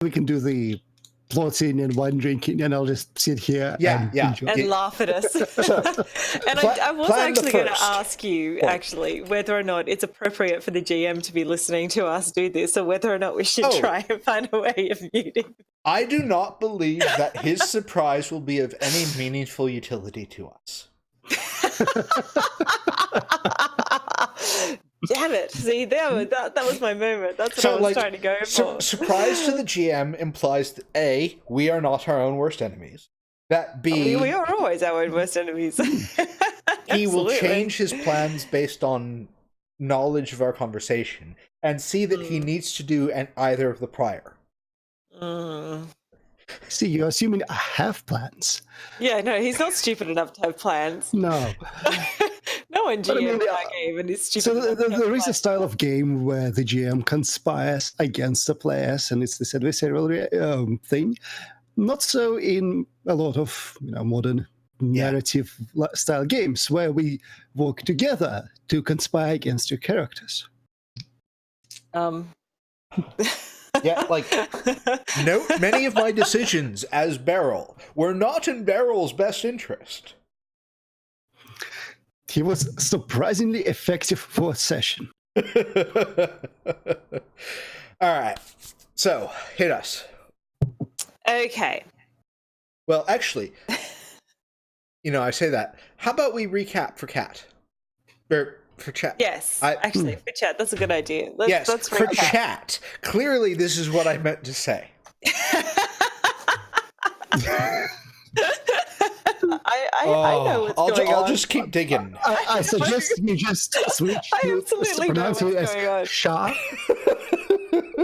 we can do the plotting and wine drinking, and I'll just sit here and enjoy. And laugh at us. And I was actually going to ask you, whether or not it's appropriate for the GM to be listening to us do this, or whether or not we should try and find a way of muting. I do not believe that his surprise will be of any meaningful utility to us. Damn it. See, that was my moment. That's what I was trying to go for. Surprise to the GM implies that A, we are not our own worst enemies. That B... we are always our own worst enemies. He will change his plans based on knowledge of our conversation, and C, that he needs to do either of the prior. See, you're assuming I have plans. Yeah, no, he's not stupid enough to have plans. No. No one GM that game and is stupid. So there is a style of game where the GM conspires against the players, and it's this adversarial thing. Not so in a lot of modern narrative style games where we work together to conspire against your characters. Yeah, note many of my decisions as Beryl were not in Beryl's best interest. He was surprisingly effective for a session. Alright, so, hit us. Okay. Well, actually, I say that. How about we recap for Cat? Or for chat. Yes, actually, for chat, that's a good idea. Let's for chat. Clearly, this is what I meant to say. I know what's going on. I'll just keep digging. I suggest you just switch to pronounce it as Sha.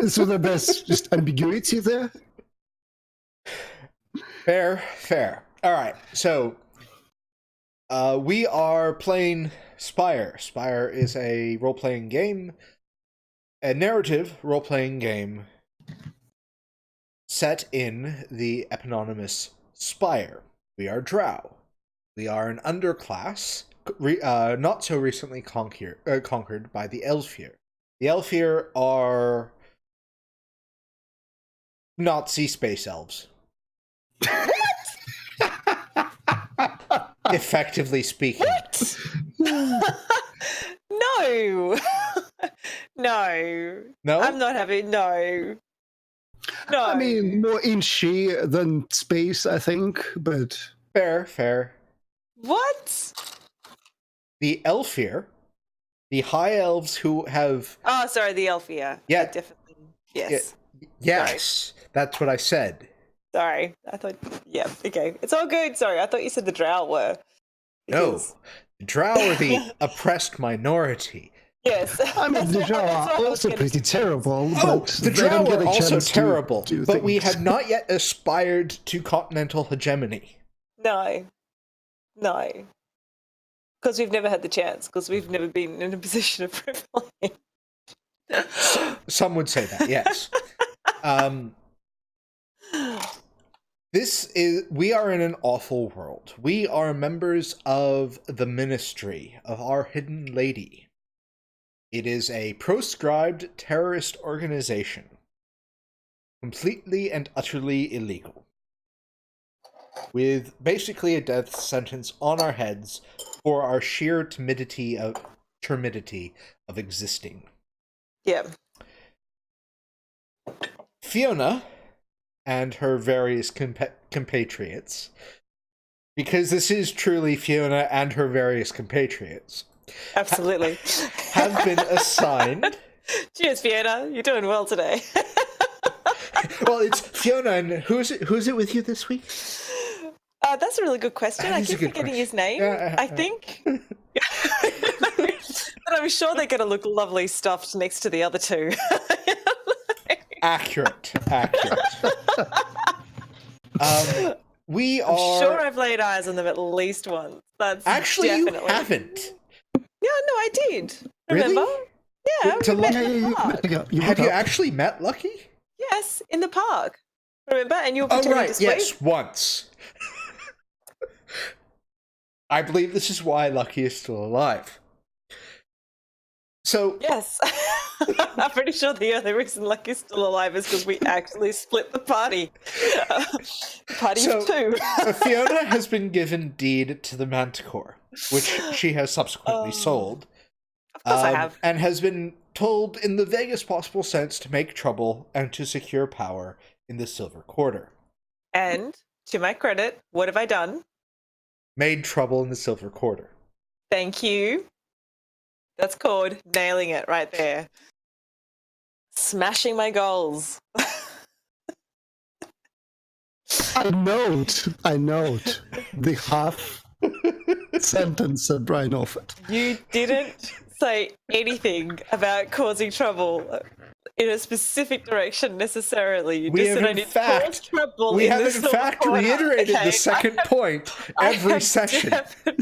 So the best just ambiguity there. Fair. All right, so we are playing Spire. Spire is a role-playing game, a narrative role-playing game set in the eponymous Spire. We are Drow. We are an underclass, not so recently conquered by the Elfir. The Elfir are Nazi space elves. Effectively speaking. What? No. No. I'm not happy. No. I mean, more in-she than space, I think, but... Fair. What? The Elfir, the high elves who have... Oh, sorry, the Elfir. Yeah. Definitely. Yes. Yes, sorry. That's what I said. Sorry. I thought... Yeah, okay. It's all good. Sorry, I thought you said the Drow were. Because... No. The Drow are the oppressed minority. Yes. I mean, the Drow are also pretty terrible. The Drow are also terrible, but we have not yet aspired to continental hegemony. No. Because we've never had the chance, because we've never been in a position of privilege. Some would say that, yes. We are in an awful world. We are members of the ministry of our hidden lady. It is a proscribed terrorist organization. Completely and utterly illegal. With basically a death sentence on our heads for our sheer timidity of existing. Yeah. Fiona and her various compatriots, because this is truly Fiona and her various compatriots. Absolutely. Have been assigned. Cheers, Fiona. You're doing well today. Well, it's Fiona, and who's it with you this week? That's a really good question. I keep forgetting his name. I think. But I'm sure they're going to look lovely stuffed next to the other two. Accurate. We are. I'm sure I've laid eyes on them at least once. That's actually definitely... you haven't. Yeah, no, I did. Remember? Really? Yeah. Have you actually met Lucky? Yes, in the park. Remember? And you were pretending to sleep? Yes, once. I believe this is why Lucky is still alive. So yes. I'm pretty sure the only reason Lucky's still alive is because we actually split the party. Party of two. Fiona has been given deed to the Manticore, which she has subsequently sold. Of course I have. And has been told in the vaguest possible sense to make trouble and to secure power in the Silver Quarter. And, to my credit, what have I done? Made trouble in the Silver Quarter. Thank you. That's called nailing it right there. Smashing my goals. I note the half sentence that Brian offered. You didn't say anything about causing trouble in a specific direction necessarily. You just said I need to cause trouble. We have in fact reiterated the second point every session.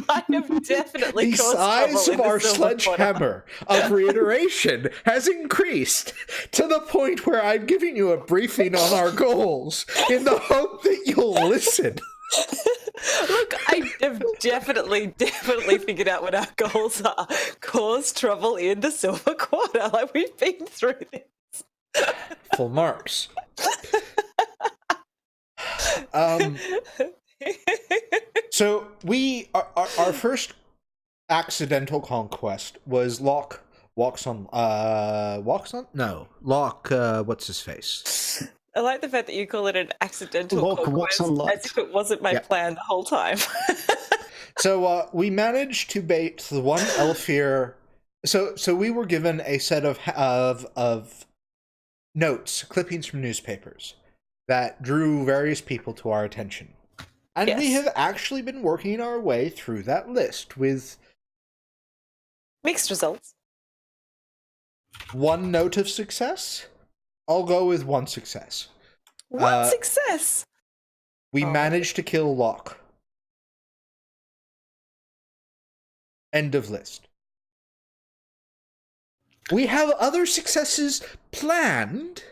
I have definitely the caused size trouble of our in the sledgehammer of reiteration has increased to the point where I'm giving you a briefing on our goals in the hope that you'll listen. Look, I have definitely figured out what our goals are. Cause trouble in the Silver Quarter. Like, we've been through this. Full marks. So our first accidental conquest was Locke what's his face? I like the fact that you call it an accidental conquest, as if it wasn't my plan the whole time. So we managed to bait the one Elfir. So we were given a set of notes, clippings from newspapers that drew various people to our attention. And we have actually been working our way through that list with mixed results. One note of success? I'll go with one success. One success? We managed to kill Locke. End of list. We have other successes planned.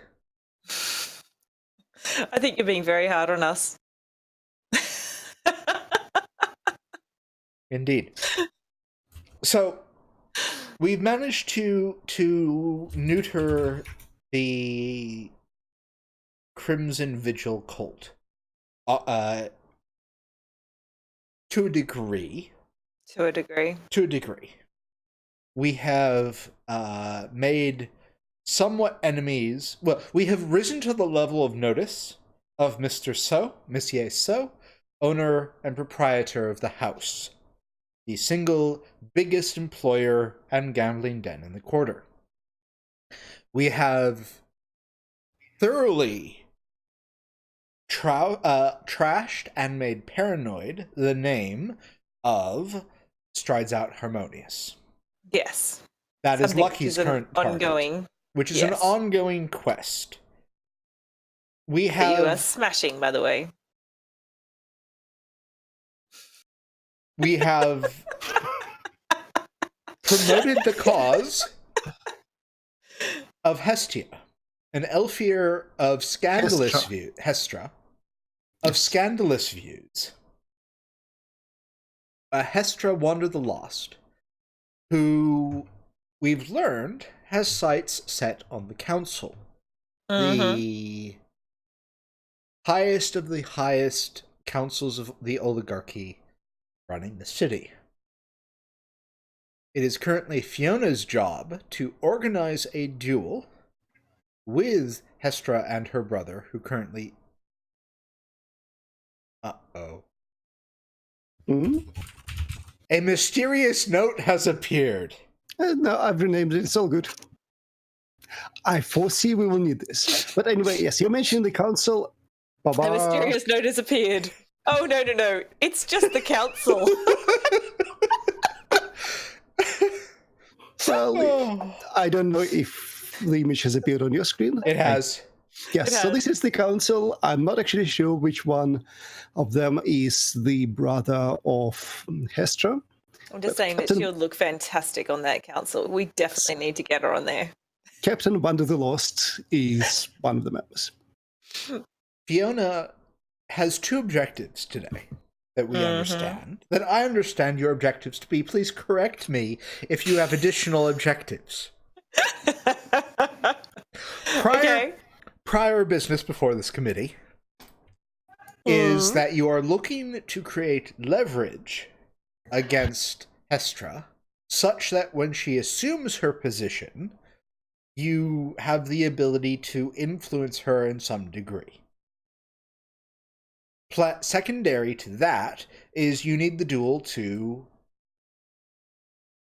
I think you're being very hard on us. Indeed. So, we've managed to neuter the Crimson Vigil cult to a degree. To a degree. We have made somewhat enemies. Well, we have risen to the level of notice of Monsieur So, owner and proprietor of the house, the single biggest employer and gambling den in the quarter. We have thoroughly trashed and made paranoid the name of Strides Out Harmonious. Yes. That is Lucky's current target, which is an ongoing quest. We have... You are smashing, by the way. We have promoted the cause of Hestia, an Elfir of scandalous views. Hestra. Of scandalous views. A Hestra Wander the Lost, who we've learned has sights set on the council. The highest of the highest councils of the oligarchy running the city. It is currently Fiona's job to organize a duel with Hestra and her brother, who currently... A mysterious note has appeared. No, I've renamed it. It's all good. I foresee we will need this. But anyway, yes, you mentioned the council. The mysterious note has appeared. Oh, no. It's just the council. Well, I don't know if the image has appeared on your screen. It has. Yes, so this is the council. I'm not actually sure which one of them is the brother of Hestra. I'm just saying that she'll look fantastic on that council. We definitely need to get her on there. Captain Wander the Lost is one of the members. Fiona has two objectives today that we understand. That I understand your objectives to be. Please correct me if you have additional objectives. Prior business before this committee is that you are looking to create leverage against Hestra, such that when she assumes her position, you have the ability to influence her in some degree. Secondary to that is you need the duel to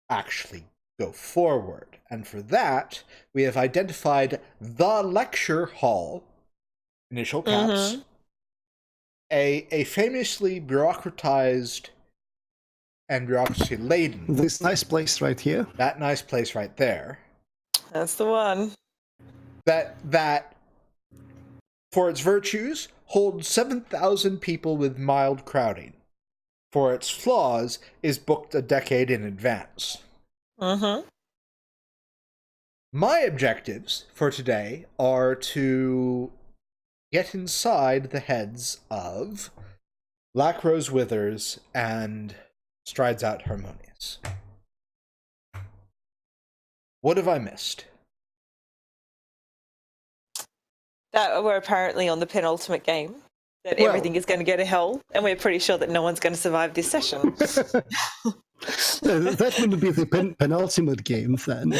actually go forward. And for that, we have identified the lecture hall, initial caps, a famously bureaucratized and bureaucracy-laden. This nice place right here. That nice place right there. That's the one. That for its virtues, holds 7,000 people with mild crowding. For its flaws, is booked a decade in advance. My objectives for today are to get inside the heads of Black Rose Withers and Strides Out Harmonious. What have I missed? That we're apparently on the penultimate game. That everything is going to go to hell, and we're pretty sure that no one's going to survive this session. That wouldn't be the penultimate game then.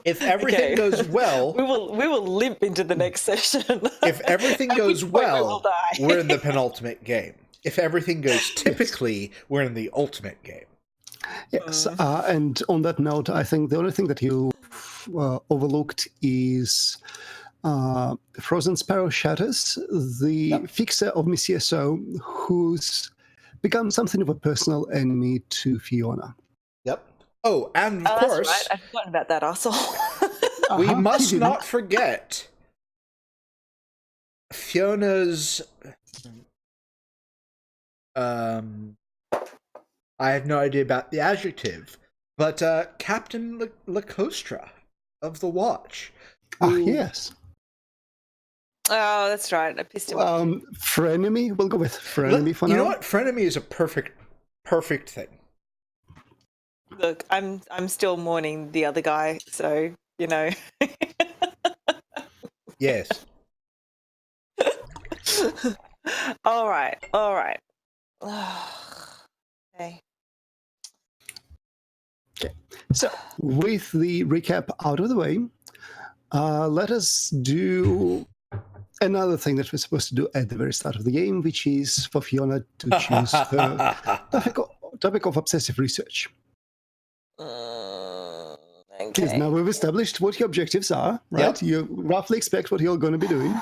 If everything goes well, we will limp into the next session. If everything goes well, we're in the penultimate game. If everything goes typically, we're in the ultimate game. Yes, and on that note, I think the only thing that you overlooked is Frozen Sparrow Shatters, the fixer of Miss CSO, who's become something of a personal enemy to Fiona. Yep. Oh, and of course... That's right. I've forgotten about that asshole. We must not forget Fiona's... I have no idea about the adjective, but Captain Lacostra of the Watch. Yes. Oh, that's right. I pissed him off. Frenemy? We'll go with Frenemy for now. You know what? Frenemy is a perfect thing. Look, I'm still mourning the other guy, so, you know. Yes. All right. Okay. So, with the recap out of the way, let us do another thing that we're supposed to do at the very start of the game, which is for Fiona to choose her topic of obsessive research. Okay. Because now we've established what your objectives are, right? Yep. You roughly expect what you're going to be doing.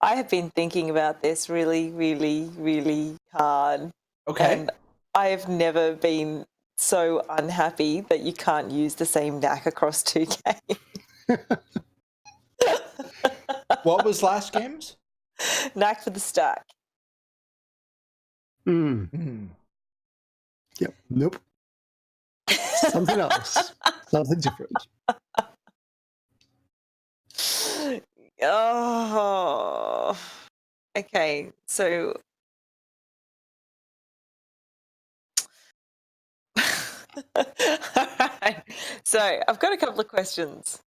I have been thinking about this really, really, really hard. Okay. And I have never been so unhappy that you can't use the same knack across 2 games. What was last game's? Knack for the stack. Yep. Nope. Something else. Something different. Oh. Okay, so... Alright. So, I've got a couple of questions,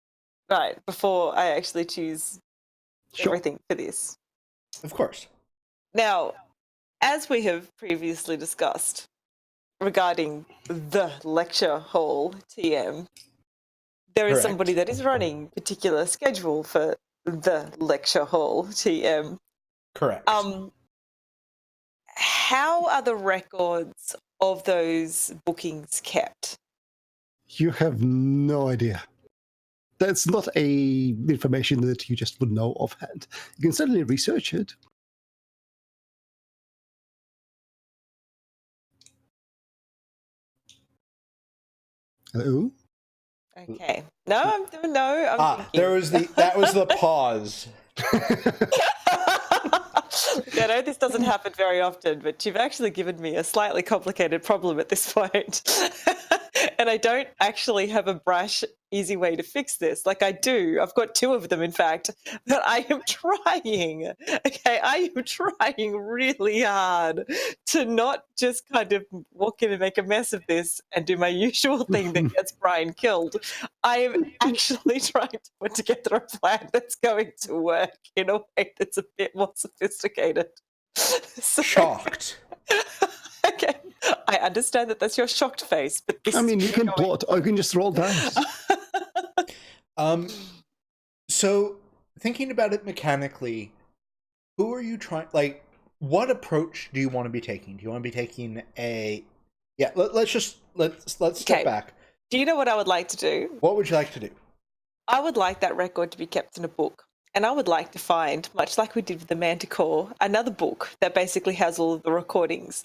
right, before I actually choose everything for this. Of course. Now, as we have previously discussed regarding the lecture hall TM, there is somebody that is running a particular schedule for the lecture hall TM. Correct. How are the records of those bookings kept? You have no idea. That's not information that you just would know offhand. You can certainly research it. Hello? Okay. I'm thinking. That was the pause. I know this doesn't happen very often, but you've actually given me a slightly complicated problem at this point. And I don't actually have a brash, easy way to fix this. Like I do. I've got 2 of them, in fact. But I am trying. Okay, I am trying really hard to not just kind of walk in and make a mess of this and do my usual thing that gets Brian killed. I am actually trying to put together a plan that's going to work in a way that's a bit more sophisticated. So, Shocked. okay, I understand that that's your shocked face, but this you can plot, or you can just roll dice. So thinking about it mechanically, who are you trying? Like, what approach do you want to be taking? Do you want to be taking a? Yeah, let's step back. Do you know what I would like to do? What would you like to do? I would like that record to be kept in a book. And I would like to find, much like we did with the Manticore, another book that basically has all of the recordings.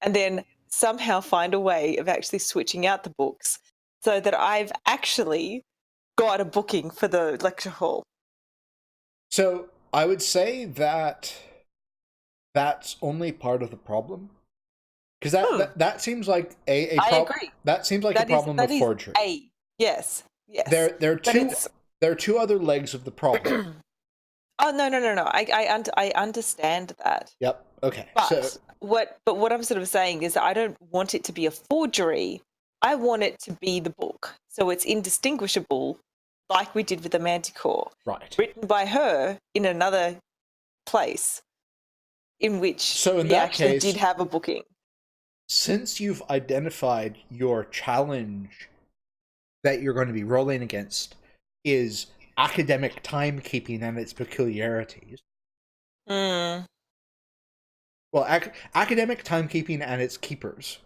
And then somehow find a way of actually switching out the books so that I've actually got a booking for the lecture hall. So I would say that that's only part of the problem. Because that seems like a problem. I agree. That seems like a problem of forgery. Yes. There are 2 other legs of the problem. Oh no! I understand that. Yep. Okay. But what I'm sort of saying is that I don't want it to be a forgery. I want it to be the book, so it's indistinguishable, like we did with the Manticore. Right. Written by her in another place, in which we actually did have a booking. Since you've identified your challenge that you're going to be rolling against is academic timekeeping and its peculiarities. Well, academic timekeeping and its keepers.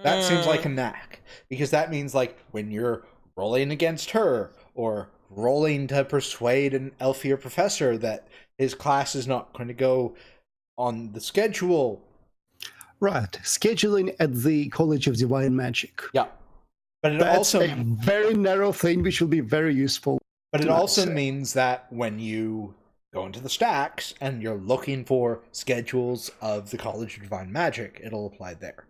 That seems like a knack. Because that means, like, when you're rolling against her, or rolling to persuade an Elfier professor that his class is not going to go on the schedule. Right. Scheduling at the College of Divine Magic. Yeah. But That's also a very narrow thing which will be very useful. But it also means that when you go into the stacks and you're looking for schedules of the College of Divine Magic, it'll apply there.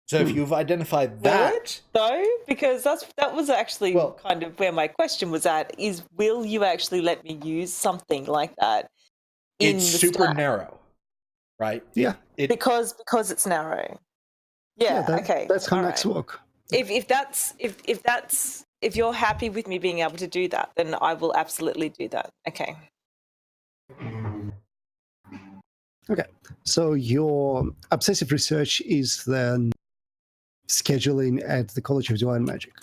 So if you've identified that... Though, because that was actually kind of where my question was at, is will you actually let me use something like that in It's the super stack? Narrow, right? Yeah. Because it's narrow. Yeah, okay. That's how next work. If you're happy with me being able to do that, then I will absolutely do that. Okay. Okay. So your obsessive research is then scheduling at the College of Divine Magic.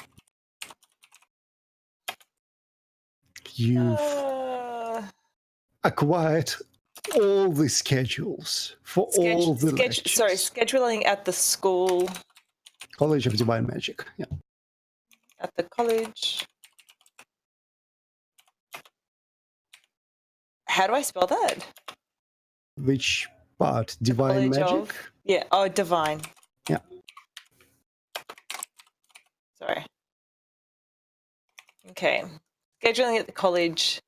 You've acquired all the schedules for all the lectures. Sorry, scheduling at the school. College of Divine Magic, yeah. At the college. How do I spell that? Which part? Divine Magic? Divine. Yeah. Sorry. Okay. Scheduling at the college.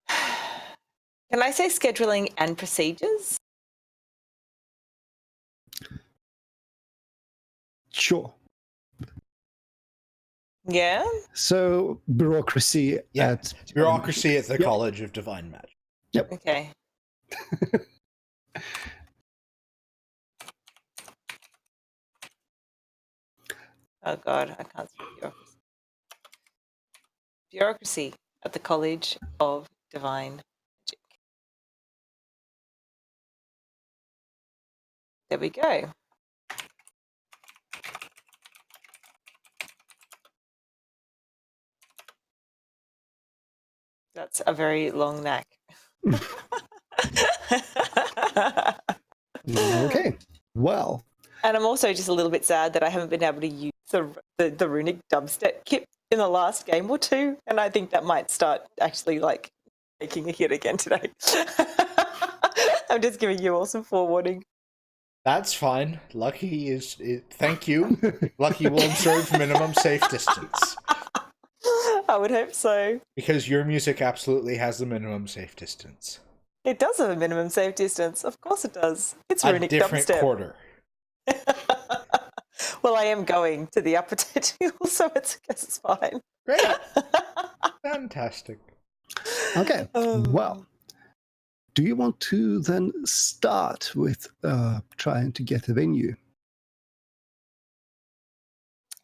Can I say scheduling and procedures? Sure. Yeah. So bureaucracy at the College of Divine Magic. Yep. Okay. Oh God, I can't speak bureaucracy. Bureaucracy at the College of Divine Magic. There we go. That's a very long neck. Okay. Well. And I'm also just a little bit sad that I haven't been able to use the runic dubstep kit in the last game or two, and I think that might start actually like making a hit again today. I'm just giving you all some forewarning. That's fine. Lucky thank you. Lucky will observe minimum safe distance. I would hope so. Because your music absolutely has the minimum safe distance. It does have a minimum safe distance. Of course it does. It's runic different dubstep. quarter. Well, Well, I am going to the upper tentacle, so I guess it's fine. Great. Fantastic. Okay. Well, do you want to then start with trying to get a venue?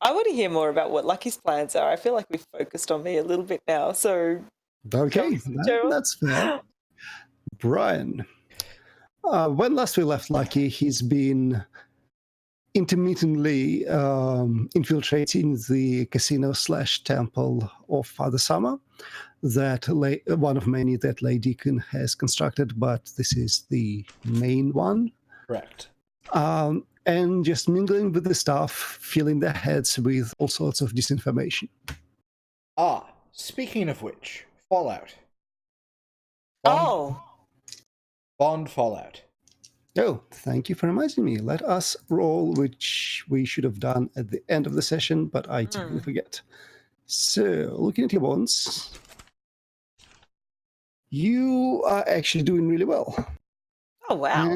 I want to hear more about what Lucky's plans are. I feel like we've focused on me a little bit now, so... Okay, that's fair. Brian, when last we left Lucky, he's been intermittently infiltrating the casino/temple of Father Summer, that one of many that Lady Deacon has constructed, but this is the main one. Correct. And just mingling with the staff, filling their heads with all sorts of disinformation. Speaking of which, Fallout. Bond Fallout. Oh, thank you for reminding me. Let us roll, which we should have done at the end of the session, but I typically forget. So, looking at your bonds, you are actually doing really well. Oh, wow.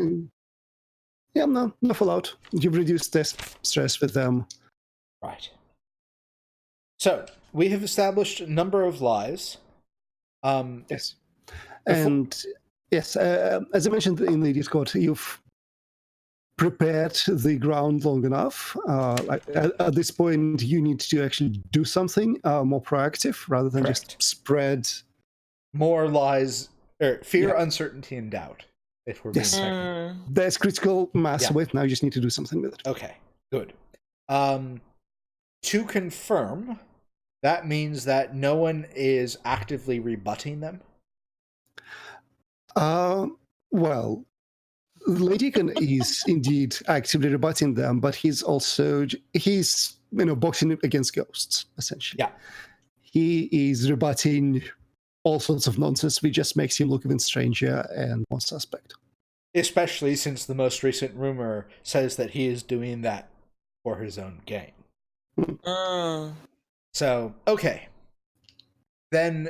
Yeah, no fallout. You've reduced stress with them. Right. So, we have established a number of lies. Yes. And yes, as I mentioned in the Discord, you've prepared the ground long enough. At this point, you need to actually do something more proactive rather than just spread more lies, fear, uncertainty, and doubt. If we're being technical. There's critical mass with. Now you just need to do something with it. Okay, good. To confirm, that means that no one is actively rebutting them? Well, Lady Deacon is indeed actively rebutting them, but he's boxing against ghosts, essentially. Yeah. He is rebutting all sorts of nonsense, which just makes him look even stranger and more suspect. Especially since the most recent rumor says that he is doing that for his own gain. So, okay. Then,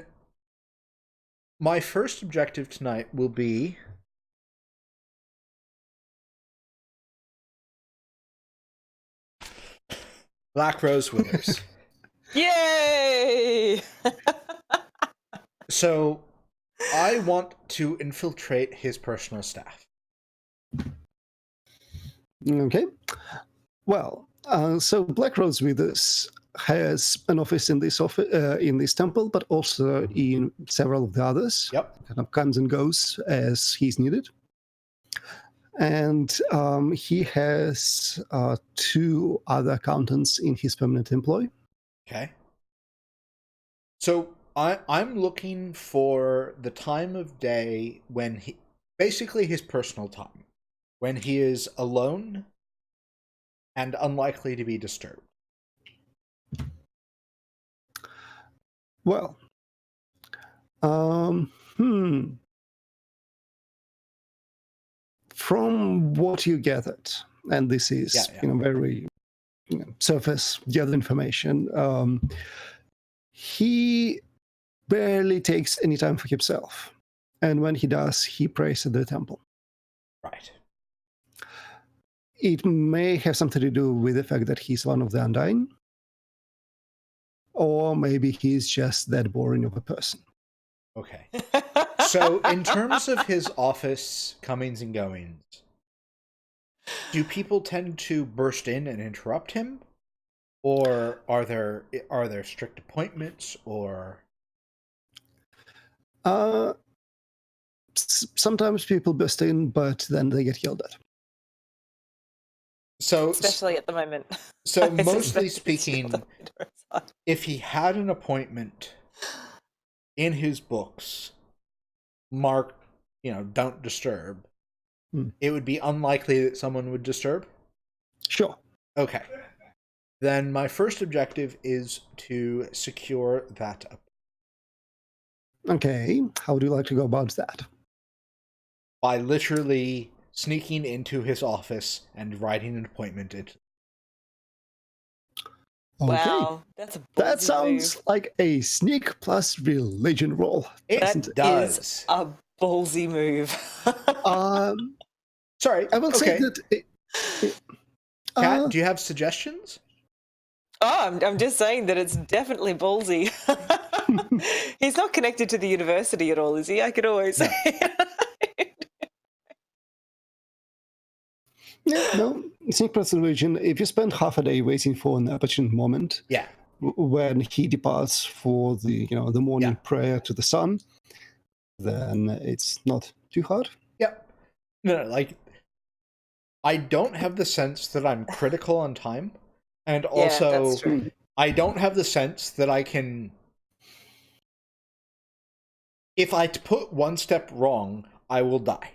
my first objective tonight will be Black Rose Withers. Yay! So, I want to infiltrate his personal staff. Okay. Well, so Black Rose Withers has an office in this temple, but also in several of the others. Yep. Kind of comes and goes as he's needed. And he has 2 other accountants in his permanent employ. Okay. So I'm looking for the time of day when basically his personal time, when he is alone and unlikely to be disturbed. Well, from what you gathered, and this is very surface gathered information, he barely takes any time for himself, and when he does, he prays at the temple. Right. It may have something to do with the fact that he's one of the Undying, or maybe he's just that boring of a person. Okay. So, in terms of his office comings and goings, do people tend to burst in and interrupt him? Or are there strict appointments, or... Sometimes people burst in, but then they get yelled at. So, especially at the moment. So, mostly speaking, if he had an appointment in his books marked, don't disturb, it would be unlikely that someone would disturb? Sure. Okay. Then my first objective is to secure that up. Okay. How would you like to go about that? By literally sneaking into his office and writing an appointment into. Okay. Wow, that's a that sounds move. Like a sneak plus religion roll. It does. Is a ballsy move. Sorry, I will say that Kat, do you have suggestions? Oh, I'm just saying that it's definitely ballsy. He's not connected to the university at all, is he? I could always say. Yeah, no, synchronous region. If you spend half a day waiting for an opportune moment, Yeah. when he departs for the the morning prayer to the sun, then it's not too hard. Yep. No, like I don't have the sense that I'm critical on time, and also that's true. I don't have the sense that I can. If I put one step wrong, I will die.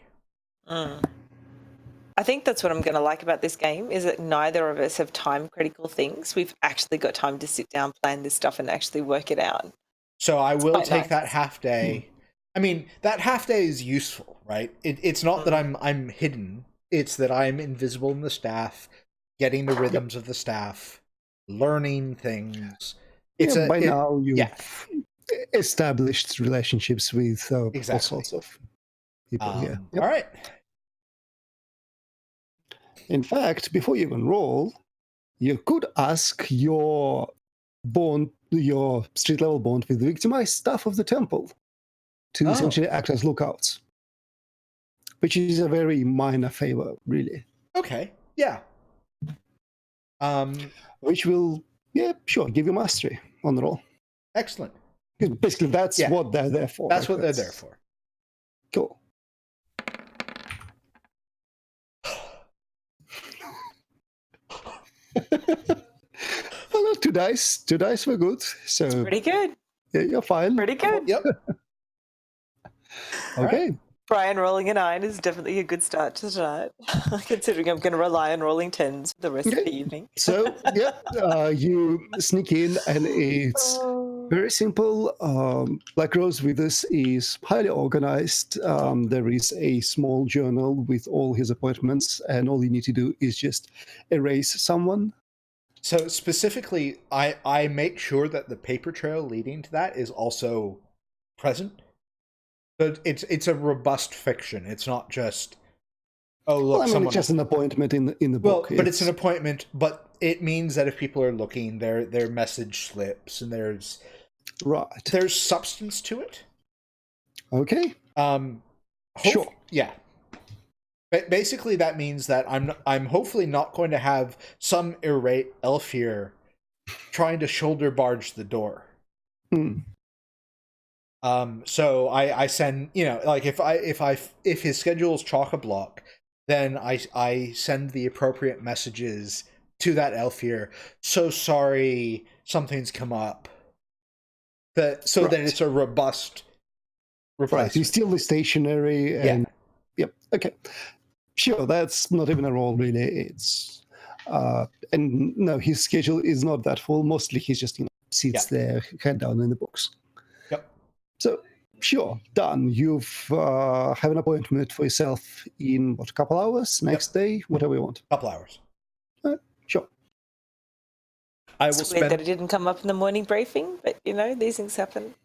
I think that's what I'm going to like about this game, is that neither of us have time critical things. We've actually got time to sit down, plan this stuff, and actually work it out. So I will take that half day. I mean, that half day is useful, right? It's not that I'm hidden. It's that I'm invisible in the staff, getting the rhythms of the staff, learning things. By now you've established relationships with all sorts of people here. All right. In fact, before you even roll, you could ask your street level bond with the victimized staff of the temple to essentially act as lookouts, which is a very minor favor, really. Okay. Yeah. Which will, give you mastery on the roll. Excellent. Basically, that's what they're there for. That's what they're there for. Cool. Well, two dice. Two dice were good. So it's pretty good. Yeah, you're fine. Pretty good. Yep. Okay. Right. Brian rolling a 9 is definitely a good start to tonight, considering I'm going to rely on rolling 10s for the rest of the evening. So, you sneak in, and it's very simple. Like Rose Withers is highly organized. There is a small journal with all his appointments, and all you need to do is just erase someone. So specifically, I make sure that the paper trail leading to that is also present. But it's a robust fiction. It's not just it's just an appointment in the book. But it's an appointment. But it means that if people are looking, their message slips, and there's substance to it. Okay. Sure. Yeah. Basically, that means that I'm hopefully not going to have some irate elf here trying to shoulder barge the door. So I send, like if his schedule is chock-a-block, then I send the appropriate messages to that elf here. So sorry, something's come up. That it's a robust replacement. Right, he's still stationary. And, okay. Sure, that's not even a roll, really. It's and no, his schedule is not that full. Mostly, he's just sits there, head down in the books. Yep. So, sure, done. You've have an appointment for yourself in a couple hours, next day, whatever you want. Couple hours. Sure. I will spend that it didn't come up in the morning briefing, but these things happen.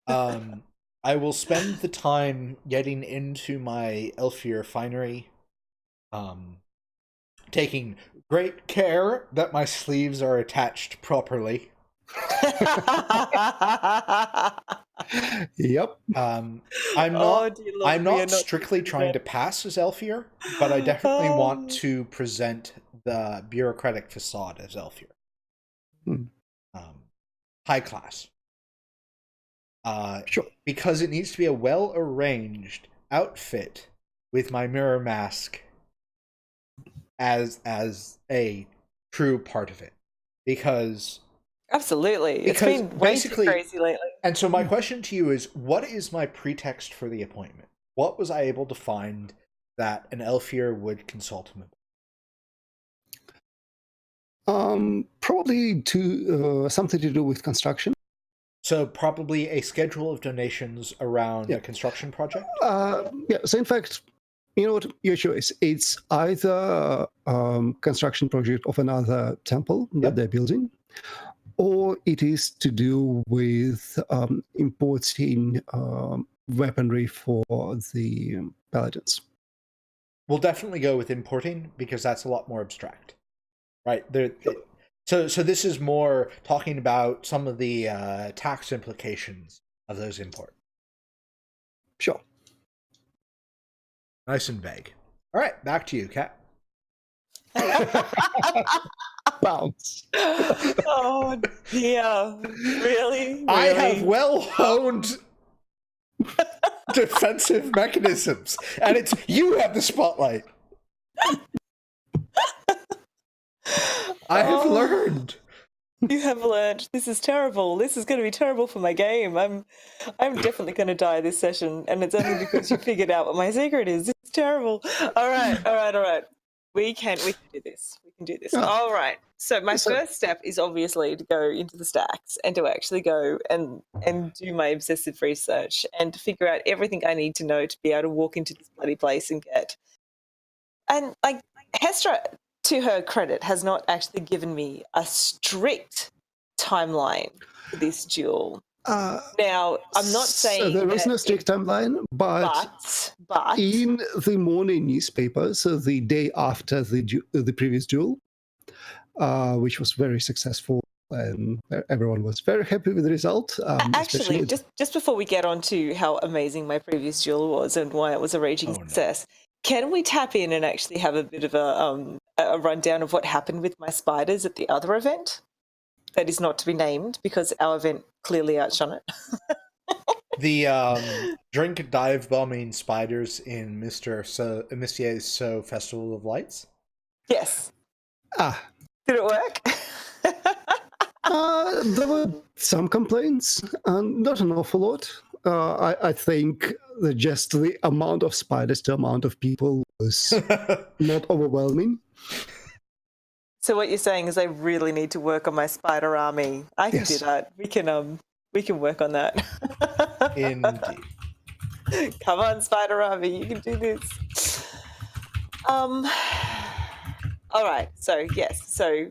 I will spend the time getting into my Elfir finery, taking great care that my sleeves are attached properly. Yep. I'm not strictly trying to pass as Elfir, but I definitely want to present the bureaucratic facade as Elfir. High class. Sure. Because it needs to be a well-arranged outfit with my mirror mask as a true part of it. Because absolutely, it's been way too crazy lately. And so my question to you is, what is my pretext for the appointment? What was I able to find that an Elfir would consult him about? Probably something to do with construction. So probably a schedule of donations around a construction project? So in fact, you know what? Your choice. It's either construction project of another temple that they're building, or it is to do with importing weaponry for the paladins. We'll definitely go with importing, because that's a lot more abstract. right? So this is more talking about some of the tax implications of those imports. Sure. Nice and vague. All right, back to you, Kat. Bounce. Oh dear. Really? I have well-honed defensive mechanisms, and it's you have the spotlight. I have learned. You have learned. This is terrible. This is going to be terrible for my game. I'm definitely going to die this session, and it's only because you figured out what my secret is. It's terrible. All right. We can do this. We can do this. All right. So my first step is obviously to go into the stacks and to actually go and do my obsessive research and to figure out everything I need to know to be able to walk into this bloody place and get. And like Hestra, to her credit, has not actually given me a strict timeline for this duel. Now, I'm not saying so there is no strict timeline, but in the morning newspaper, so the day after the previous duel, which was very successful, and everyone was very happy with the result. Actually, just before we get on to how amazing my previous duel was and why it was a raging success, can we tap in and actually have a bit of a rundown of what happened with my spiders at the other event? That is not to be named because our event clearly outshone it. The drink dive bombing spiders in Messier's Festival of Lights? Yes. Did it work? There were some complaints, not an awful lot. I think that just the amount of spiders to amount of people was not overwhelming. So what you're saying is I really need to work on my spider army. I can do that. We can work on that. Indeed. Come on, spider army, you can do this. All right. So yes. So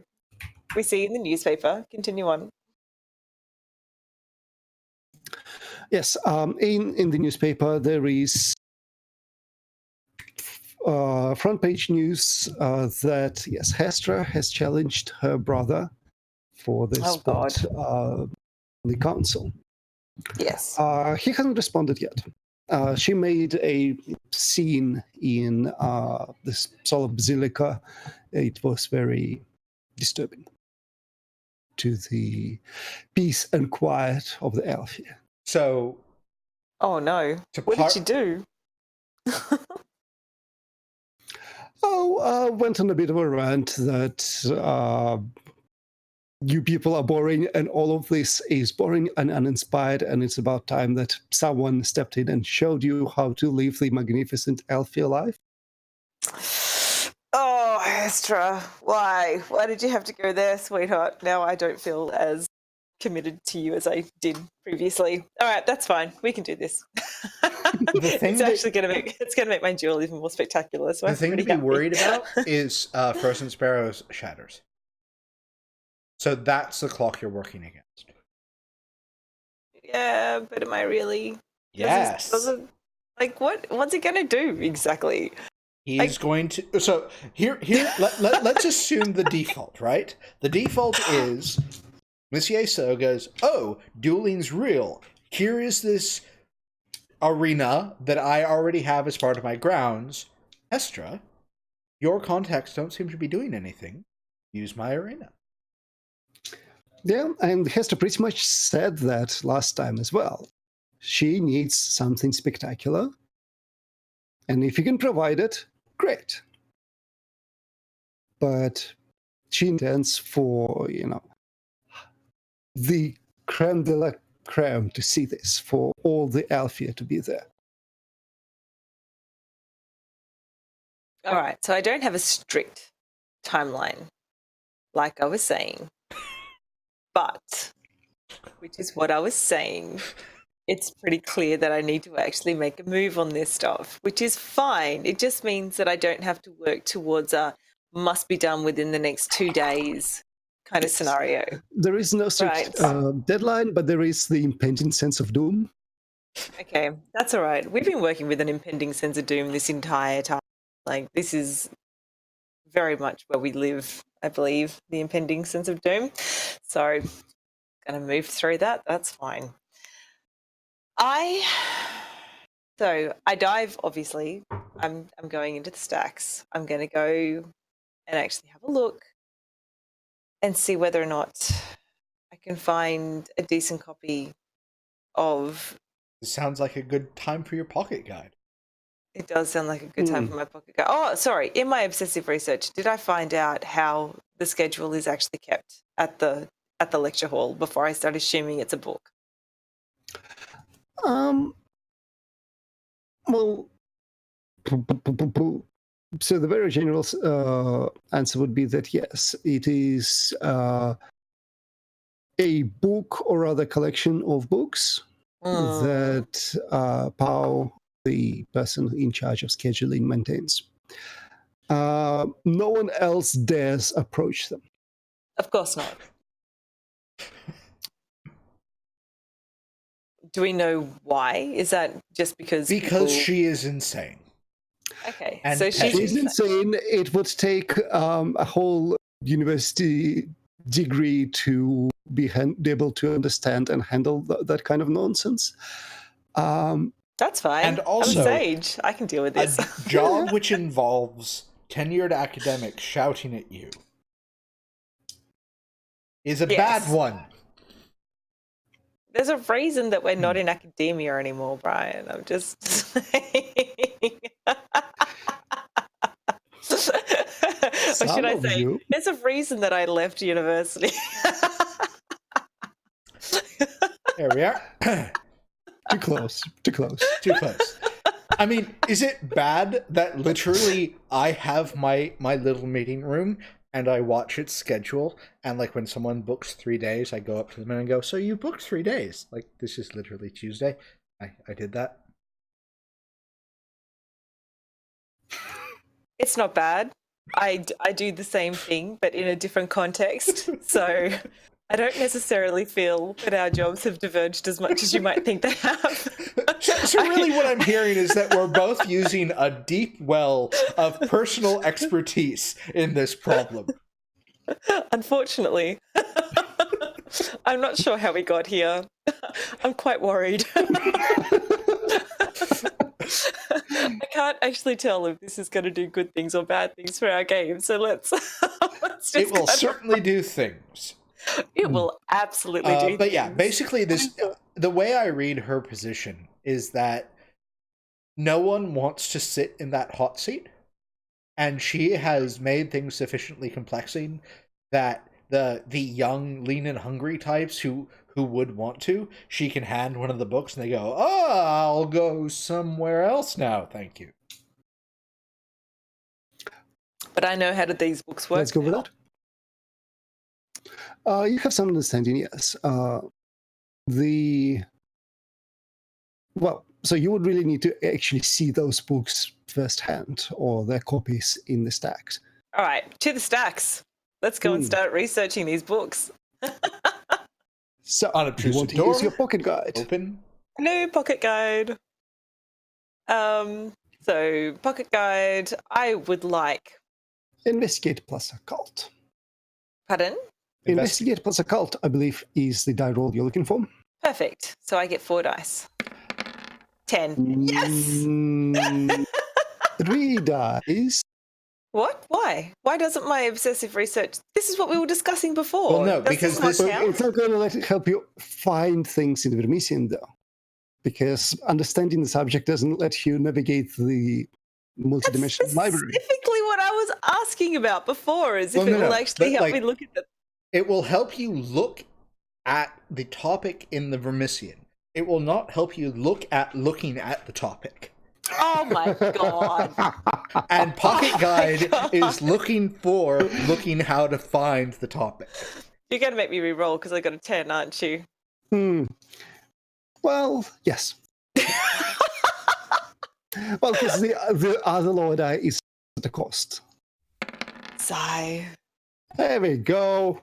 we see in the newspaper. Continue on. Yes. In the newspaper there is front page news that Hestra has challenged her brother for the spot on the council. Yes. He hasn't responded yet. She made a scene in this Solar Basilica. It was very disturbing to the peace and quiet of the elf here. So, oh no! What did she do? Went on a bit of a rant that you people are boring and all of this is boring and uninspired, and it's about time that someone stepped in and showed you how to live the magnificent Elfia life. Oh, Hestra, why? Why did you have to go there, sweetheart? Now I don't feel as committed to you as I did previously. All right, that's fine. We can do this. It's going to make my duel even more spectacular. So the thing to be worried about is Frozen Sparrow's shatters. So that's the clock you're working against. Yeah, but am I really? Yes. What's it going to do exactly? He's going to. So here. Let's assume the default, right? The default is Monsieur So goes, "Oh, dueling's real. Here is this arena that I already have as part of my grounds. Hestra, your contacts don't seem to be doing anything. Use my arena." Yeah, and Hestra pretty much said that last time as well. She needs something spectacular, and if you can provide it, great. But she intends for, the creme de la creme to see this, for all the Alfia to be there. All right, so I don't have a strict timeline, like I was saying. But, which is what I was saying, it's pretty clear that I need to actually make a move on this stuff, which is fine. It just means that I don't have to work towards a must be done within the next 2 days kind of scenario. There is no strict deadline, but there is the impending sense of doom. Okay, that's all right. We've been working with an impending sense of doom this entire time. Like, this is very much where we live, I believe, the impending sense of doom. So going to move through that. That's fine. I dive, obviously. I'm going into the stacks. I'm going to go and actually have a look and see whether or not I can find a decent copy of... It sounds like a good time for your pocket guide. It does sound like a good time for my pocket guide. Oh, sorry. In my obsessive research, did I find out how the schedule is actually kept at the lecture hall before I start assuming it's a book? Well, so the very general answer would be that yes, it is a book or other collection of books that Pao, the person in charge of scheduling, maintains. No one else dares approach them. Of course not. Do we know why? Is that just because she is insane. Okay, and so she's insane. It would take a whole university degree to be able to understand and handle that kind of nonsense. That's fine. And also, I'm sage. I can deal with this. A job which involves tenured academics shouting at you is a bad one. There's a reason that we're not in academia anymore, Brian. I'm just saying. Or should I say, there's a reason that I left university. There we are. Too close. I mean, is it bad that literally I have my little meeting room and I watch its schedule, and like when someone books 3 days, I go up to them and I go, so you booked 3 days? Like, this is literally Tuesday. I did that. It's not bad. I do the same thing, but in a different context. So I don't necessarily feel that our jobs have diverged as much as you might think they have. So really what I'm hearing is that we're both using a deep well of personal expertise in this problem. Unfortunately. I'm not sure how we got here. I'm quite worried. I can't actually tell if this is going to do good things or bad things for our game, so let's just... It will certainly do things. It will absolutely do but things. yeah, basically the way I read her position is that no one wants to sit in that hot seat, and she has made things sufficiently complexing that the young, lean and hungry types who would want to, she can hand one of the books and they go, oh, I'll go somewhere else now, thank you. But I know how do these books work. Let's go with that. You have some understanding, yes. So you would really need to actually see those books firsthand, or their copies in the stacks. All right, to the stacks. Let's go and start researching these books. So, you want to use your pocket guide? Open. No pocket guide. So pocket guide, I would like... Investigate plus occult. Pardon? Investigate plus occult, I believe, is the die roll you're looking for. Perfect. So I get 4 dice. 10. Yes! 3 dice. What? Why? Why doesn't my obsessive research... This is what we were discussing before. Well, no, because it's not going to help you find things in the Vermisian, though. Because understanding the subject doesn't let you navigate the multidimensional library. Specifically what I was asking about before, is if it will actually help me look at the... It will help you look at the topic in the Vermisian. It will not help you look at looking at the topic. Oh my god. And Pocket Guide is looking how to find the topic. You're going to make me re-roll because I got a 10, aren't you? Well, yes. Well, because the other lower die is the cost. Sigh. There we go.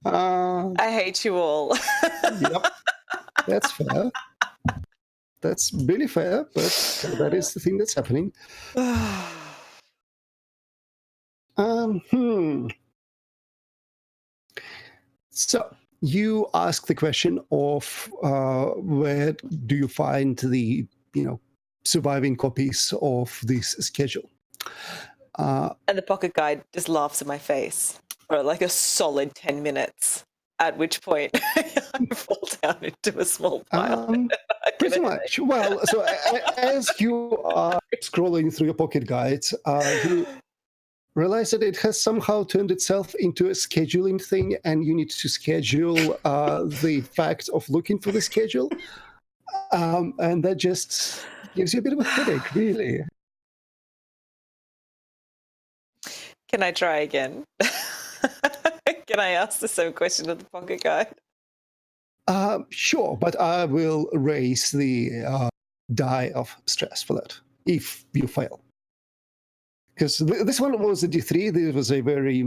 I hate you all. Yep. That's fair. That's really fair, but that is the thing that's happening. So you ask the question of where do you find the surviving copies of this schedule? And the pocket guide just laughs in my face for like a solid 10 minutes, at which point I fall down into a small pile. Pretty much. Well, so as you are scrolling through your pocket guide, you realize that it has somehow turned itself into a scheduling thing, and you need to schedule the fact of looking for the schedule. And that just gives you a bit of a headache, really. Can I try again? Can I ask the same question of the pocket guide? Sure, but I will raise the die of stress for that if you fail. Because this one was a D3. This was a very,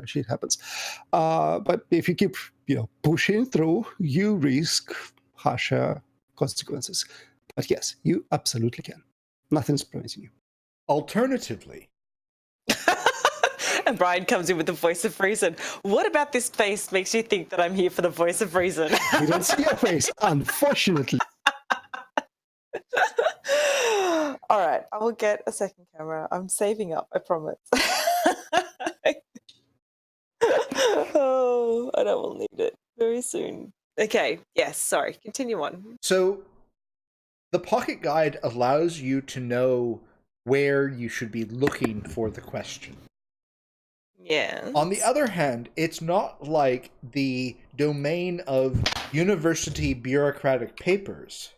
shit happens. But if you keep, pushing through, you risk harsher consequences. But yes, you absolutely can. Nothing's preventing you. Alternatively. And Brian comes in with the voice of reason. What about this face makes you think that I'm here for the voice of reason? We don't see your face, unfortunately. All right, I will get a second camera. I'm saving up, I promise. Oh, and I will need it very soon. Okay, yes, sorry, continue on. So the pocket guide allows you to know where you should be looking for the question. Yeah. On the other hand, it's not like the domain of university bureaucratic papers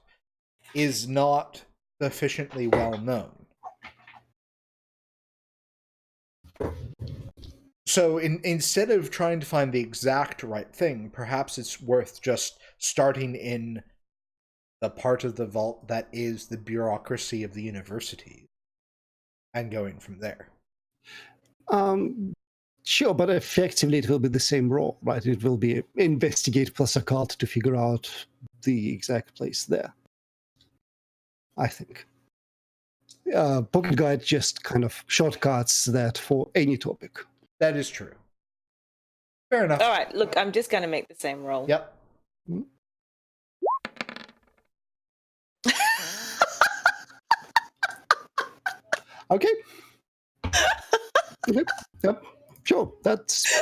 is not sufficiently well known. So instead of trying to find the exact right thing, perhaps it's worth just starting in the part of the vault that is the bureaucracy of the university and going from there. Sure, but effectively it will be the same role, right? It will be investigate plus occult to figure out the exact place there, I think. Pocket Guide just kind of shortcuts that for any topic. That is true. Fair enough. All right, look, I'm just going to make the same roll. Yep. Okay. Yep. Sure, that's...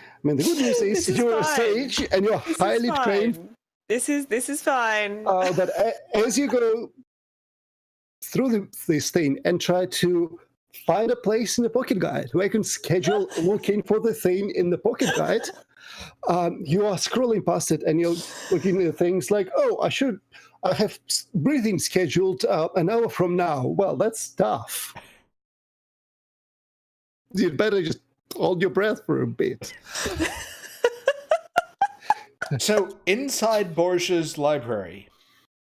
I mean, the good news is you're a sage and you're highly trained. This is fine. But as you go through this thing and try to find a place in the pocket guide where I can schedule looking for the thing in the pocket guide, you are scrolling past it and you're looking at things like, I have breathing scheduled an hour from now. Well, that's tough. You'd better just hold your breath for a bit. So, inside Borgia's library,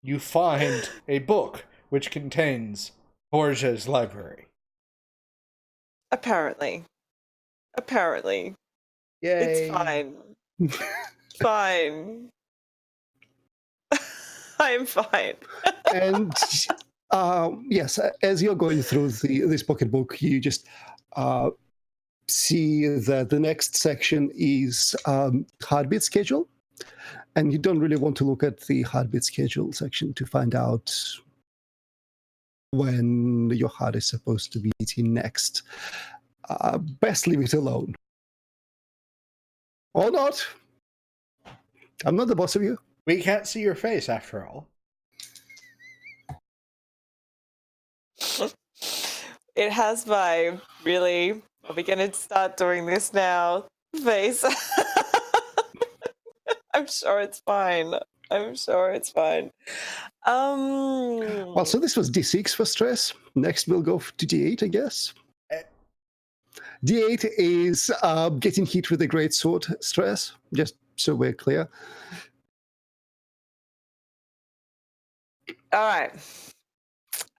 you find a book which contains Borgia's library. Apparently. Yay. It's fine. Fine. I am fine. And yes, as you're going through this pocketbook, you just see that the next section is heartbeat schedule. And you don't really want to look at the heartbeat schedule section to find out when your heart is supposed to be beating next. Best leave it alone. Or not. I'm not the boss of you. We can't see your face, after all. It has my, really, are we going to start doing this now? Face. I'm sure it's fine. Well, so this was D6 for stress. Next we'll go to D8, I guess. D8 is getting hit with a greatsword stress, just so we're clear. All right.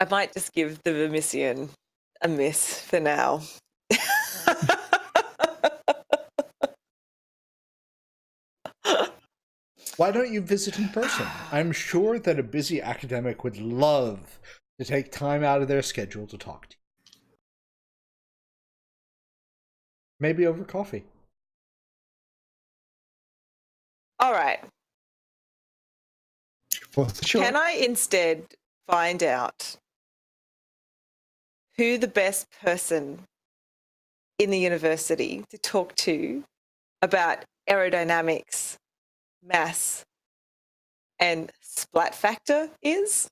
I might just give the Vermissian a miss for now. Why don't you visit in person? I'm sure that a busy academic would love to take time out of their schedule to talk to you. Maybe over coffee. All right. Sure. Can I instead find out who the best person in the university to talk to about aerodynamics, mass, and splat factor is?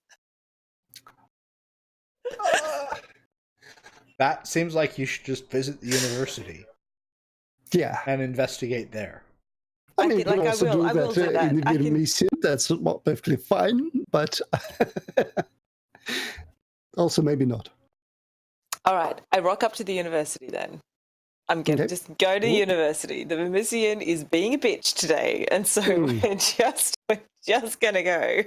That seems like you should just visit the university. Yeah. And investigate there. I mean, you can also do that in the Vietnamese. That's perfectly fine, but also maybe not. All right, I rock up to the university then. I'm going to just go to the university. The Mimician is being a bitch today, and so we're just going to go.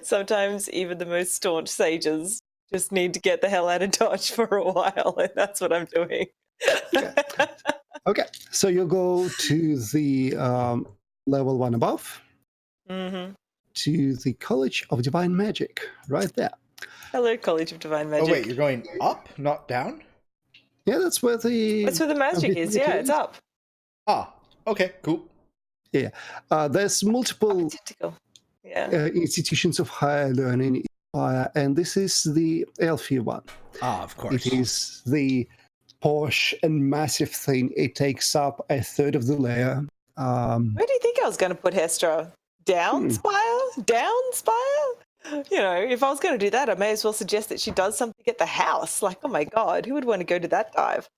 Sometimes even the most staunch sages just need to get the hell out of Dodge for a while, and that's what I'm doing. Okay, so you go to the level 1 above, to the College of Divine Magic, right there. Hello, College of Divine Magic. Oh wait, you're going up, not down? Yeah, that's where the magic is. Yeah, it's up. Ah, okay, cool. Yeah, there's multiple institutions of higher learning in Spire, and this is the Elfie one. Ah, of course. It is the posh and massive thing. It takes up a third of the layer. Where do you think I was going to put Hestra? Down Spire? Down Spire? You know, if I was going to do that, I may as well suggest that she does something at the house. Like, oh my God, who would want to go to that dive?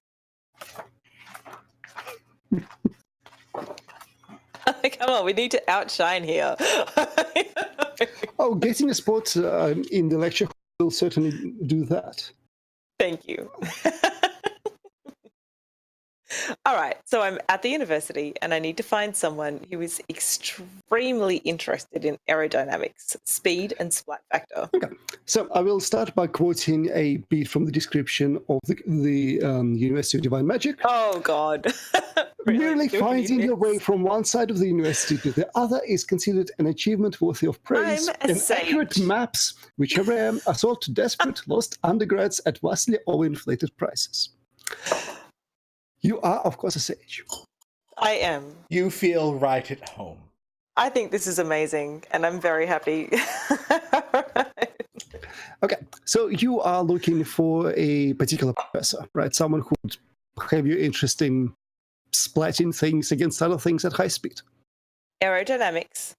Come on, we need to outshine here. Oh, getting a spot in the lecture will certainly do that. Thank you. All right, so I'm at the university and I need to find someone who is extremely interested in aerodynamics, speed, and splat factor. Okay, so I will start by quoting a bit from the description of the University of Divine Magic. Oh, God. Merely finding your way from one side of the university to the other is considered an achievement worthy of praise. And accurate maps, which are rare, are sold to desperate, lost undergrads at vastly overinflated prices. You are, of course, a sage. I am. You feel right at home. I think this is amazing, and I'm very happy. Okay, so you are looking for a particular professor, right? Someone who would have your interest in splatting things against other things at high speed. Aerodynamics,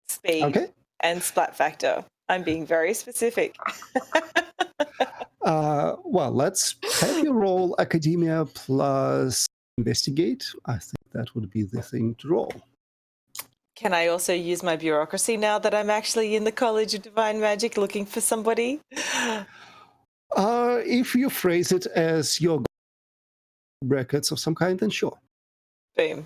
speed, and splat factor. I'm being very specific. Well, let's have you roll academia plus investigate. I think that would be the thing to roll. Can I also use my bureaucracy now that I'm actually in the College of Divine Magic looking for somebody? If you phrase it as your records of some kind, then sure. Boom.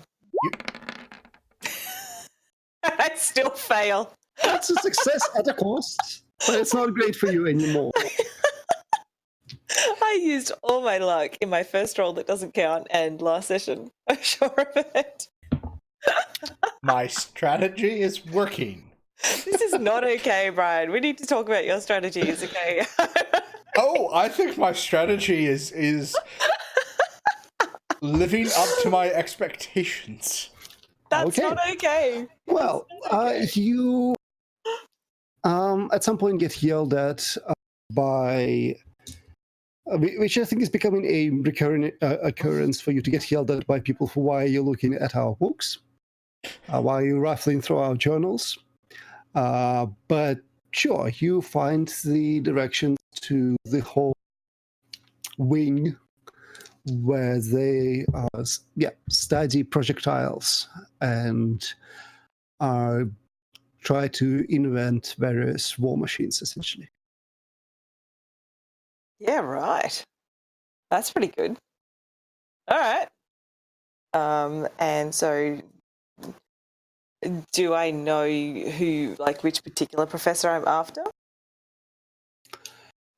I still fail. That's a success at a cost, but it's not great for you anymore. I used all my luck in my first roll that doesn't count and last session. I'm sure of it. My strategy is working. This is not okay, Brian. We need to talk about your strategies, okay? Oh, I think my strategy is living up to my expectations. That's not okay. Well, you at some point get yelled at by... which I think is becoming a recurring occurrence for you to get yelled at by people for why you're looking at our books, why you're rifling through our journals. But sure, you find the directions to the whole wing where they study projectiles and try to invent various war machines, essentially. Yeah, right. That's pretty good. All right. And so do I know which particular professor I'm after?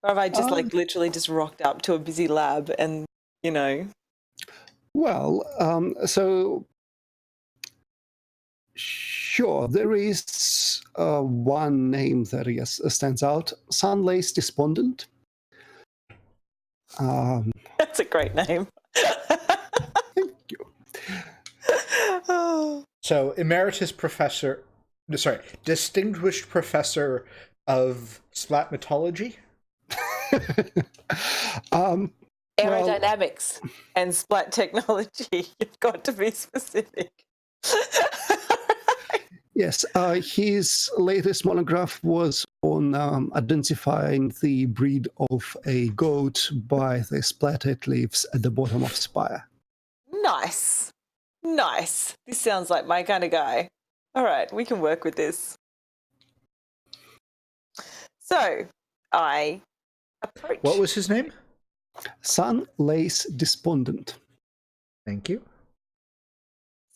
Or have I just literally just rocked up to a busy lab and, you know? Well, so Sure, there is one name that stands out: Sunlace Despondent. That's a great name. Thank you. So, distinguished professor of splatmatology. Aerodynamics and splat technology. You've got to be specific. Yes, his latest monograph was on identifying the breed of a goat by the splatted leaves at the bottom of Spire. Nice. This sounds like my kind of guy. All right, we can work with this. So, I approach. What was his name? Sunlace Despondent. Thank you.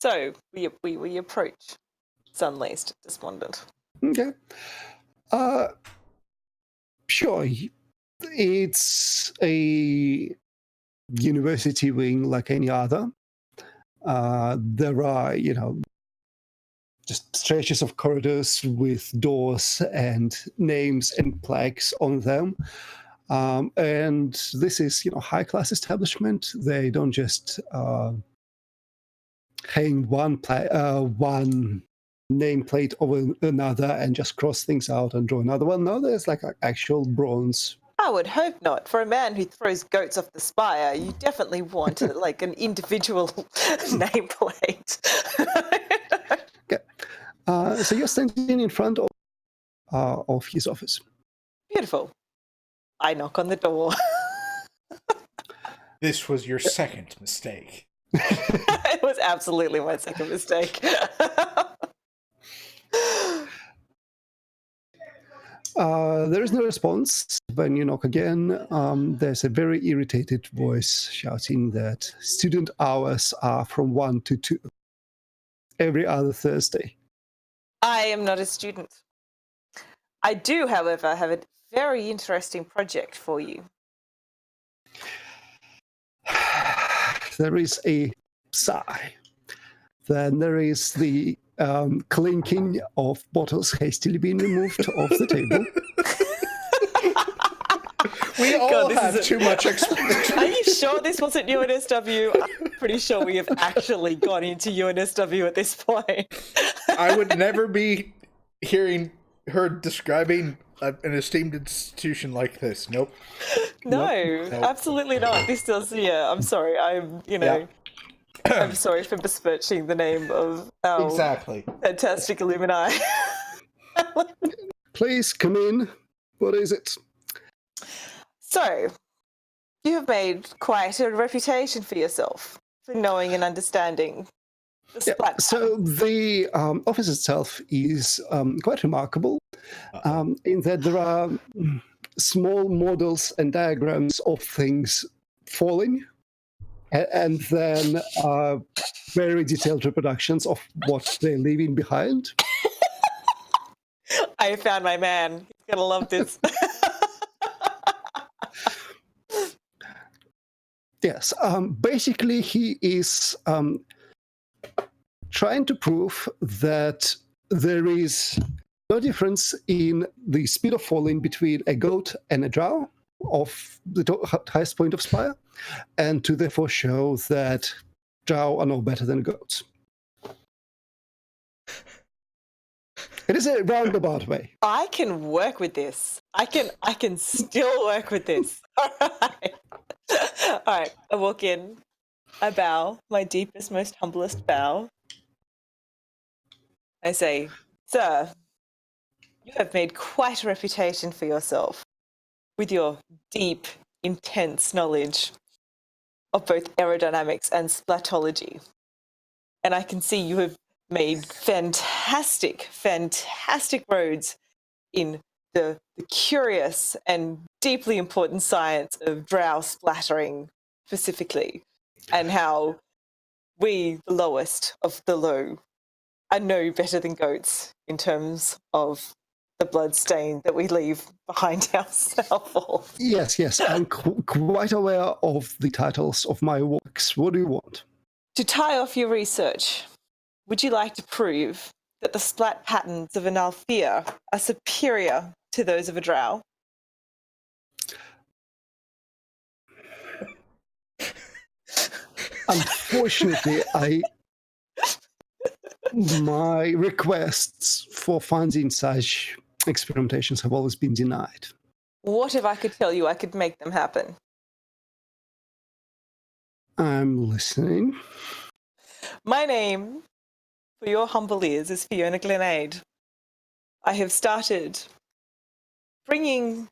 So, we approach Sunlaced Despondent. Okay. Sure. It's a university wing like any other. There are, just stretches of corridors with doors and names and plaques on them. And this is, high-class establishment. They don't just hang one nameplate over another and just cross things out and draw another one. No, there's like actual bronze. I would hope not. For a man who throws goats off the Spire, you definitely want like an individual nameplate. Okay. So you're standing in front of his office. Beautiful. I knock on the door. This was your second mistake. It was absolutely my second mistake. There is no response. When you knock again, there's a very irritated voice shouting that student hours are from 1 to 2 every other Thursday. I am not a student. I do, however, have a very interesting project for you. There is a sigh. Then there is the clinking of bottles hastily being removed off the table. We all have too much experience. Are you sure this wasn't UNSW? I'm pretty sure we have actually gone into UNSW at this point. I would never be hearing her describing an esteemed institution like this. Nope. No, Nope. Absolutely not. This does, I'm sorry. I'm sorry for besmirching the name of our fantastic alumni. Please come in. What is it? So, you have made quite a reputation for yourself for knowing and understanding the splat. So the office itself is quite remarkable in that there are small models and diagrams of things falling, and then very detailed reproductions of what they're leaving behind. I found my man. He's going to love this. Yes. Basically, he is trying to prove that there is no difference in the speed of falling between a goat and a drow of the highest point of Spire, and to therefore show that drow are no better than goats. It is a roundabout way. I can work with this. I can still work with this. All right. All right. I walk in. I bow, my deepest, most humblest bow. I say, "Sir, you have made quite a reputation for yourself with your deep, intense knowledge of both aerodynamics and splatology. And I can see you have made fantastic roads in the curious and deeply important science of drow splattering specifically, and how we, the lowest of the low, are no better than goats in terms of the blood stain that we leave behind ourselves." Yes, I'm quite aware of the titles of my works. What do you want? To tie off your research, would you like to prove that the splat patterns of an Althea are superior to those of a drow? Unfortunately, my requests for funding such experimentations have always been denied. What if I could tell you I could make them happen? I'm listening. My name, for your humble ears, is Fiona Glenade. I have started bringing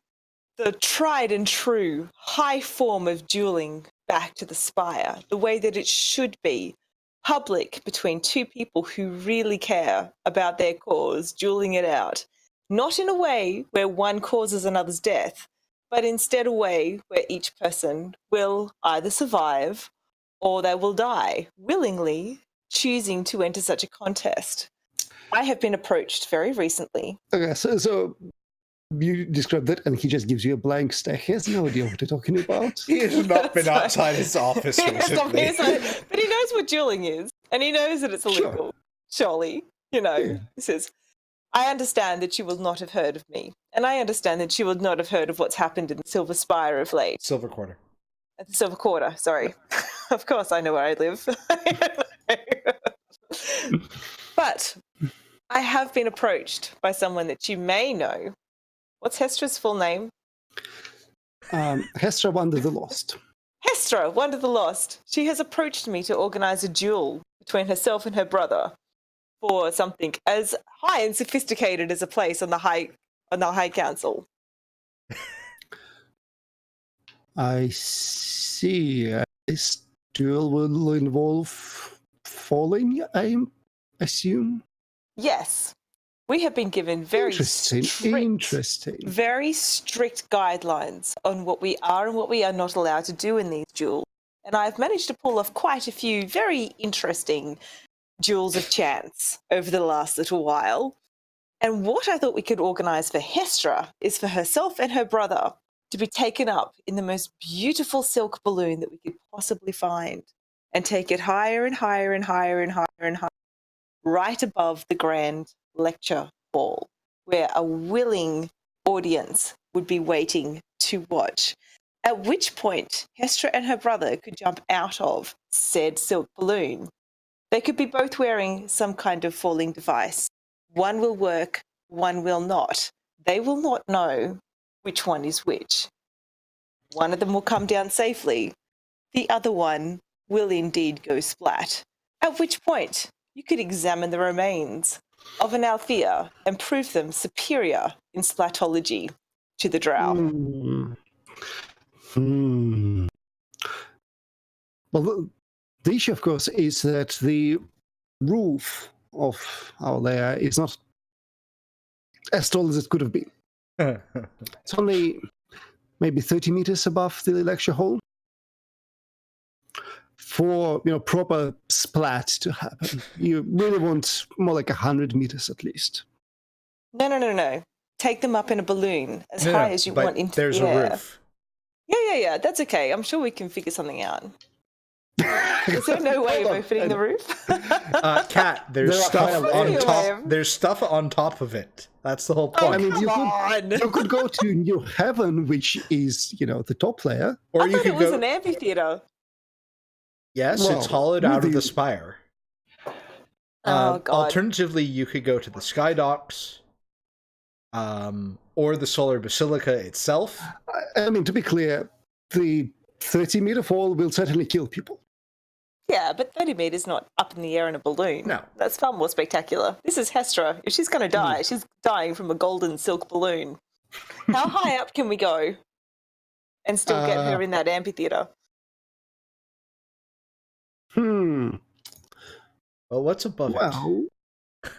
the tried and true high form of dueling back to the Spire, the way that it should be, public between two people who really care about their cause, dueling it out. Not in a way where one causes another's death, but instead a way where each person will either survive or they will die, willingly choosing to enter such a contest. I have been approached very recently. Okay, so you describe that, and he just gives you a blank stare. He has no idea what you're talking about. He has not been outside his office recently. But he knows what dueling is, and he knows that it's illegal, surely. You know, Yeah. He says, I understand that you will not have heard of me, and I understand that you will not have heard of what's happened in the Silver Spire of late. Silver Quarter. At the Silver Quarter, sorry. Of course I know where I live. But I have been approached by someone that you may know. What's Hestra's full name? Hestra Wander the Lost. Hestra, Wander the Lost. She has approached me to organise a duel between herself and her brother for something as high and sophisticated as a place on the High Council. I see. This duel will involve falling, I assume? Yes. We have been given very Interesting. very strict guidelines on what we are and what we are not allowed to do in these duels. And I've managed to pull off quite a few very interesting duels of chance over the last little while. And what I thought we could organise for Hestra is for herself and her brother to be taken up in the most beautiful silk balloon that we could possibly find and take it higher and higher and higher and higher and higher, right above the grand lecture hall, where a willing audience would be waiting to watch. At which point, Hestra and her brother could jump out of said silk balloon. They could be both wearing some kind of falling device. One will work, one will not. They will not know which one is which. One of them will come down safely. The other one will indeed go splat. At which point, you could examine the remains of an Althea and prove them superior in splatology to the drow. Well, the issue, of course, is that the roof of our lair is not as tall as it could have been. It's only maybe 30 meters above the lecture hall. For proper splat to happen, you really want more like 100 meters at least. No. Take them up in a balloon as high as you want into the air. There's a roof. Yeah. That's okay. I'm sure we can figure something out. Is there no way of opening the roof? Kat, there's stuff on top. There's stuff on top of it. That's the whole point. I mean, you could go to New Heaven, which is the top layer, or you could go. It was an amphitheater. Yes, well, it's hollowed out of the spire. Oh, God. Alternatively, you could go to the Sky Docks, or the Solar Basilica itself. I mean, to be clear, the 30-meter fall will certainly kill people. Yeah, but 30 meters not up in the air in a balloon. No. That's far more spectacular. This is Hestra. If she's going to die, she's dying from a golden silk balloon. How high up can we go and still get her in that amphitheater? Well, what's above it?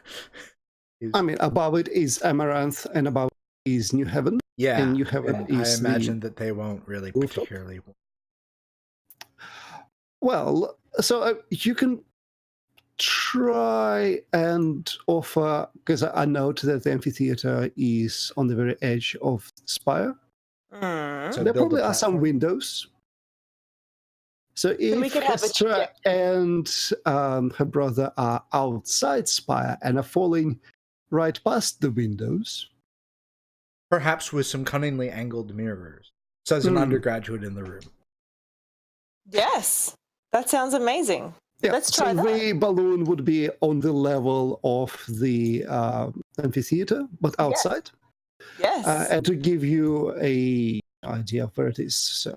I mean, above it is Amaranth, and above it is New Heaven. Yeah, and New Heaven is I imagine that they won't really particularly. Well, so you can try and offer, because I note that the amphitheater is on the very edge of Spire. So there probably are some windows. So if Hestra and her brother are outside Spire and are falling right past the windows, perhaps with some cunningly angled mirrors, says an undergraduate in the room. Yes, that sounds amazing. Yeah, let's try that. The balloon would be on the level of the amphitheater, but outside. Yes. And to give you an idea of where it is, so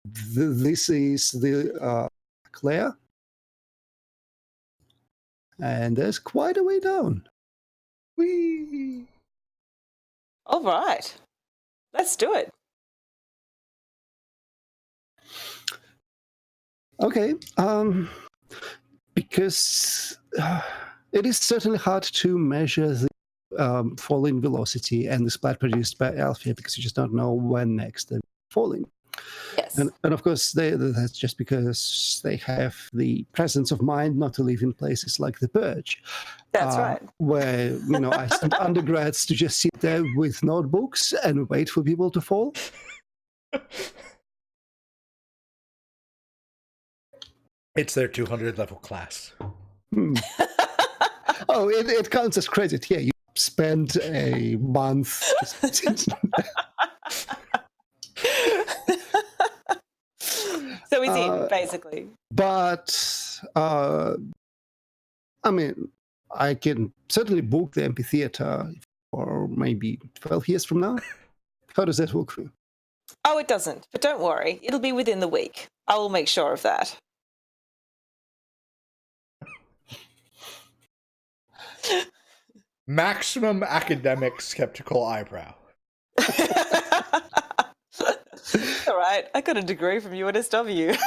this is the Claire, and there's quite a way down. Whee! All right, let's do it. Okay, because it is certainly hard to measure the falling velocity and the splat produced by Alfia, because you just don't know when next they're falling. Yes. And of course, that's just because they have the presence of mind not to live in places like the Purge. That's right. Where, I sent undergrads to just sit there with notebooks and wait for people to fall. It's their 200 level class. Oh, it counts as credit. Yeah, you spend a month. So he's in, basically. But, I can certainly book the amphitheater for maybe 12 years from now. How does that work for you? Oh, it doesn't. But don't worry. It'll be within the week. I will make sure of that. Maximum academic skeptical eyebrow. All right, I got a degree from UNSW.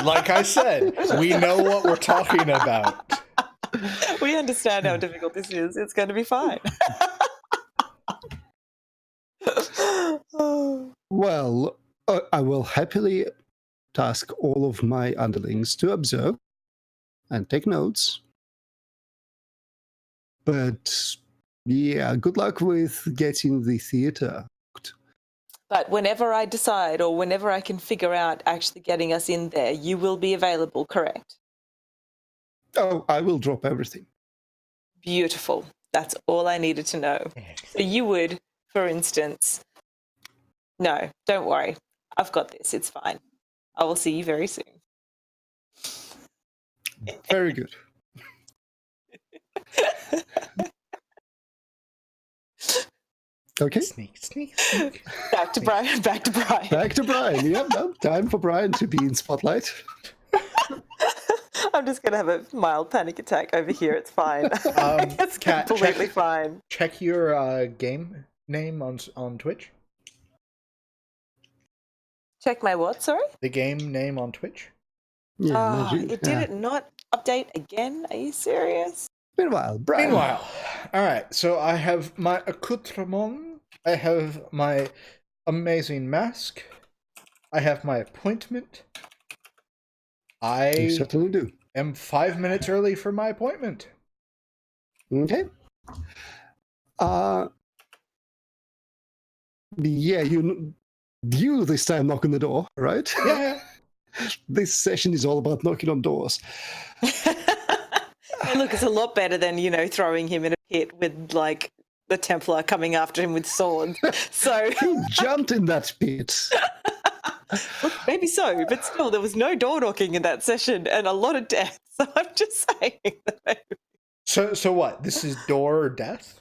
Like I said, we know what we're talking about. We understand how difficult this is. It's going to be fine. Well, I will happily task all of my underlings to observe and take notes. But yeah, good luck with getting the theater. But whenever I decide or whenever I can figure out actually getting us in there, you will be available, correct? Oh, I will drop everything. Beautiful. That's all I needed to know. So you would, for instance, no, don't worry. I've got this. It's fine. I will see you very soon. Very good. Okay. Sneak. Back to Brian. Yep, no, time for Brian to be in spotlight. I'm just going to have a mild panic attack over here. It's fine. It's completely fine. Check your game name on Twitch. Check my what, sorry? The game name on Twitch. Yeah, it did it not update again? Are you serious? Meanwhile, Brian. All right, so I have my accoutrement. I have my amazing mask. I have my appointment. You certainly do. Am 5 minutes early for my appointment. Okay. Yeah, you this time knock on the door, right? Yeah. This session is all about knocking on doors. Hey, look, it's a lot better than, throwing him in a pit with, like, the Templar coming after him with swords. So he jumped in that pit. Look, maybe so, but still, there was no door knocking in that session and a lot of death. So I'm just saying. So what? This is door or death?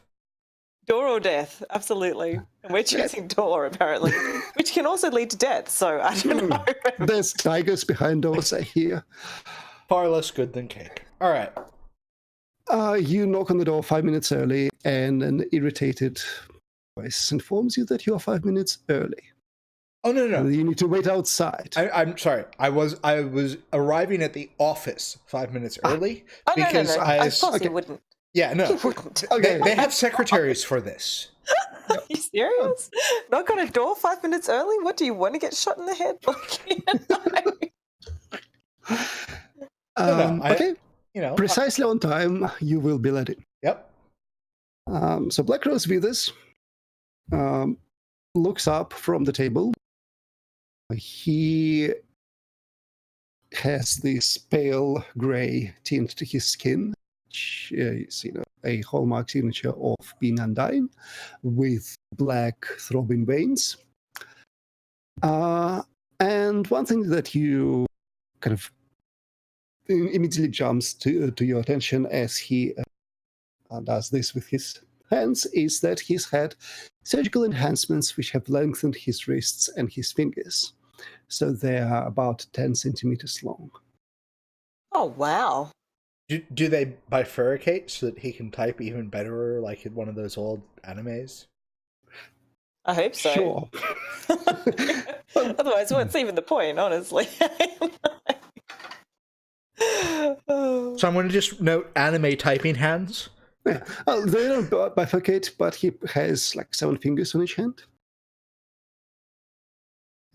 Door or death, absolutely. And we're choosing door, apparently, which can also lead to death. So I don't know. There's tigers behind doors, I hear. Far less good than cake. All right. You knock on the door 5 minutes early, and an irritated voice informs you that you are 5 minutes early. Oh, no. You need to wait outside. I'm sorry. I was arriving at the office 5 minutes early because no. Of course he wouldn't. Yeah, no. He wouldn't. Okay. They have secretaries for this. Are you serious? Knock on a door 5 minutes early? What, do you want to get shot in the head? Okay. Precisely on time, you will be let in. Yep. So Black Rose Withers looks up from the table. He has this pale grey tint to his skin, which is a hallmark signature of being undying, with black throbbing veins. And one thing that you kind of immediately jumps to your attention as he does this with his hands is that he's had surgical enhancements which have lengthened his wrists and his fingers. So they are about 10 centimeters long. Oh, wow. Do they bifurcate so that he can type even better, like in one of those old animes? I hope so. Sure. Otherwise, what's even the point, honestly? So I'm going to just note anime typing hands. Yeah. They don't bifurcate, but he has like 7 fingers on each hand.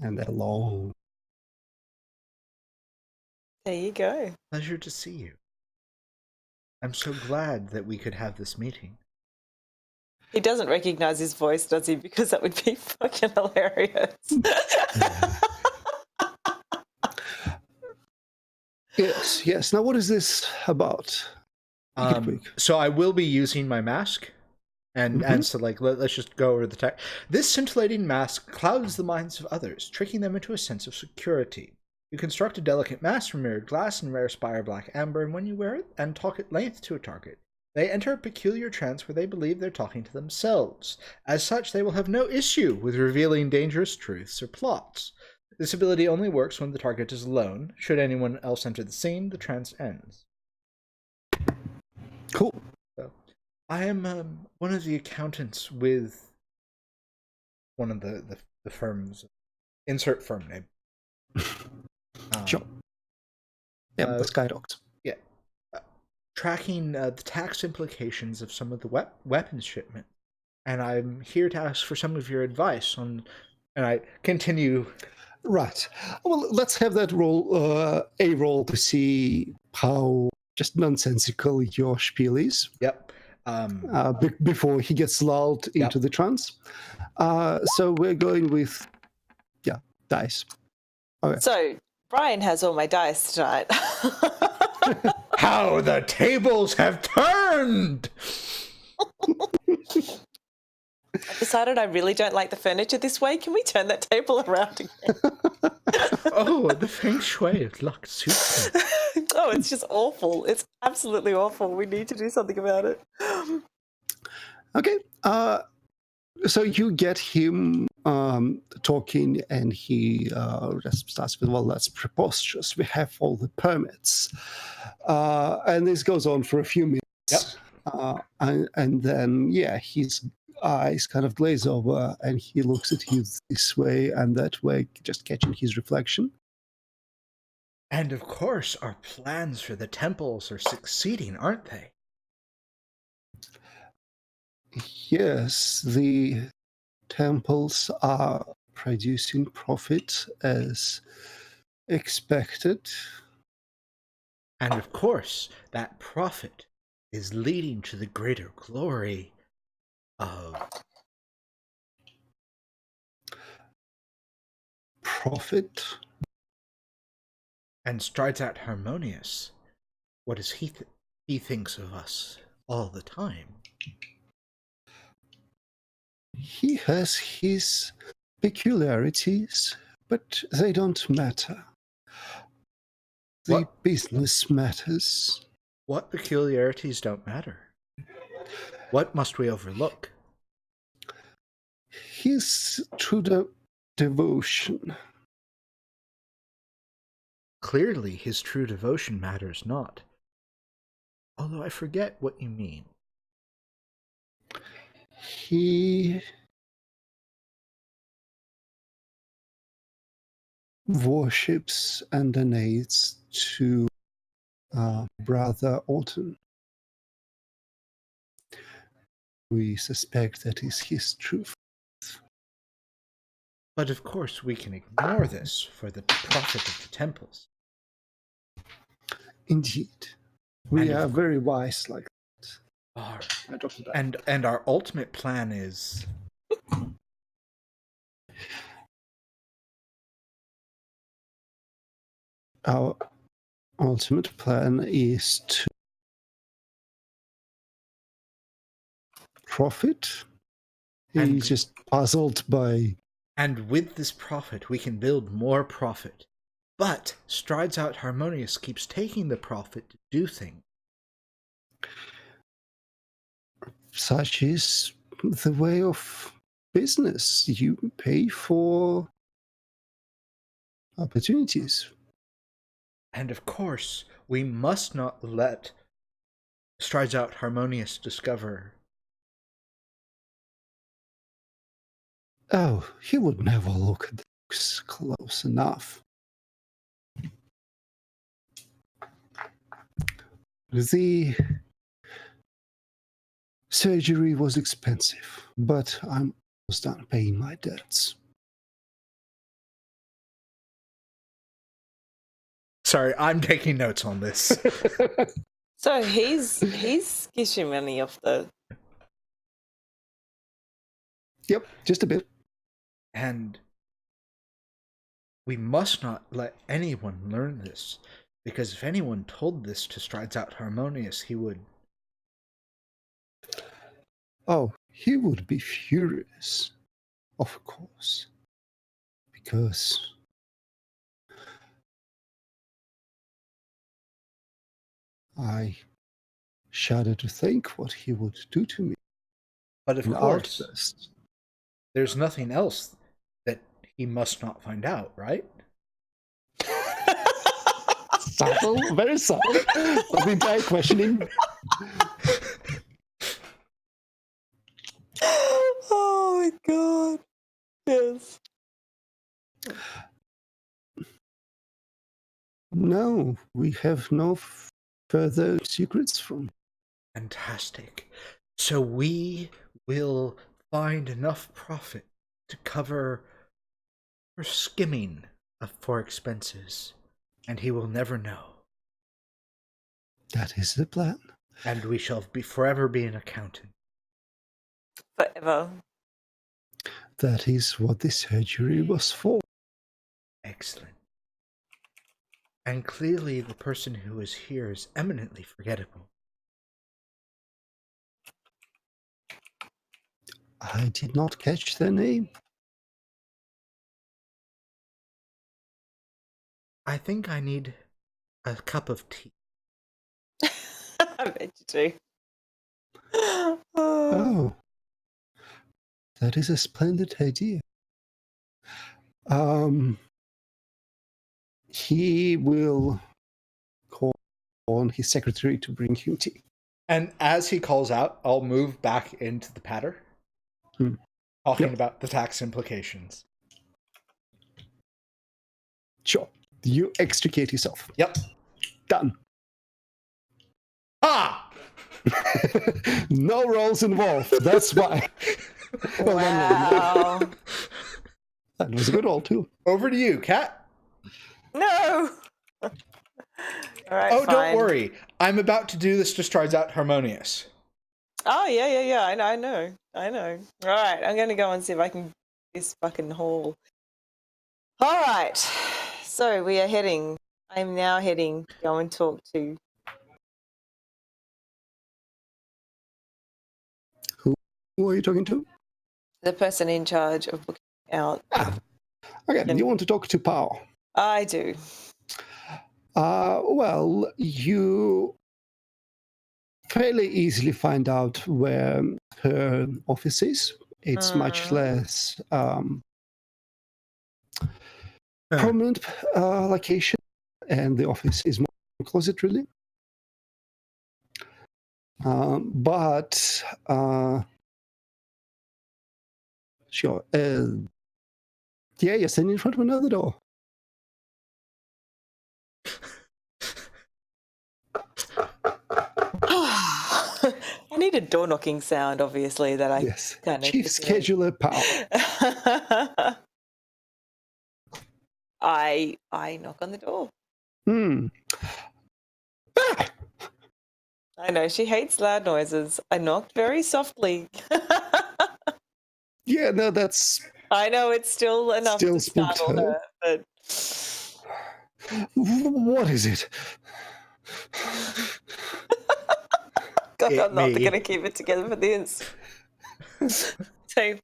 And they're long. There you go. Pleasure to see you. I'm so glad that we could have this meeting. He doesn't recognize his voice, does he? Because that would be fucking hilarious. Yes. Now, what is this about? So I will be using my mask. And so, like, let's just go over the tech. This scintillating mask clouds the minds of others, tricking them into a sense of security. You construct a delicate mask from mirrored glass and rare Spire black amber, and when you wear it and talk at length to a target, they enter a peculiar trance where they believe they're talking to themselves. As such, they will have no issue with revealing dangerous truths or plots. This ability only works when the target is alone. Should anyone else enter the scene, the trance ends. Cool. So, I am one of the accountants with one of the firms. Insert firm name. Sure. Yeah, the Skydocs. Yeah. Tracking the tax implications of some of the weapons shipment. And I'm here to ask for some of your advice on... And I continue... Right. Well, let's have that roll, a roll to see how just nonsensical your spiel is. Yep. Before he gets lulled into the trance. So we're going with, dice. Okay. So, Brian has all my dice tonight. How the tables have turned! I decided I really don't like the furniture this way. Can we turn that table around again? Oh, the feng shui luck suits me. Oh, it's just awful. It's absolutely awful. We need to do something about it. Okay. So you get him talking, and he just starts with, well, that's preposterous. We have all the permits. And this goes on for a few minutes. Yep. And then, his eyes kind of glaze over, and he looks at you this way and that way, just catching his reflection. And of course, our plans for the temples are succeeding, aren't they? Yes, the temples are producing profit as expected. And of course, that profit is leading to the greater glory of... Profit? And strides out Harmonious. What does he thinks of us all the time? He has his peculiarities, but they don't matter. The business matters. What peculiarities don't matter? What must we overlook? His true devotion. Clearly, his true devotion matters not. Although I forget what you mean. He worships and donates to Brother Orton. We suspect that is his truth. But of course we can ignore this for the profit of the temples. Indeed. We are very wise like that. And our ultimate plan is... Our ultimate plan is to profit. He's just puzzled by... And with this profit, we can build more profit. But Strides Out Harmonious keeps taking the profit to do things. Such is the way of business. You pay for opportunities. And of course, we must not let Strides Out Harmonious discover. Oh, he would never look at this close enough. The surgery was expensive, but I'm almost done paying my debts. Sorry, I'm taking notes on this. So he's skishing money off the... Yep, just a bit. And we must not let anyone learn this, because if anyone told this to Strides Out Harmonious, he would... Oh, he would be furious, of course, because I shudder to think what he would do to me. But of An course, outburst. there's nothing else that he must not find out, right? Subtle, very subtle. I've been very questioning. Oh my god. Yes. No, we have no further secrets from. Fantastic. So we will find enough profit to cover for skimming for expenses, and he will never know. That is the plan. And we shall forever be an accountant. Forever. That is what this surgery was for. Excellent. And clearly the person who is here is eminently forgettable. I did not catch their name. I think I need a cup of tea. I bet you do. Oh, that is a splendid idea. He will call on his secretary to bring him tea. And as he calls out, I'll move back into the patter, talking about the tax implications. Sure. You extricate yourself. Yep. Done. Ah! No rolls involved. That's why. Wow. That was a good roll, too. Over to you, Kat. No! All right, Oh, fine. don't worry. I'm about to do this to Strides Out Harmonious. Oh, yeah. I know. All right, I'm going to go and see if I can get this fucking hall. All right. So we are heading. I'm now heading to go and talk to... Who are you talking to? the person in charge of booking out. Okay, you want to talk to Pao. I do. Well, you fairly easily find out where her office is. It's much less prominent location, and the office is more closet, really. But sure. Yeah, you're standing in front of another door. I need a door knocking sound, obviously, that I kind of... Chief Scheduler Pao. I knock on the door. I know, she hates loud noises. I knocked very softly. Yeah, no, that's... I know, it's still enough to startle her, but... What is it? God, I'm not going to keep it together for this. So,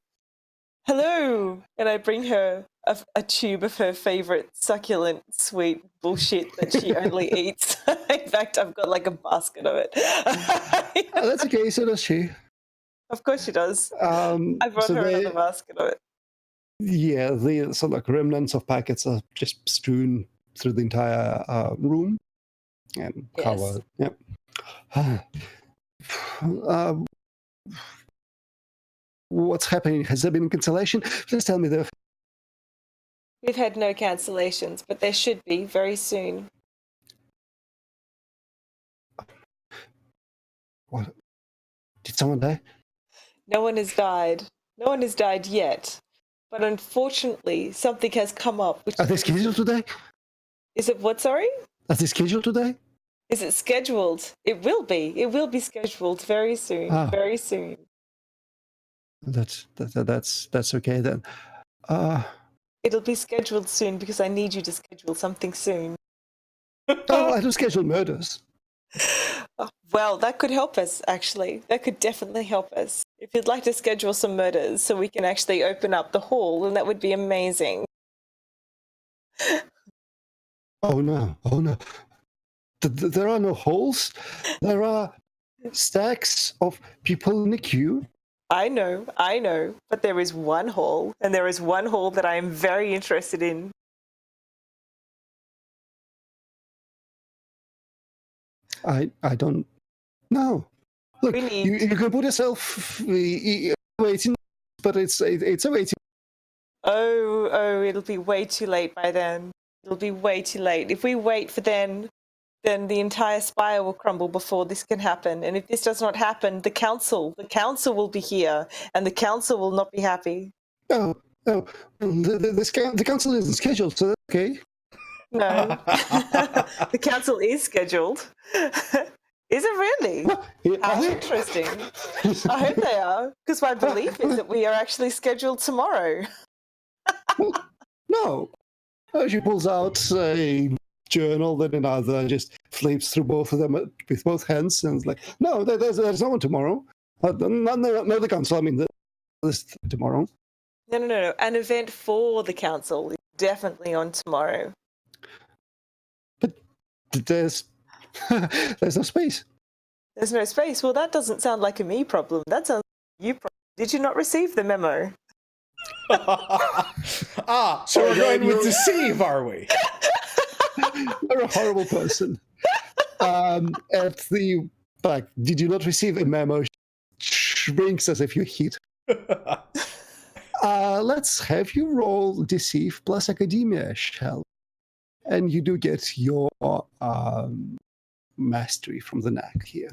hello, and I bring her a tube of her favorite succulent, sweet bullshit that she only eats. In fact, I've got like a basket of it. That's okay, so does she. Of course she does. I brought her another basket of it. Yeah, the sort of like remnants of packets are just strewn through the entire room and covered. Yep. What's happening? Has there been cancellation? Please tell me though. We've had no cancellations, but there should be very soon. What? Did someone die? No one has died. No one has died yet. But unfortunately, something has come up. Are they scheduled today? Is it what, sorry? Are they scheduled today? Is it scheduled? It will be. It will be scheduled very soon. Very soon. That's okay then. It'll be scheduled soon because I need you to schedule something soon. Oh, I don't schedule murders. Well, that could help us, actually. That could definitely help us. If you'd like to schedule some murders so we can actually open up the hall, then that would be amazing. Oh no. There are no holes. There are stacks of people in the queue. I know. But there is one hall, and there is one hall that I am very interested in. I don't know. Look, you can put yourself waiting, but it's a waiting. Oh, it'll be way too late by then. It'll be way too late. If we wait for then the entire Spire will crumble before this can happen. And if this does not happen, the council will be here, and the council will not be happy. Oh, the council isn't scheduled, so that's okay. No, the council is scheduled. Is it really? How interesting. I hope they are, because my belief is that we are actually scheduled tomorrow. No. She pulls out a journal that another just flips through both of them with both hands and is like, no, there's no one tomorrow. Not the council, I mean, this tomorrow. No. An event for the council is definitely on tomorrow. But there's no space. There's no space? Well, that doesn't sound like a me problem. That sounds like a you problem. Did you not receive the memo? So we're going with deceive, are we? You're a horrible person. At the back, did you not receive a memo? Shrinks as if you hit. Let's have you roll deceive plus academia, shall we? And you do get your mastery from the knack here.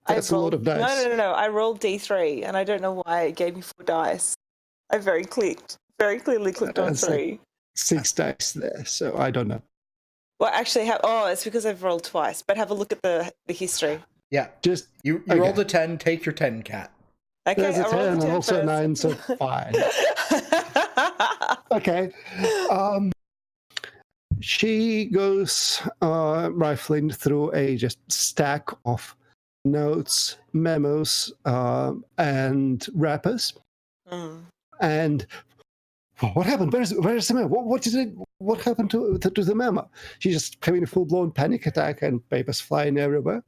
That's a lot of dice. No. I rolled D3, and I don't know why it gave me 4 dice. I very clearly clicked on 3. Like 6 dice there, so I don't know. Well, actually, it's because I've rolled twice. But have a look at the history. Yeah, just you rolled a 10. Take your 10, cat. Okay, there's a 10 and also a 9, so 5. Okay. She goes rifling through a just stack of notes, memos, and wrappers. And what happened? Where's the memo? What happened to the memo? She's just having a full-blown panic attack and papers flying everywhere.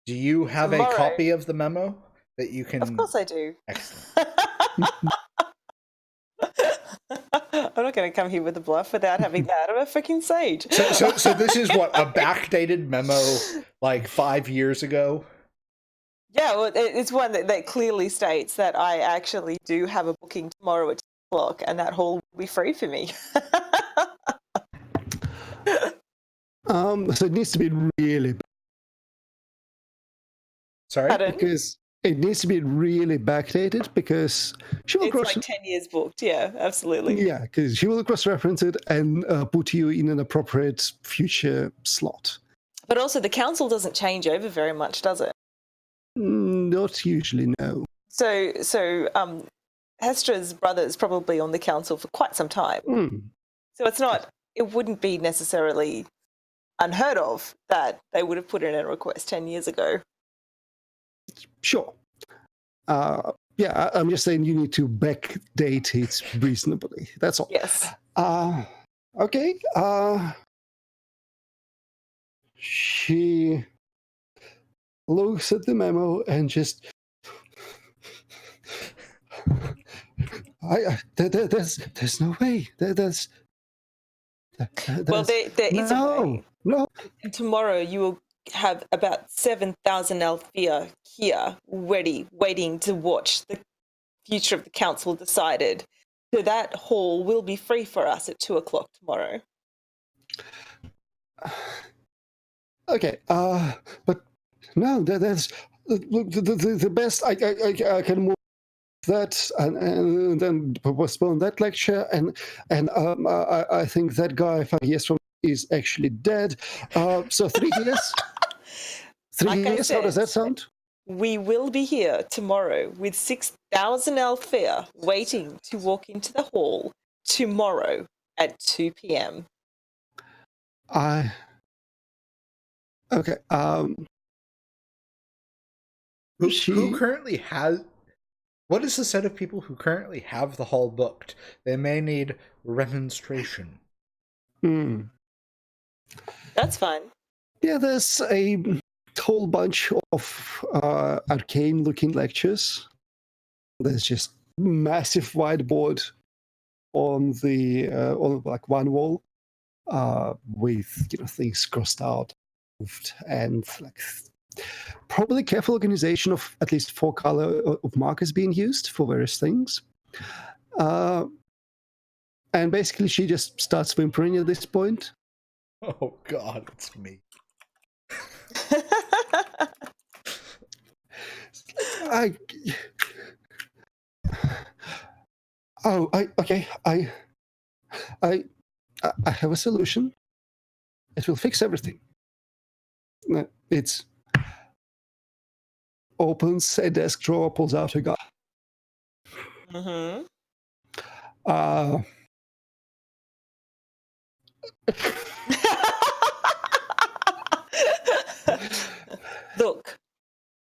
Do you have a copy of the memo that you can... Of course I do. Excellent. I'm not going to come here with a bluff without having that. I'm a freaking sage. So this is what, a backdated memo like 5 years ago? Yeah, well, it's one that clearly states that I actually do have a booking tomorrow at 2 o'clock, and that hall will be free for me. So it needs to be really... Sorry? Pardon? Because it needs to be really backdated, because she will it's like 10 years booked, yeah, absolutely. Yeah, because she will cross-reference it and put you in an appropriate future slot. But also the council doesn't change over very much, does it? Not usually, no. So Hestra's brother is probably on the council for quite some time. So it wouldn't be necessarily unheard of that they would have put in a request 10 years ago. Sure. I'm just saying you need to backdate it reasonably. That's all. Yes. Okay. She looks at the memo and just... there's no way. Well, there is a way. No. And tomorrow you will have about 7,000 Althea here, ready, waiting to watch the future of the council decided. So that hall will be free for us at 2:00 tomorrow. Okay. But no, that's the best. I can move that and then postpone that lecture, and I think that guy 5 years from is actually dead. So 3 years. 3 years. How does that sound? We will be here tomorrow with 6,000 Althea waiting to walk into the hall tomorrow at 2 p.m. Okay. Who currently has... What is the set of people who currently have the hall booked? They may need remonstration. That's fine. Yeah, there's a whole bunch of arcane-looking lectures. There's just massive whiteboard on the on like one wall with things crossed out, and like probably careful organization of at least 4 color of markers being used for various things. And basically she just starts whimpering at this point. Oh God, it's me. I have a solution. It will fix everything. It's opens a desk drawer, pulls out a gun. Look,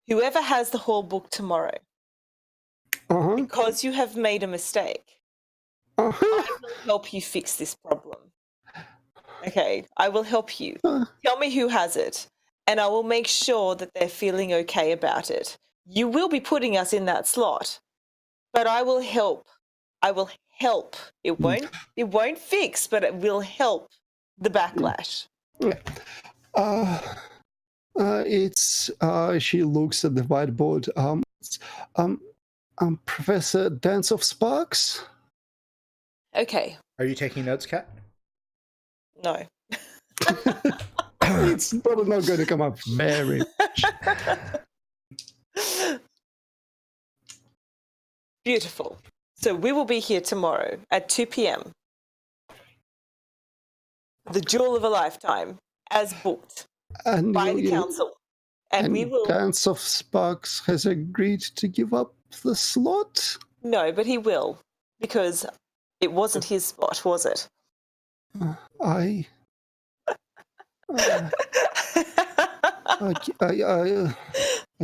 whoever has the hall book tomorrow, because you have made a mistake, I will help you fix this problem. Okay, I will help you. Tell me who has it, and I will make sure that they're feeling okay about it. You will be putting us in that slot, but I will help. I will help. It won't fix, but it will help the backlash. She looks at the whiteboard. Professor Dance of Sparks. Okay. Are you taking notes, Kat? No. It's probably not going to come up very much. Beautiful. So we will be here tomorrow at 2 p.m. The jewel of a lifetime, as booked by the council. And we will... Dance of Sparks has agreed to give up the slot? No, but he will, because it wasn't his spot, was it? I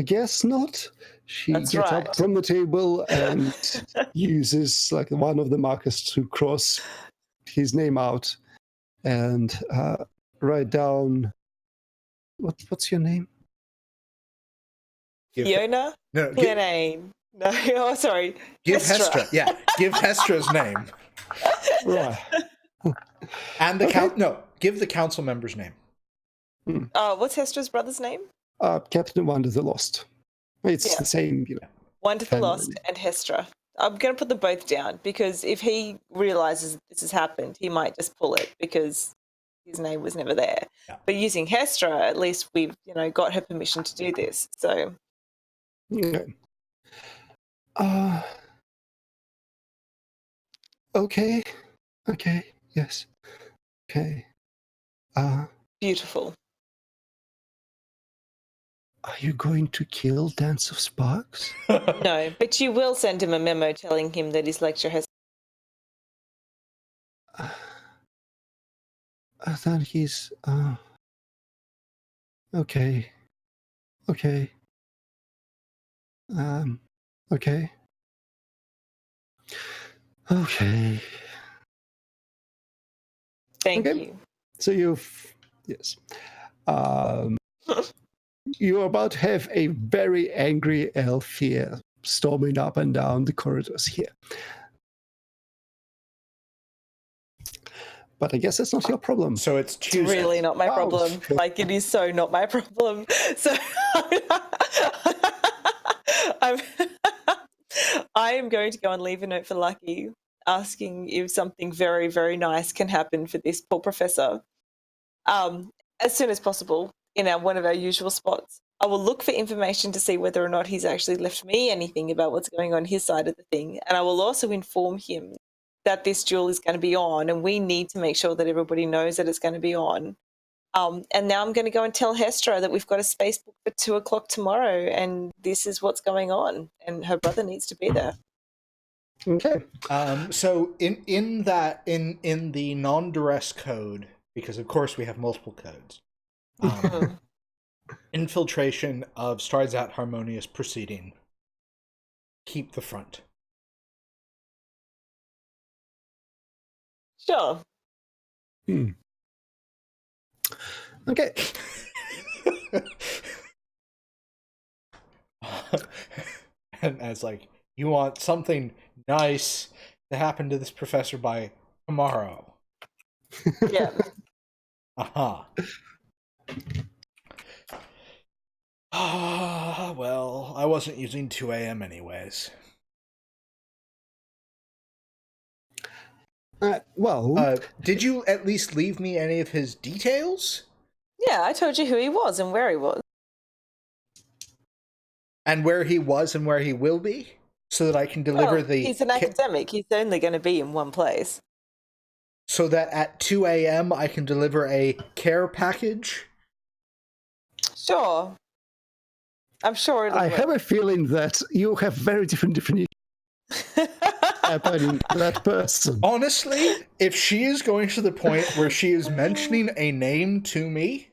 guess not. She gets up from the table and uses like one of the markers to cross his name out and write down what's your name? Fiona? No, Fiona. No, oh, sorry. Give Hestra. Yeah, give Hestra's name. Right. And give the council member's name. What's Hestra's brother's name? Captain Wonder the Lost. It's the same, Wonder the Lost and Hestra. I'm going to put them both down because if he realizes this has happened, he might just pull it because his name was never there. Yeah. But using Hestra, at least we've got her permission to do this. So. Okay. Okay. Yes. Okay. Beautiful. Are you going to kill Dance of Sparks? No, but you will send him a memo telling him that his lecture has... Then he's... okay. Okay. Okay. Okay. Thank you. So yes. You're about to have a very angry elf here storming up and down the corridors here. But I guess that's not your problem. So it's Tuesday. It's really not my problem. Like, it is so not my problem. So I am going to go and leave a note for Lucky asking if something very, very nice can happen for this poor professor as soon as possible in one of our usual spots. I will look for information to see whether or not he's actually left me anything about what's going on his side of the thing. And I will also inform him that this duel is going to be on, and we need to make sure that everybody knows that it's going to be on. And now I'm going to go and tell Hestra that we've got a space book for 2:00 tomorrow, and this is what's going on, and her brother needs to be there. Okay. So in the non-duress code, because of course we have multiple codes, infiltration of strides out harmonious proceeding. Keep the front. Sure. Okay. And as like, you want something nice to happen to this professor by tomorrow. Yeah. Aha. Well, I wasn't using 2 a.m. anyways. Did you at least leave me any of his details? Yeah, I told you who he was and where he was. And where he was and where he will be? So that I can deliver the... He's an academic. He's only going to be in one place. So that at 2 a.m. I can deliver a care package? Sure. I'm sure it'll work. Have a feeling that you have very different definitions happening to that person. Honestly, if she is going to the point where she is mentioning a name to me,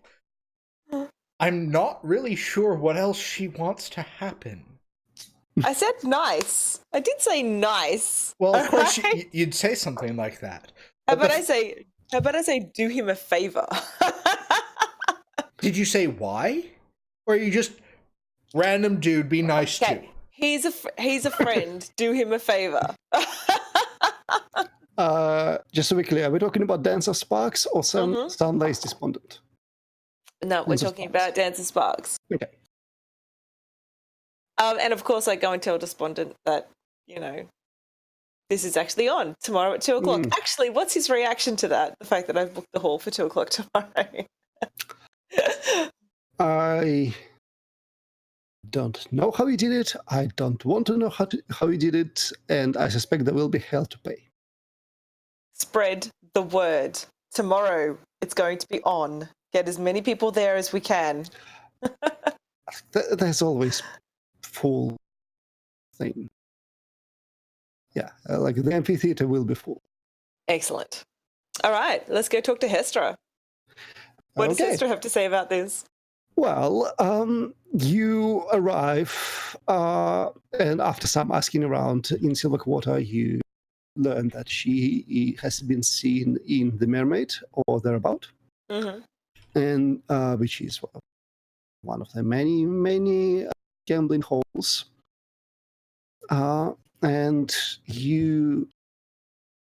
I'm not really sure what else she wants to happen. I said nice. I did say nice. Well, of course you'd say something like that. How about I say do him a favor? Did you say why? Or are you just random dude be nice to? He's a friend. Do him a favor. Just to be clear, are we talking about Dance of Sparks or Sunlace Despondent? No, we're talking about Dance of Sparks. Okay. And of course, I go and tell Despondent that, this is actually on tomorrow at 2:00. Actually, what's his reaction to that? The fact that I've booked the hall for 2:00 tomorrow. I don't know how he did it. I don't want to know how he did it, and I suspect there will be hell to pay. Spread the word. Tomorrow, it's going to be on. Get as many people there as we can. There's always full thing. Yeah, like the amphitheater will be full. Excellent. All right, let's go talk to Hestra. What does Hestra have to say about this? Well, you arrive, and after some asking around in Silverwater, you learn that she has been seen in the Mermaid or thereabout, and which is one of the many gambling halls. And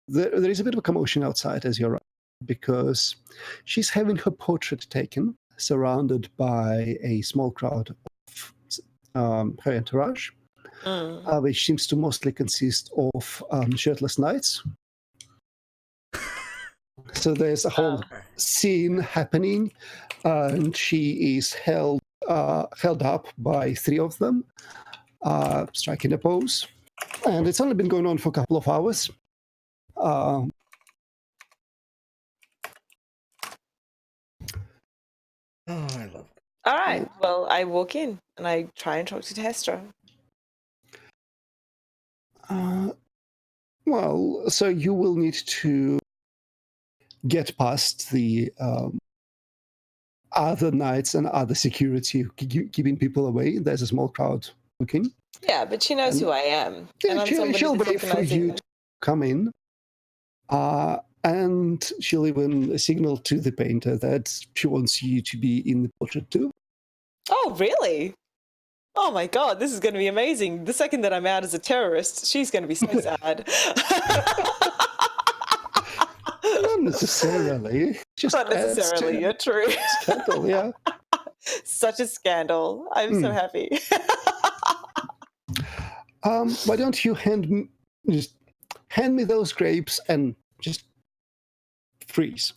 there is a bit of a commotion outside as you arrive, because she's having her portrait taken, surrounded by a small crowd of her entourage, which seems to mostly consist of shirtless knights. So there's a whole scene happening, and she is held up by 3 of them, striking a pose. And it's only been going on for a couple of hours. Oh, I love All right. Well, I walk in and I try and talk to Hestra. Well, so you will need to get past the other knights and other security keeping people away. There's a small crowd looking. Yeah, but she knows who I am. Yeah, she'll wait for you to come in. And she'll even signal to the painter that she wants you to be in the portrait too. Oh, really? Oh my god, this is going to be amazing. The second that I'm out as a terrorist, she's going to be so sad. Not necessarily. Just Not necessarily, you're true. Scandal, yeah. Such a scandal. I'm so happy. Why don't you hand me those grapes and just freeze.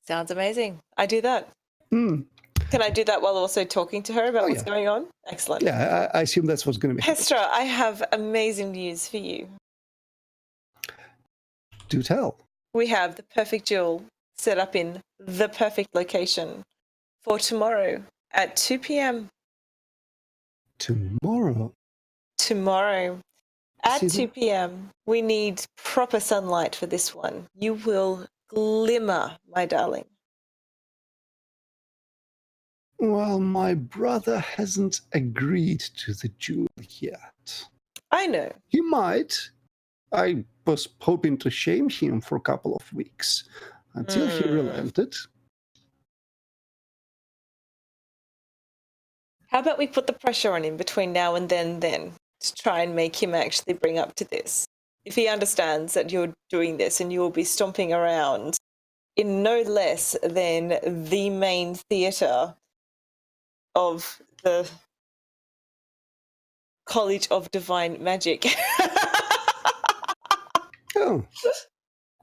Sounds amazing. I do that. Mm. Can I do that while also talking to her about what's going on? Excellent. Yeah, I assume that's what's going to be happening. Hestra, I have amazing news for you. Do tell. We have the perfect jewel set up in the perfect location for tomorrow at 2 p.m. Tomorrow? Tomorrow at 2 p.m. We need proper sunlight for this one. You will glimmer, my darling. Well, my brother hasn't agreed to the duel yet. I know. He might. I was hoping to shame him for a couple of weeks until he relented. How about we put the pressure on him between now and then to try and make him actually bring up to this? If he understands that you're doing this and you'll be stomping around in no less than the main theatre of the College of Divine Magic. Oh,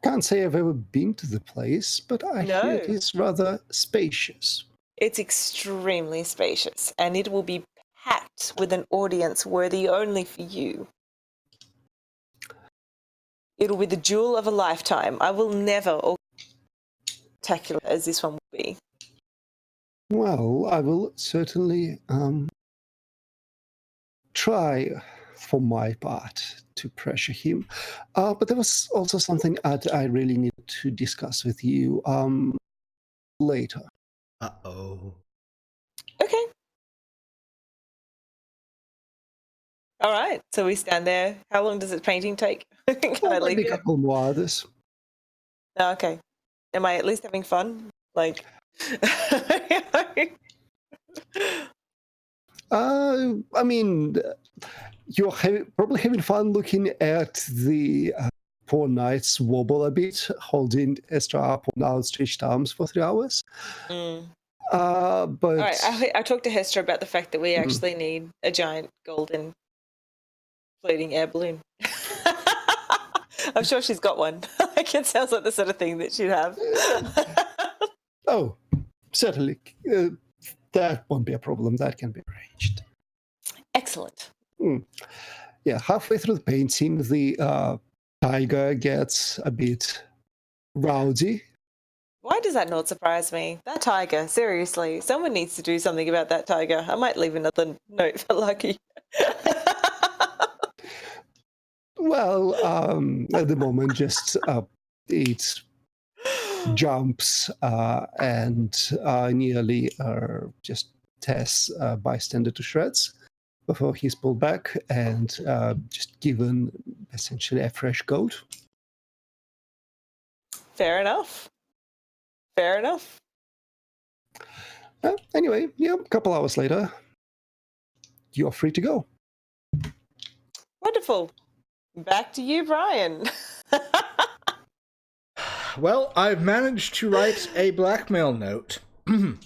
can't say I've ever been to the place, but I hear it is rather spacious. It's extremely spacious, and it will be packed with an audience worthy only for you. It'll be the jewel of a lifetime. I will never spectacular as this one will be. Well, I will certainly try for my part to pressure him. But there was also something I really needed to discuss with you later. Uh-oh. Okay. All right. So we stand there. How long does the painting take? Can I leave maybe a couple more others. Oh, okay. Am I at least having fun? Like... I mean, you're probably having fun looking at the poor knights wobble a bit, holding Estra up on outstretched arms for 3 hours. Mm. But all right, I talked to Hestra about the fact that we actually need a giant golden floating air balloon. I'm sure she's got one. Like, it sounds like the sort of thing that she'd have. Oh, certainly. That won't be a problem. That can be arranged. Excellent. Yeah, halfway through the painting, the tiger gets a bit rowdy. Why does that not surprise me? That tiger, seriously. Someone needs to do something about that tiger. I might leave another note for Lucky. Well, at the moment, just it jumps and nearly just tears a bystander to shreds before he's pulled back and just given essentially a fresh coat. Fair enough. Fair enough. Anyway, yeah, a couple hours later, you're free to go. Wonderful. Back to you, Brian. Well, I've managed to write a blackmail note. That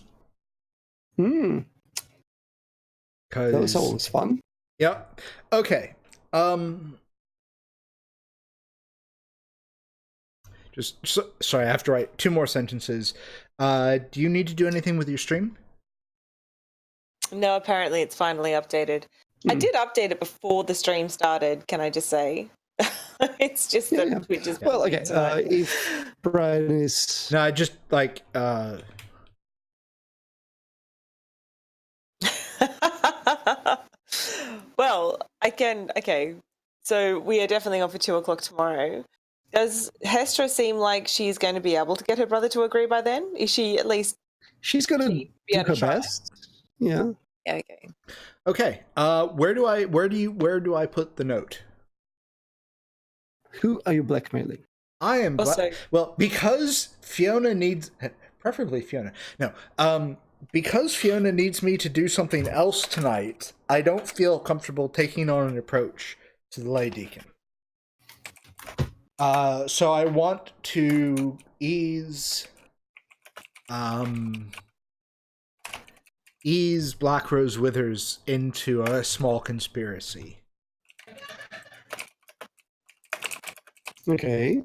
was always fun. Yep. Okay. Sorry, I have to write 2 more sentences. Do you need to do anything with your stream? No, apparently it's finally updated. I did update it before the stream started, can I just say? It's just that Twitch is... Well, okay, if Brian is... No, I just, like, Well, I can. Okay, so we are definitely on for 2:00 tomorrow. Does Hestra seem like she's going to be able to get her brother to agree by then? Is she at least? She's going to do her best. Yeah. Okay. Okay. Where do I put the note? Who are you blackmailing? I am well, because Fiona needs, preferably Fiona. No, because Fiona needs me to do something else tonight, I don't feel comfortable taking on an approach to the lay deacon. So I want to ease Black Rose Withers into a small conspiracy. Okay.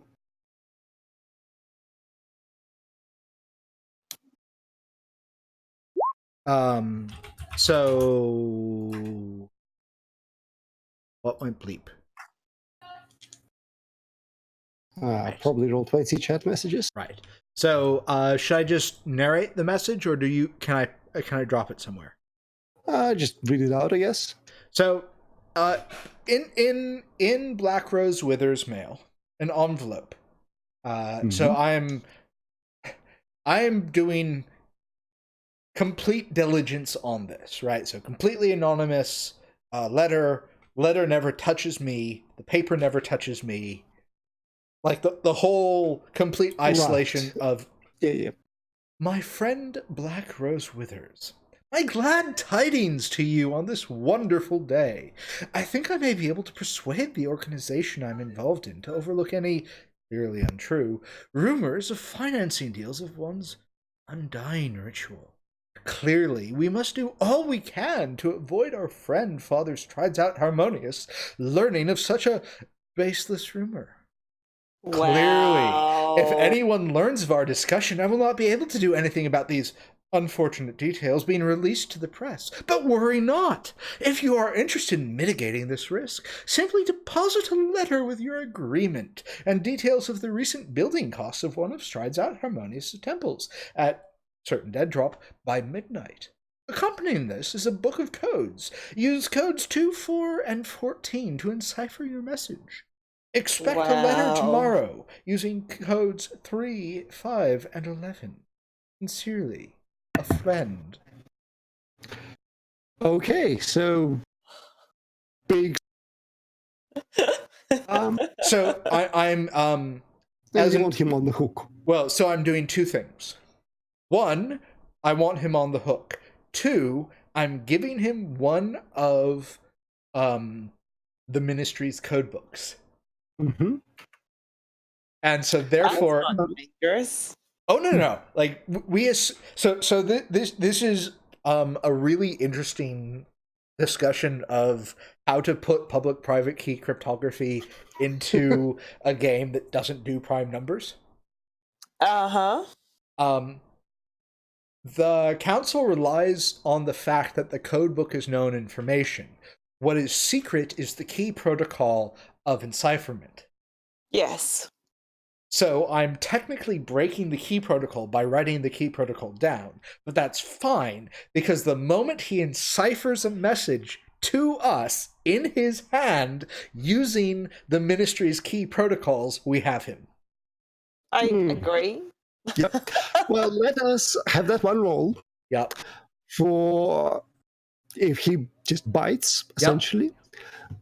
So what went bleep? Right. Probably Roll20 chat messages. Right. So should I just narrate the message, or can I drop it somewhere? Just read it out, I guess. So in Black Rose Withers' mail, an envelope. So I am doing complete diligence on this, right? So completely anonymous, letter never touches me, the paper never touches me, like the whole complete isolation of my friend Black Rose Withers. My glad tidings to you on this wonderful day. I think I may be able to persuade the organization I'm involved in to overlook any clearly untrue rumors of financing deals of one's undying ritual. Clearly, we must do all we can to avoid our friend Father Strides Out Harmonious learning of such a baseless rumor. Wow. Clearly, if anyone learns of our discussion, I will not be able to do anything about these unfortunate details being released to the press. But worry not. If you are interested in mitigating this risk, simply deposit a letter with your agreement and details of the recent building costs of one of Strides Out Harmonious' temples at certain dead drop by midnight. Accompanying this is a book of codes. Use codes 2, 4, and 14 to encipher your message. Expect a letter tomorrow using codes 3, 5, and 11. Sincerely, a friend. Okay, so big. So I'm as you want him on the hook. Well, so I'm doing two things. One, I want him on the hook. Two, I'm giving him one of the ministry's code books. Mm-hmm. And so therefore, that's not dangerous. Oh no! Like this is a really interesting discussion of how to put public-private key cryptography into a game that doesn't do prime numbers. The council relies on the fact that the codebook is known information. What is secret is the key protocol of encipherment. Yes. So I'm technically breaking the key protocol by writing the key protocol down, but that's fine, because the moment he enciphers a message to us in his hand using the ministry's key protocols, we have him. I agree. Yep. Well, let us have that one roll. Yep. For if he just bites, essentially.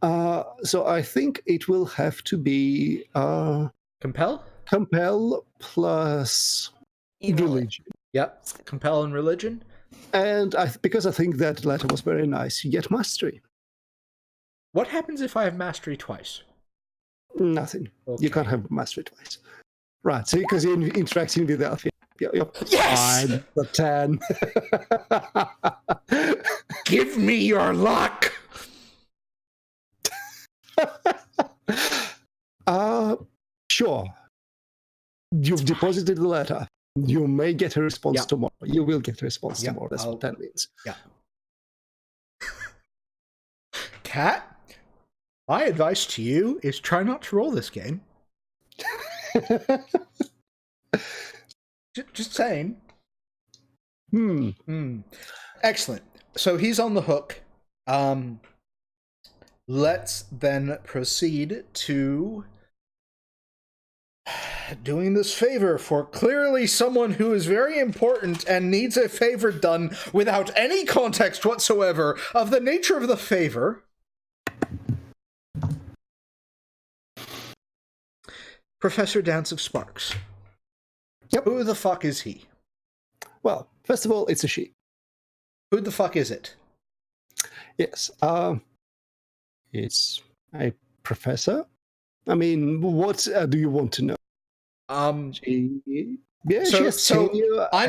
Yep. So I think it will have to be compel? Compel plus religion. Yep. Compel and religion. And because I think that letter was very nice, you get mastery. What happens if I have mastery twice? Nothing. Okay. You can't have mastery twice. Right, so because you're interacting with Alfie. Yes! I'm the 10. Give me your luck! Sure. You've deposited the letter. You may get a response tomorrow. You will get a response tomorrow. That's what that means. Yeah. Kat, my advice to you is try not to roll this game. Just saying. Hmm. Excellent. So he's on the hook. Let's then proceed to doing this favor for clearly someone who is very important and needs a favor done without any context whatsoever of the nature of the favor. Professor Dance of Sparks. Yep. Who the fuck is he? Well, first of all, it's a she. Who the fuck is it? Yes. It's a professor. I mean, what do you want to know? She has tenure. I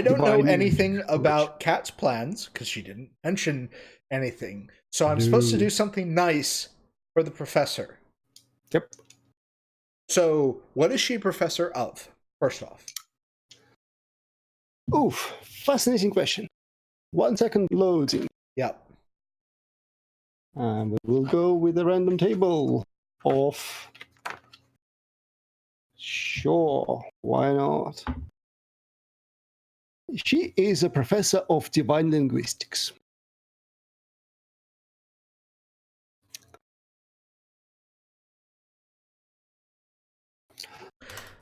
don't know anything College. about Kat's plans because she didn't mention anything. So I'm supposed to do something nice for the professor. Yep. So, what is she a professor of? First off. Oof, fascinating question. 1 second loading. Yep. And we'll go with a random table of... Sure, why not? She is a professor of divine linguistics.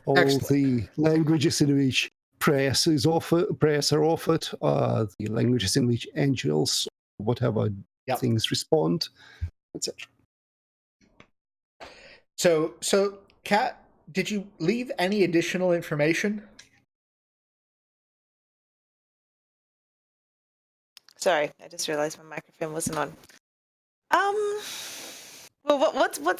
All Excellent. the languages in which prayers are offered, the languages in which angels, whatever things respond, etc. So, Kat, did you leave any additional information? Sorry, I just realized my microphone wasn't on. Well, what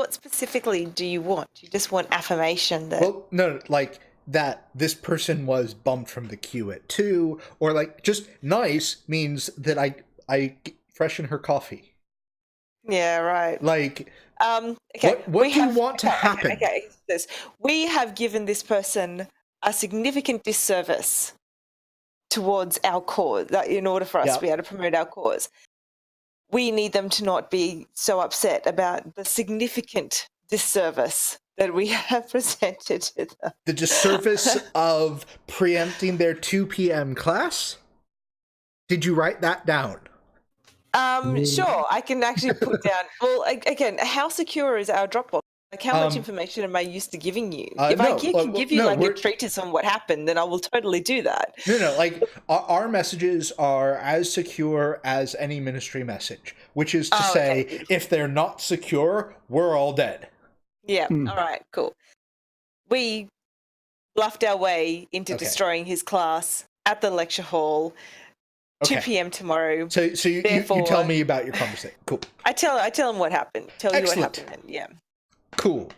specifically do you want? You just want affirmation that... Well, no, like that this person was bumped from the queue at 2, or like just nice means that I freshen her coffee. Yeah, right. Like, okay. What do you want to happen? Okay, we have given this person a significant disservice towards our cause, that in order for us to be able to promote our cause. We need them to not be so upset about the significant disservice that we have presented to them. The disservice of preempting their 2 p.m. class? Did you write that down? Sure, I can actually put down... Well, again, how secure is our Dropbox? Like, how much information am I used to giving you? If I can give you a treatise on what happened, then I will totally do that. No, like, our messages are as secure as any ministry message, which is to say, if they're not secure, we're all dead. Yeah, all right, cool. We bluffed our way into destroying his class at the lecture hall. 2 p.m. tomorrow. So you tell me about your conversation. Cool. I tell him what happened. Tell you what happened. Yeah. Cool.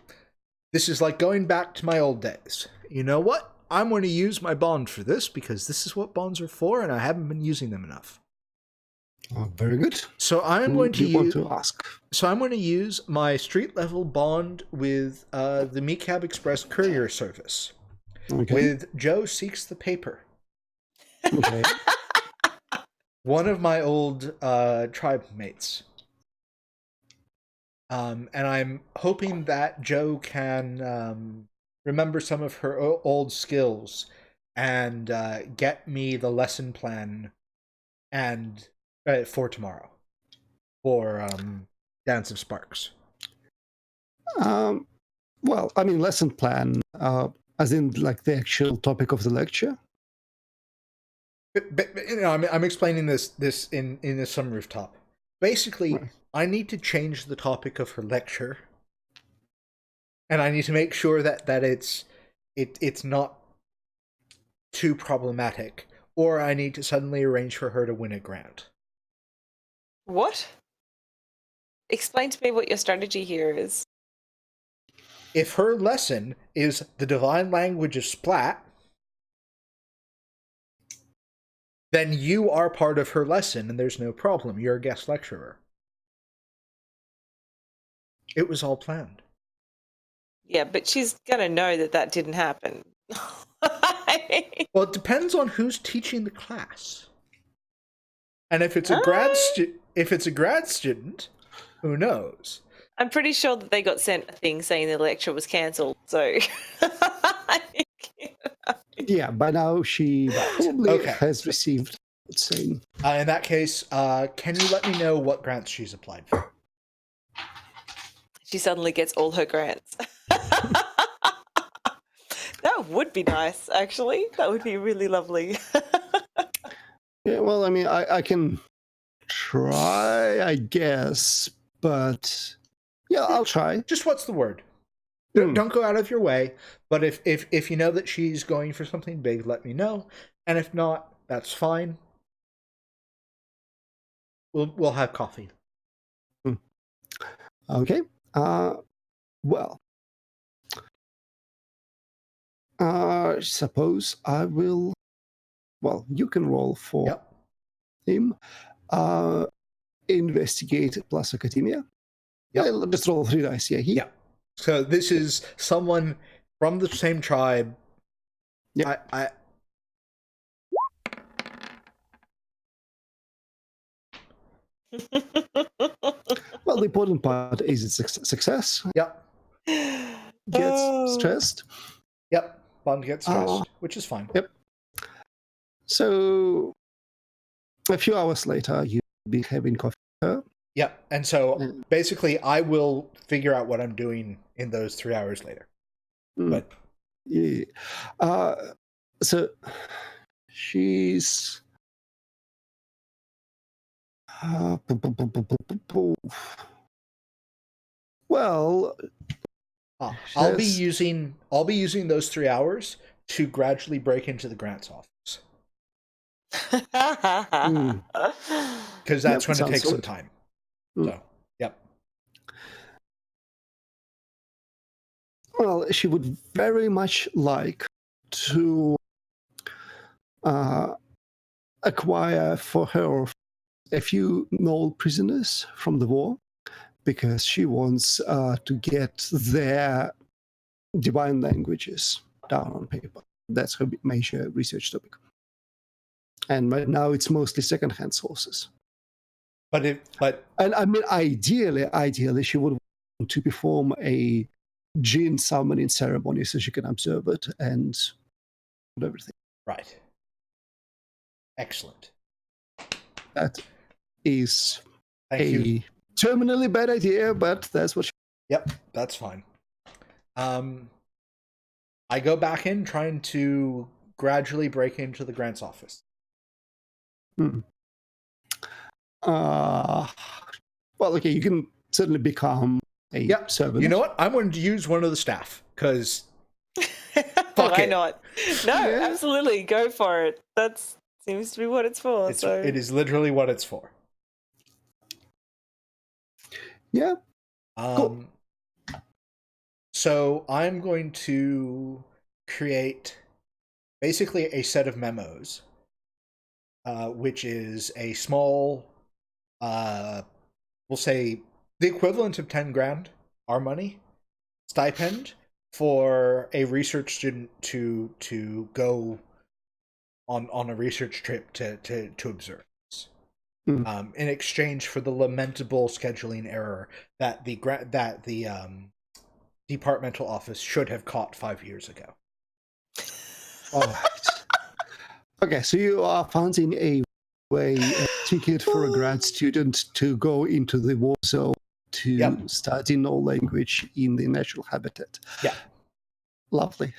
This is like going back to my old days. You know what? I'm going to use my bond for this because this is what bonds are for, and I haven't been using them enough. Oh, very good. So I'm going to want to ask. So I'm going to use my street level bond with the Meecab Express courier service. Okay. With Joe Seeks the Paper. Okay. One of my old tribe mates. And I'm hoping that Joe can remember some of her old skills and get me the lesson plan and for tomorrow for Dance of Sparks. Well, I mean, lesson plan, as in like the actual topic of the lecture. But you know, I'm explaining this in a some rooftop. Basically, right. I need to change the topic of her lecture, and I need to make sure that it's not too problematic, or I need to suddenly arrange for her to win a grant. What? Explain to me what your strategy here is. If her lesson is the divine language of Splat, then you are part of her lesson, and there's no problem. You're a guest lecturer. It was all planned. Yeah, but she's going to know that didn't happen. Well, it depends on who's teaching the class. And if it's a grad student, who knows? I'm pretty sure that they got sent a thing saying the lecture was cancelled, so... Yeah, by now she probably has received insane. In that case, can you let me know what grants she's applied for? She suddenly gets all her grants. That would be nice, actually. That would be really lovely. Yeah, well, I mean, I can try, I guess, but yeah, I'll try. Just what's the word? Don't go out of your way, but if you know that she's going for something big, let me know. And if not, that's fine. We'll have coffee. Okay. Well, suppose I will. Well, you can roll for him. Investigate plus academia. Yeah, just roll 3 dice. Yeah. So this is someone from the same tribe. Yeah. Well, the important part is its success. Yep. Gets stressed. Yep. Bond gets stressed, which is fine. Yep. So a few hours later, you'll be having coffee with her. Yep. And so basically, I will figure out what I'm doing in those 3 hours later. But yeah. So she's. Well, I'll be using those 3 hours to gradually break into the grants office. Because that's going to take some time. So, yep. Well, she would very much like to acquire for her a few Knoll prisoners from the war, because she wants to get their divine languages down on paper. That's her major research topic. And right now it's mostly secondhand sources. And I mean, ideally, she would want to perform a Jinn summoning ceremony so she can observe it and everything. Right. Excellent. That is terminally bad idea, but that's what. Yep, that's fine. I go back in trying to gradually break into the grants office. Well, okay, you can certainly become a servant. You know what? I'm going to use one of the staff, because why not? No, absolutely, go for it. That seems to be what it's for. It is literally what it's for. Yeah. Cool. So I'm going to create basically a set of memos, which is a small, we'll say the equivalent of 10 grand, our money, stipend for a research student to go on a research trip to observe. In exchange for the lamentable scheduling error that the departmental office should have caught 5 years ago. All right. Okay, so you are funding a ticket for a grad student to go into the war zone to study Knoll language in the natural habitat. Yeah. Lovely.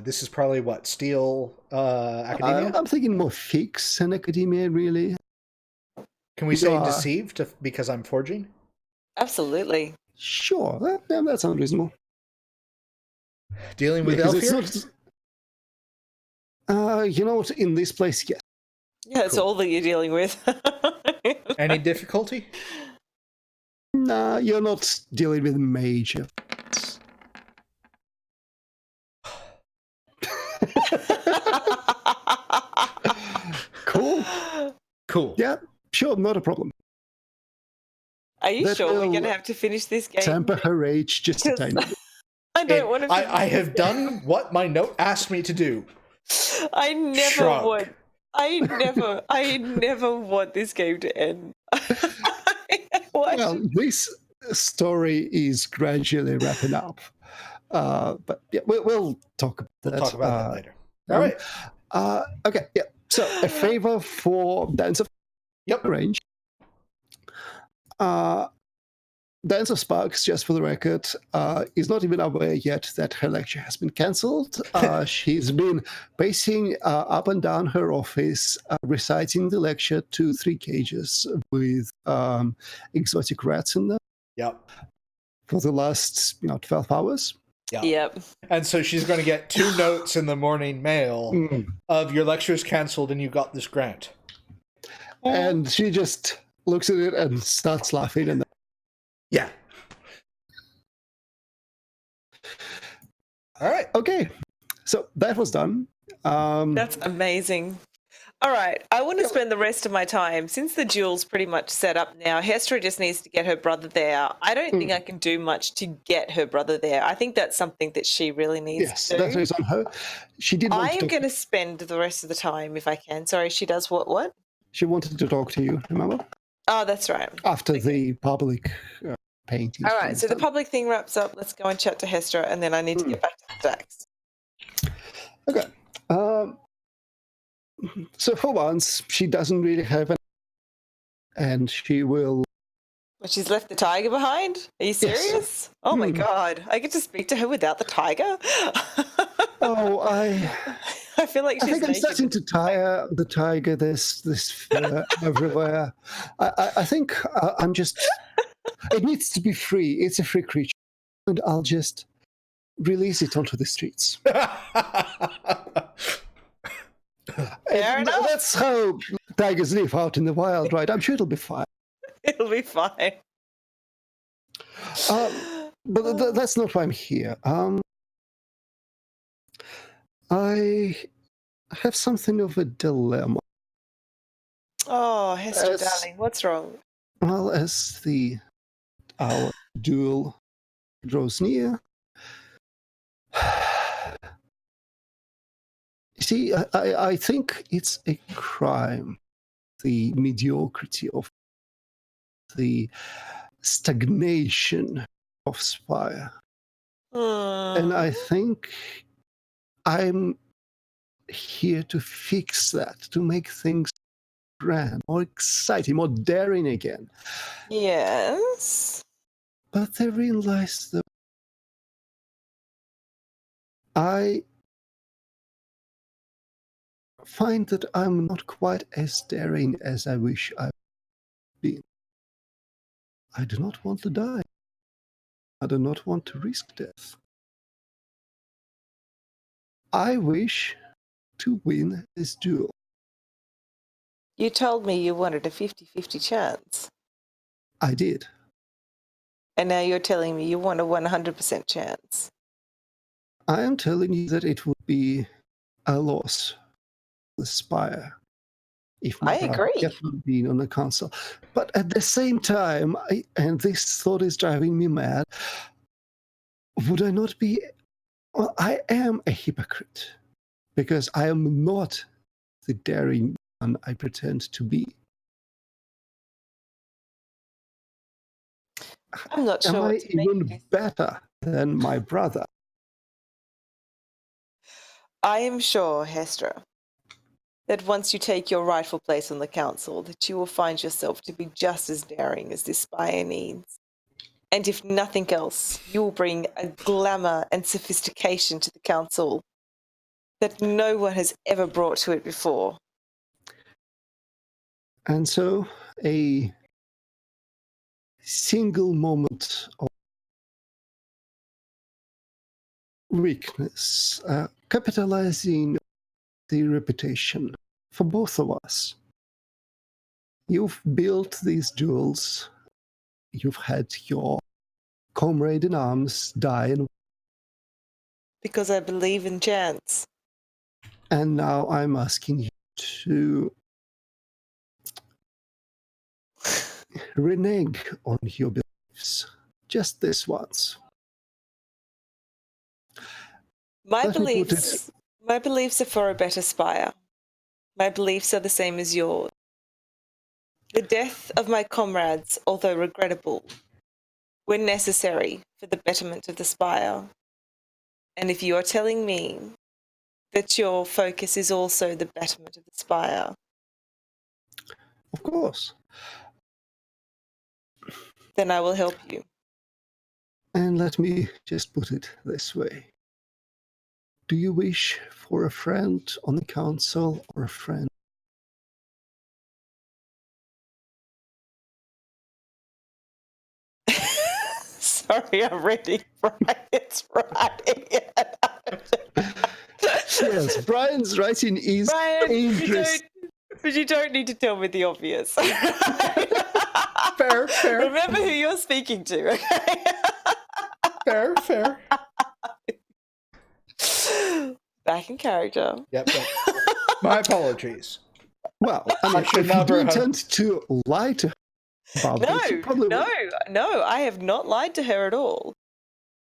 This is probably what, Steel Academia? I'm thinking more fix and academia, really. Can we say deceived because I'm forging? Absolutely. Sure, that sounds reasonable. Dealing with Elfir? You know what, in this place, yes. Yeah, it's all that you're dealing with. Any difficulty? Nah, you're not dealing with major. Cool. Yeah, sure, not a problem. Are you sure we're going to have to finish this game? Temper her rage just a tiny bit. I don't want to. I have done what my note asked me to do. I never want this game to end. Well, this story is gradually wrapping up. But yeah, we'll talk about that. We'll talk about that later. All right. Okay, yeah. So a favor for Dance of Range. Dance of Sparks, just for the record, is not even aware yet that her lecture has been cancelled. She's been pacing up and down her office, reciting the lecture to 3 cages with exotic rats in them. Yep. For the last 12 hours. Yep. And so she's going to get 2 notes in the morning mail of your lecture's cancelled and you got this grant. And she just looks at it and starts laughing. And yeah. All right. Okay. So that was done. That's amazing. All right. I want to spend the rest of my time, since the duel's pretty much set up now, Hestra just needs to get her brother there. I don't think I can do much to get her brother there. I think that's something that she really needs to do. Yes, that is on her. She did I am going to spend the rest of the time, if I can. Sorry, she does what? She wanted to talk to you, remember? Oh, that's right. After the public painting. All right, so the public thing wraps up. Let's go and chat to Hestra, and then I need to get back to the stacks. Okay. So for once, she doesn't really have and she will... But she's left the tiger behind? Are you serious? Yes. Oh my God. I get to speak to her without the tiger? I feel like she's I think I'm starting to tire the tiger, this fur everywhere. I think I'm just... It needs to be free. It's a free creature. And I'll just release it onto the streets. That's how tigers live out in the wild, right? I'm sure it'll be fine. It'll be fine. But that's not why I'm here. I have something of a dilemma. Oh, Hestra, darling, what's wrong? Well, as our duel draws near, see, I think it's a crime, the mediocrity of the stagnation of Spire. And I think I'm here to fix that, to make things grand, more exciting, more daring again. Yes. But therein lies the... I find that I'm not quite as daring as I wish I'd been. I do not want to die. I do not want to risk death. I wish to win this duel. You told me you wanted a 50-50 chance. I did. And now you're telling me you want a 100% chance. I am telling you that it would be a loss for Spire if my brother kept on being on the console. But at the same time, and this thought is driving me mad, would I not be... Well, I am a hypocrite because I am not the daring one I pretend to be. I'm not sure. Am I even better than my brother? I am sure, Hestra, that once you take your rightful place on the council, that you will find yourself to be just as daring as this Spire needs. And if nothing else, you will bring a glamour and sophistication to the council that no one has ever brought to it before. And so a single moment of weakness, capitalizing the reputation for both of us. You've built these duels. You've had your comrade in arms die. Because I believe in chance. And now I'm asking you to renege on your beliefs. Just this once. My beliefs are for a better Spire. My beliefs are the same as yours. The death of my comrades, although regrettable, were necessary for the betterment of the Spire. And if you are telling me that your focus is also the betterment of the Spire? Of course. Then I will help you. And let me just put it this way. Do you wish for a friend on the council or a friend? Sorry, I'm ready. Brian's writing. Yes, Brian's writing is Brian, interesting. But you don't need to tell me the obvious. Fair. Remember who you're speaking to, okay? Fair. Back in character. Yep. My apologies. Well, I mean, if you do intend to lie to her about this, you probably will. No, I have not lied to her at all.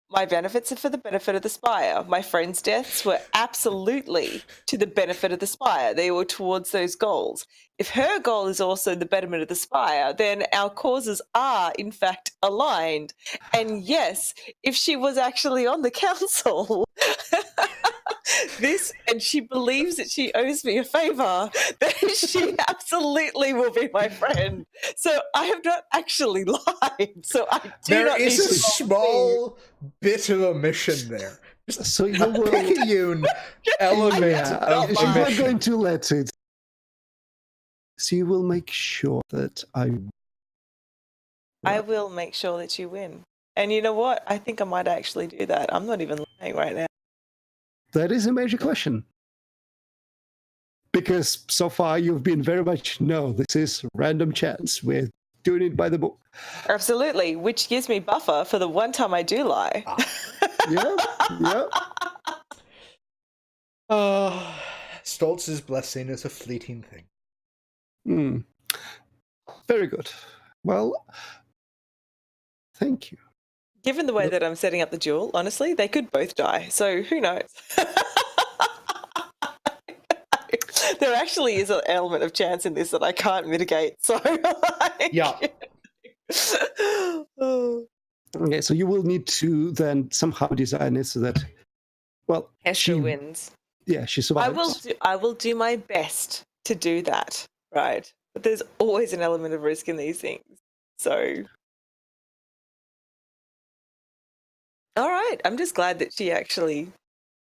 My benefits are for the benefit of the Spire. My friends' deaths were absolutely to the benefit of the Spire. They were towards those goals. If her goal is also the betterment of the Spire, then our causes are, in fact, aligned. And yes, if she was actually on the council, and she believes that she owes me a favor, then she absolutely will be my friend. So I have not actually lied. So I do not need to. There is a small bit of omission there. So you will picayune element of she's omission. not going to let it. So you will make sure that I will make sure that you win. And you know what? I think I might actually do that. I'm not even lying right now. That is a major question. Because so far you've been very much, no, this is random chance. We're doing it by the book. Absolutely, which gives me buffer for the one time I do lie. Yeah. Stoltz's blessing is a fleeting thing. Very good. Well, thank you. Given the way that I'm setting up the duel, honestly, they could both die. So who knows? There actually is an element of chance in this that I can't mitigate. So, yeah. Okay, so you will need to then somehow design it so that, well, Hester wins. Yeah, she survives. I will do my best to do that, right? But there's always an element of risk in these things. So, all right, I'm just glad that she actually...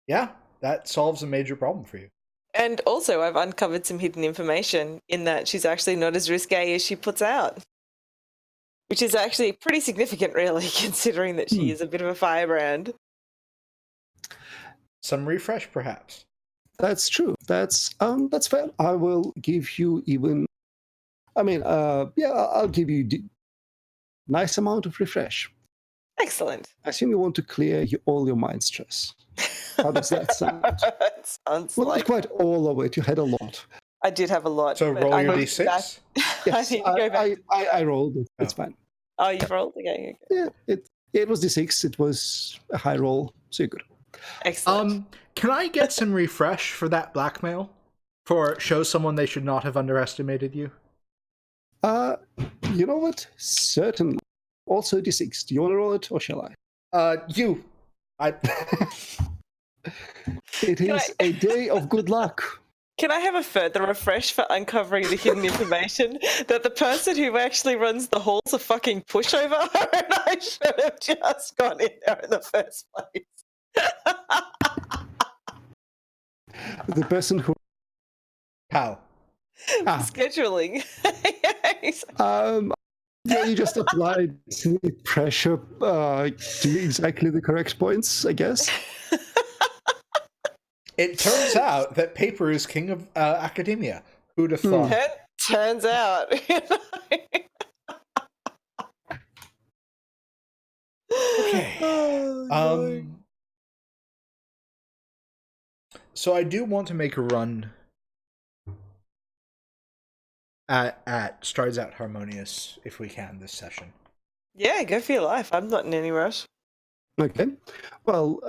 Yeah, that solves a major problem for you. And also, I've uncovered some hidden information in that she's actually not as risque as she puts out. Which is actually pretty significant, really, considering that she is a bit of a firebrand. Some refresh, perhaps. That's true. That's fair. I will give you even... I'll give you nice amount of refresh. Excellent. I assume you want to clear all your mind stress. How does that sound? It sounds well, not quite all of it. You had a lot. I did have a lot. So roll your d6? Yes, I rolled it. It's fine. Oh, you've rolled? Okay. Yeah, it was d6. It was a high roll, so you're good. Excellent. Can I get some refresh for that blackmail? For show someone they should not have underestimated you? You know what? Certainly. Also d6. Do you want to roll it, or shall I? You. It is a day of good luck. Can I have a further refresh for uncovering the hidden information that the person who actually runs the hall's a fucking pushover and I should have just gone in there in the first place? The person who... How? Scheduling. Yeah, you just applied pressure to exactly the correct points, I guess. It turns out that paper is king of academia. Who'd have thought? Turns out. Okay. So I do want to make a run at Strides Out Harmonious if we can this session. Yeah, go for your life. I'm not in any rush. Okay. Well,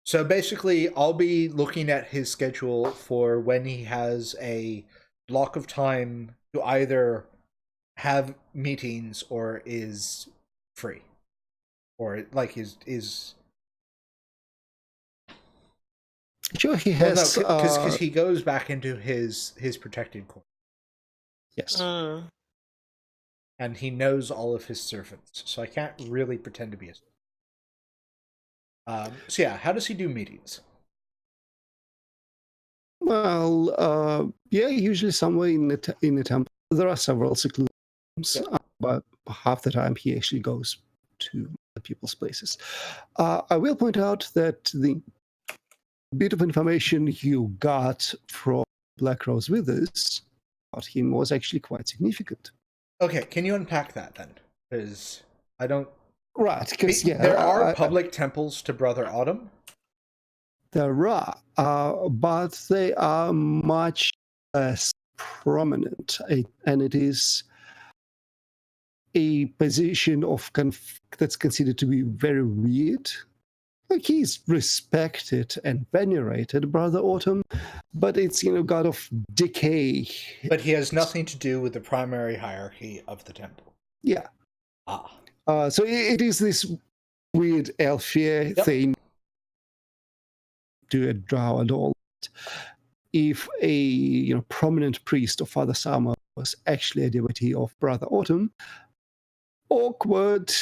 so basically, I'll be looking at his schedule for when he has a block of time to either have meetings or is free, or like is Sure, he has. Well, no, because he goes back into his protected corner. Yes. And he knows all of his servants, so I can't really pretend to be a so yeah, how does he do meetings? Well, yeah, usually somewhere in the temple. There are several secluded rooms, but half the time he actually goes to the people's places. I will point out that the bit of information you got from Black Rose Withers about him was actually quite significant. Okay, can you unpack that then? Because I don't... Right, because there are public temples to Brother Autumn? There are, but they are much less prominent, and it is a position of that's considered to be very weird. Like, he's respected and venerated, Brother Autumn, but it's, god of decay. But he has nothing to do with the primary hierarchy of the temple. Yeah. So it is this weird Elfir thing to a drow and all. If a prominent priest of Father Summer was actually a devotee of Brother Autumn, awkward.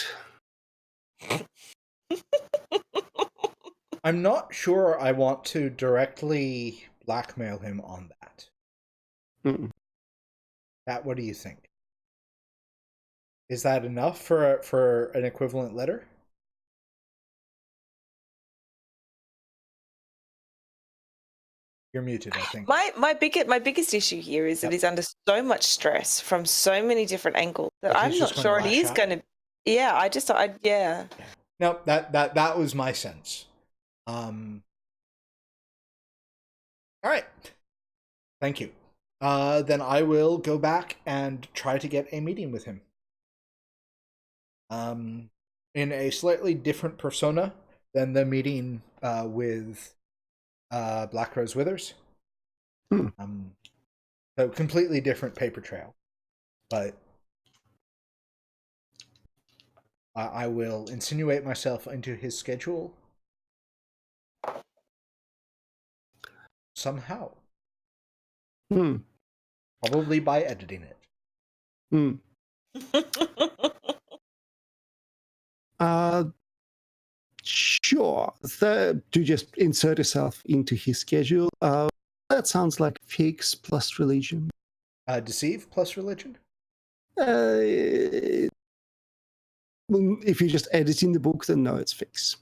I'm not sure I want to directly blackmail him on that. What do you think? Is that enough for an equivalent letter? You're muted, I think. My biggest issue here is that he's under so much stress from so many different angles that I'm not sure it is going to. Yeah, yeah. No, that was my sense. All right. Thank you. Then I will go back and try to get a meeting with him. In a slightly different persona than the meeting with Black Rose Withers. So completely different paper trail. But I will insinuate myself into his schedule somehow. Probably by editing it. Sure. To just insert yourself into his schedule. That sounds like fix plus religion. Deceive plus religion? If you're just editing the book, then no, it's fix.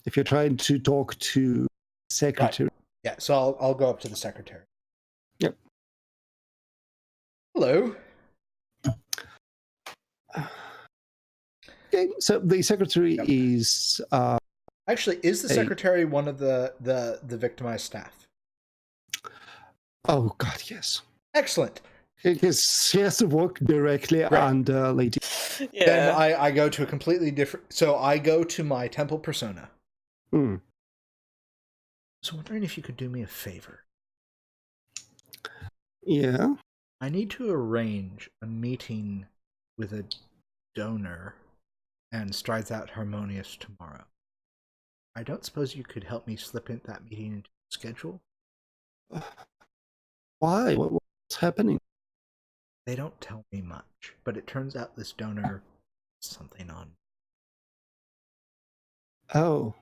If you're trying to talk to secretary. Right. Yeah, so I'll go up to the secretary. Yep. Hello. Okay, so the secretary is... Actually, is the secretary one of the victimized staff? Oh, God, yes. Excellent. Because she has to work directly under Lady. Yeah. Then I go to a completely different... So I go to my temple persona. So I'm wondering if you could do me a favor. Yeah? I need to arrange a meeting with a donor and Strides Out Harmonious tomorrow. I don't suppose you could help me slip in that meeting into the schedule? Why? What's happening? They don't tell me much, but it turns out this donor has something on.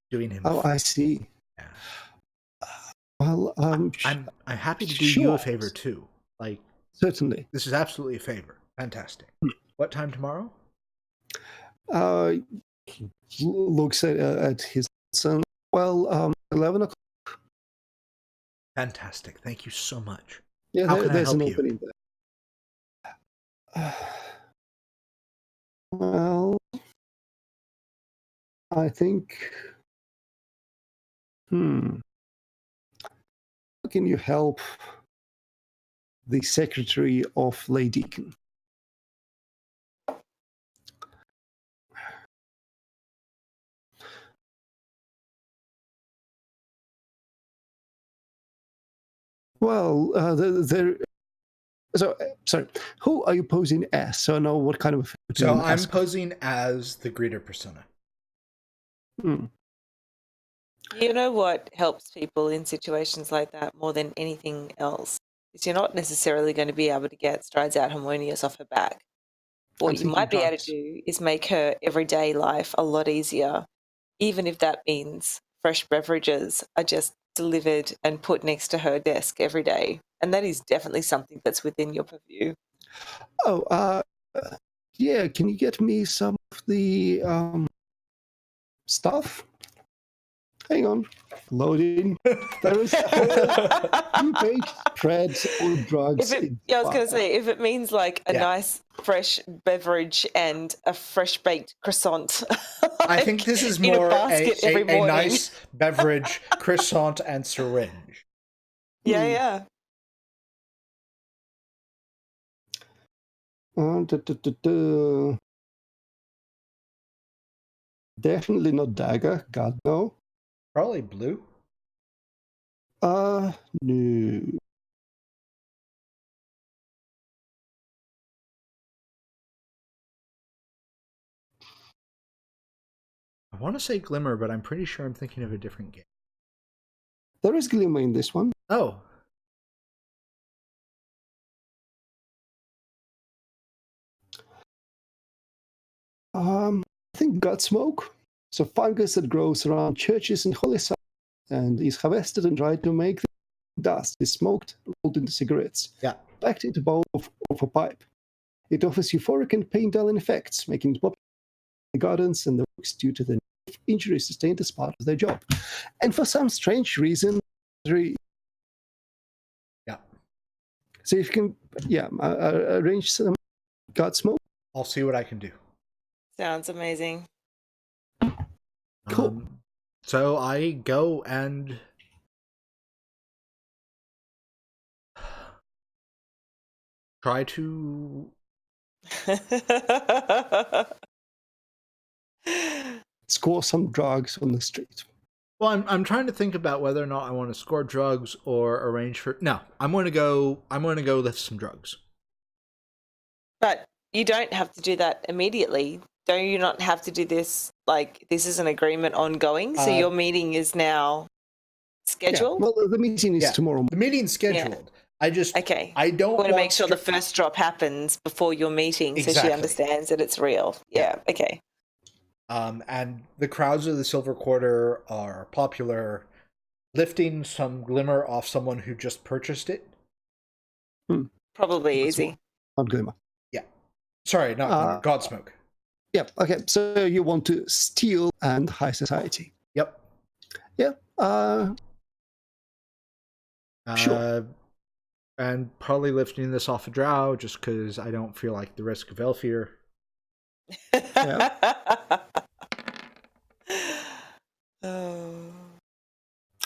Doing him. I see. Yeah. Well, I'm happy to do you a favor too. Like, certainly. This is absolutely a favor. Fantastic. What time tomorrow? Looks at his son. Well, 11 o'clock. Fantastic. Thank you so much. Yeah, there's an opening there. Well, I think... How can you help the secretary of Lady Deacon? Well, sorry, who are you posing as? So I know what kind of... So I'm posing as the greeter persona. You know what helps people in situations like that more than anything else is you're not necessarily going to be able to get strides out harmonious off her back. What you might be able to do is make her everyday life a lot easier, even if that means fresh beverages are just delivered and put next to her desk every day. And that is definitely something that's within your purview. Oh, yeah, can you get me some of the stuff? Hang on. Loading. There is baked bread or drugs. I was going to say, if it means like a nice fresh beverage and a fresh baked croissant. Like, I think this is more a nice beverage, croissant, and syringe. Yeah. Definitely not dagger. God, no. Probably blue. No. I want to say Glimmer, but I'm pretty sure I'm thinking of a different game. There is Glimmer in this one. Oh. I think Godsmoke. So fungus that grows around churches and holy sites and is harvested and dried to make the dust. Is smoked, rolled into cigarettes. Yeah. Packed into a bowl of a pipe. It offers euphoric and pain-dulling effects, making it popular in the gardens and the Rooks due to the injuries sustained as part of their job. And for some strange reason, so if you can, arrange some Godsmoke. I'll see what I can do. Sounds amazing. Cool. So I go and try to score some drugs on the street. Well, I'm trying to think about whether or not I want to score drugs or arrange for. No, I'm going to go lift some drugs. But you don't have to do that immediately. Don't you not have to do this? Like, this is an agreement ongoing, so your meeting is now scheduled? Yeah. Well, the meeting is tomorrow. The meeting's scheduled. Yeah. I don't want to make sure the first drop happens before your meeting so she understands that it's real. Yeah, okay. And the crowds of the Silver Quarter are popular. Lifting some Glimmer off someone who just purchased it? Probably easy. Not Glimmer. Yeah. Sorry, not Glimmer. Godsmoke. Yeah, okay. So you want to steal and high society. Yep. Yeah. Sure. And probably lifting this off a drow just because I don't feel like the risk of Elfir.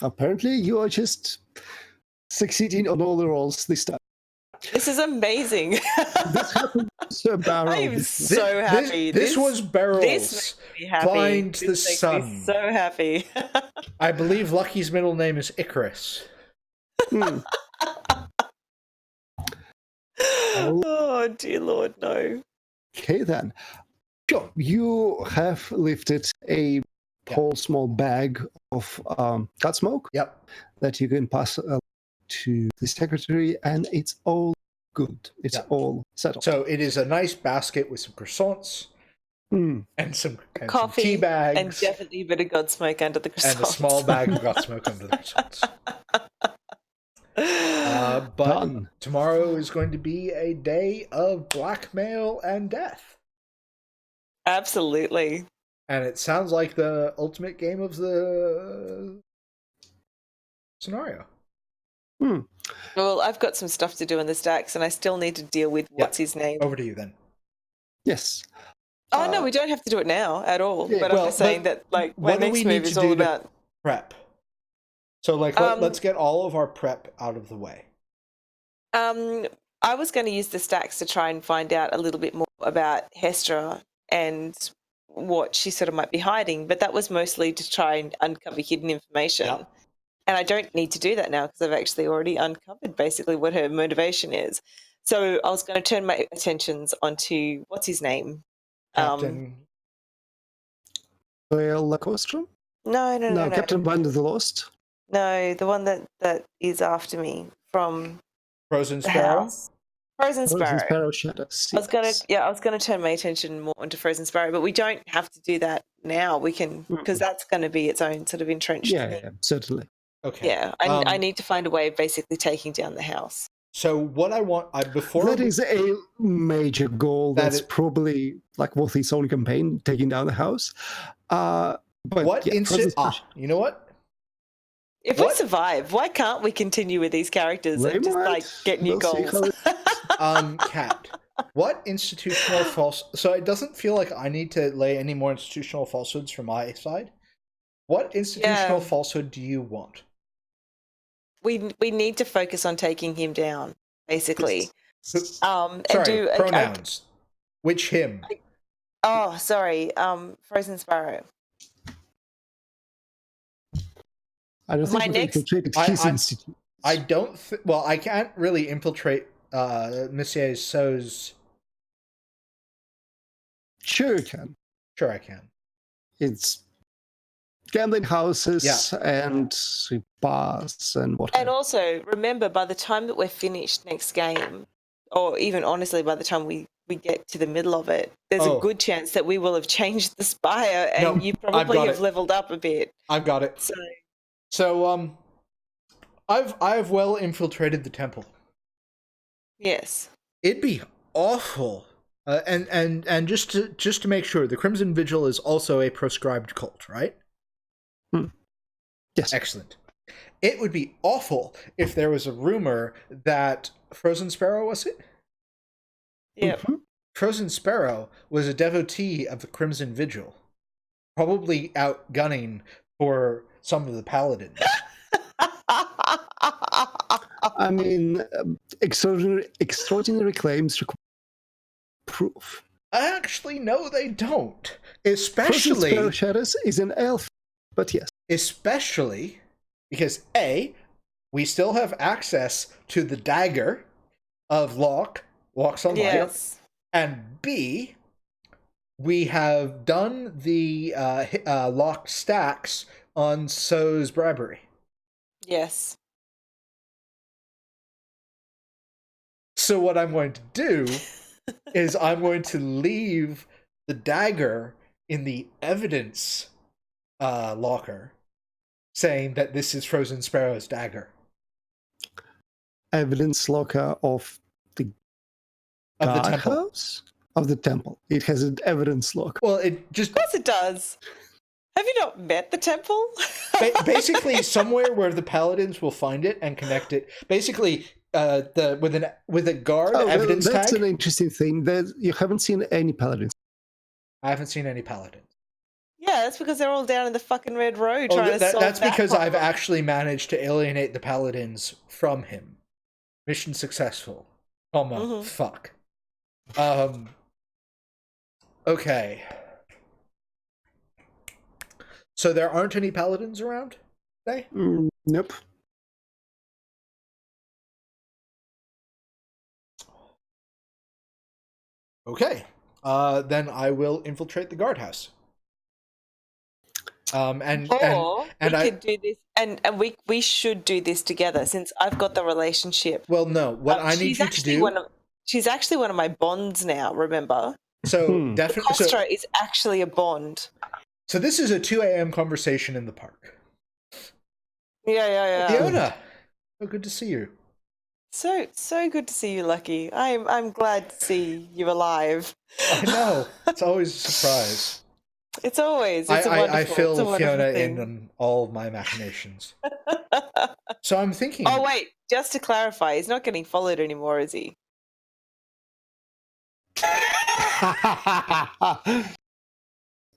Apparently you are just succeeding on all the rolls this time. This is amazing. This happened to Barrel. I am so happy. This was Barrel's. This makes me happy. Find the sun. Me so happy. I believe Lucky's middle name is Icarus. Oh, dear Lord, no. Okay, then. Sure, you have lifted a whole small bag of Godsmoke. Yep. That you can pass to the secretary, and it's all good. It's all settled. So it is a nice basket with some croissants and some coffee, tea bags. And definitely a bit of Godsmoke under the croissants. And a small bag of Godsmoke under the croissants. But Done. Tomorrow is going to be a day of blackmail and death. Absolutely. And it sounds like the ultimate game of the scenario. Well, I've got some stuff to do in the stacks, and I still need to deal with what's his name. Over to you then. Yes. Oh, no, we don't have to do it now at all. Yeah, but I'm just saying that, like, my next move is all about prep. So, like, let's get all of our prep out of the way. I was going to use the stacks to try and find out a little bit more about Hestra and what she sort of might be hiding, but that was mostly to try and uncover hidden information. Yep. And I don't need to do that now because I've actually already uncovered basically what her motivation is. So I was going to turn my attentions onto, what's his name? Captain Lacostra? No. Captain Blind of the Lost. No, the one that is after me from Frozen the Sparrow. house. Frozen Sparrow. Sparrow Shadows. I was gonna turn my attention more into Frozen Sparrow, but we don't have to do that now. We can, because that's going to be its own sort of entrenched thing. Yeah, certainly. Okay. Yeah, I need to find a way of basically taking down the house. So what I want, that is a major goal. That's probably like worth its own campaign, taking down the house. But what you know what? If we survive, why can't we continue with these characters and just like get new goals? Kat, what institutional so it doesn't feel like I need to lay any more institutional falsehoods from my side. What institutional falsehood do you want? We need to focus on taking him down, basically. Pronouns. Which him? Frozen Sparrow. I don't think infiltrated his institute. I don't. Well, I can't really infiltrate Monsieur So's. Sure, you can. Sure, I can. It's gambling houses and bars and whatever. And also, remember, by the time that we're finished next game, or even honestly, by the time we get to the middle of it, there's a good chance that we will have changed the Spire, and you probably have leveled up a bit. I've got it. So I've well infiltrated the temple. Yes. It'd be awful. And just to make sure, the Crimson Vigil is also a proscribed cult, right? Yes. Excellent. It would be awful if there was a rumor that Frozen Sparrow, was it? Yeah. Frozen Sparrow was a devotee of the Crimson Vigil, probably outgunning for some of the paladins. I mean, extraordinary claims require proof. Actually, no, they don't. Especially Sparrow Shadows is an elf, but yes. Especially because A, we still have access to the dagger of Locks on Light, and B, we have done the lock stacks on So's bribery. Yes. So what I'm going to do is I'm going to leave the dagger in the evidence locker, saying that this is Frozen Sparrow's dagger. Evidence locker of the house? Of the temple. It has an evidence locker. Well, it just... Of course it does. Have you not met the temple? Basically, somewhere where the paladins will find it and connect it. Basically, with a guard evidence tag. That's an interesting thing. You haven't seen any paladins. I haven't seen any paladins. Yeah, that's because they're all down in the fucking Red Road trying to solve that's because problem. I've actually managed to alienate the paladins from him. Mission successful. Fuck. Okay. So there aren't any paladins around today? Nope. Okay. Then I will infiltrate the guardhouse. Could do this, and we should do this together since I've got the relationship. Well, no. What I need you to do. She's actually one of my bonds now. Remember? So definitely, Costra is actually a bond. So this is a 2 a.m. conversation in the park. Yeah. Fiona, so good to see you. So good to see you, Lucky. I'm glad to see you alive. I know. It's always a surprise. It's a wonderful. I fill Fiona thing. in on all of my machinations. So I'm thinking. Oh wait, just to clarify, he's not getting followed anymore, is he?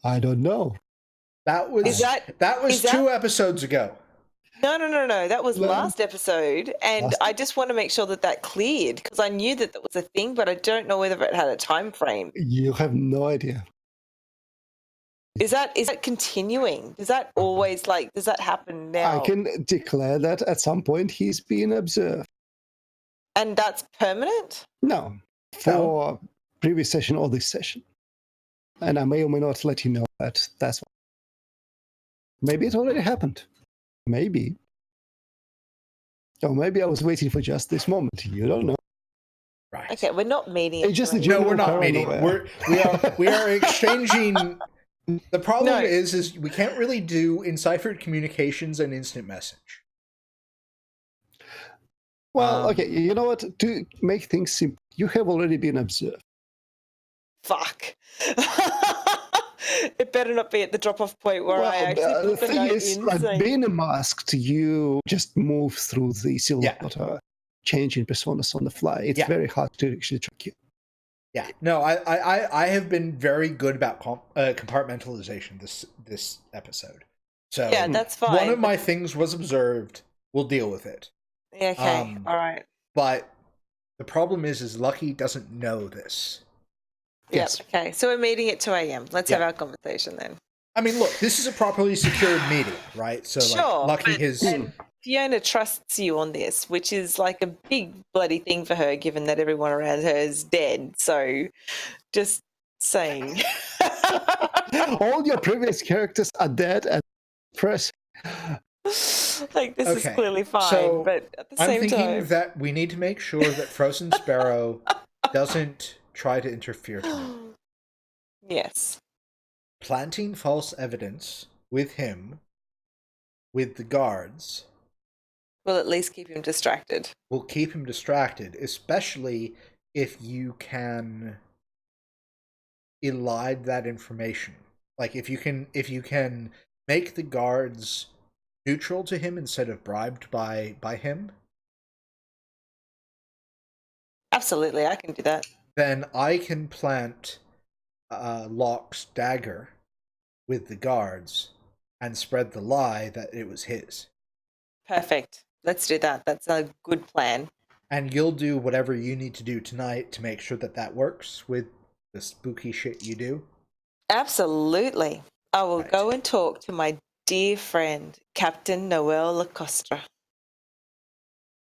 I don't know. That was 2 episodes ago. No. That was last episode, and I just want to make sure that cleared because I knew that was a thing, but I don't know whether it had a time frame. You have no idea. Is that continuing? Does that always does that happen now? I can declare that at some point he's been observed. And that's permanent? No, for previous session or this session. And I may or may not let you know that. That's Maybe it already happened. Maybe. Or maybe I was waiting for just this moment. You don't know. Right. Okay, we're not meeting. It's just No, we're not meeting. We are exchanging. The problem is we can't really do enciphered communications and instant message. Well, okay, you know what? To make things simple, you have already been observed. Fuck. It better not be at the drop-off point where I actually put the note in. Like being masked, you just move through the silver water, changing personas on the fly. It's very hard to actually track you. Yeah, no, I have been very good about compartmentalization this episode. So yeah, that's fine. One of my things was observed. We'll deal with it. Yeah, okay, all right. But the problem is Lucky doesn't know this. Yes. Yep, okay. So we're meeting at 2 a.m. Let's have our conversation then. I mean, look, this is a properly secured meeting, right? So sure, like, Lucky has... Fiona trusts you on this, which is like a big bloody thing for her, given that everyone around her is dead. So just saying. All your previous characters are dead and press. Like, this is clearly fine, so but at the same time... I'm thinking that we need to make sure that Frozen Sparrow doesn't try to interfere tonight. Yes. Planting false evidence with him, with the guards... will at least keep him distracted. Will keep him distracted, especially if you can elide that information. Like, if you can make the guards neutral to him instead of bribed by him. Absolutely, I can do that. Then I can plant Locke's dagger with the guards and spread the lie that it was his. Perfect. Let's do that. That's a good plan. And you'll do whatever you need to do tonight to make sure that works with the spooky shit you do? Absolutely. I will go and talk to my dear friend, Captain Noelle Lacosta.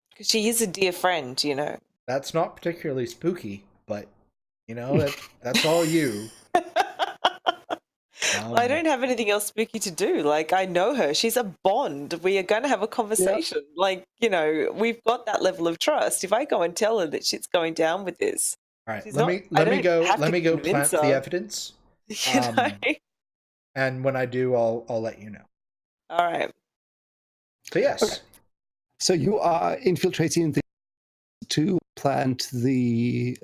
Because she is a dear friend, you know. That's not particularly spooky, but, you know, that's all you. I don't have anything else spooky to do. Like, I know her. She's a bond. We are going to have a conversation. Yep. Like, you know, we've got that level of trust. If I go and tell her that shit's going down with this. All right, let me go plant the evidence. You know? And when I do, I'll let you know. All right. So yes. Okay. So you are infiltrating to plant the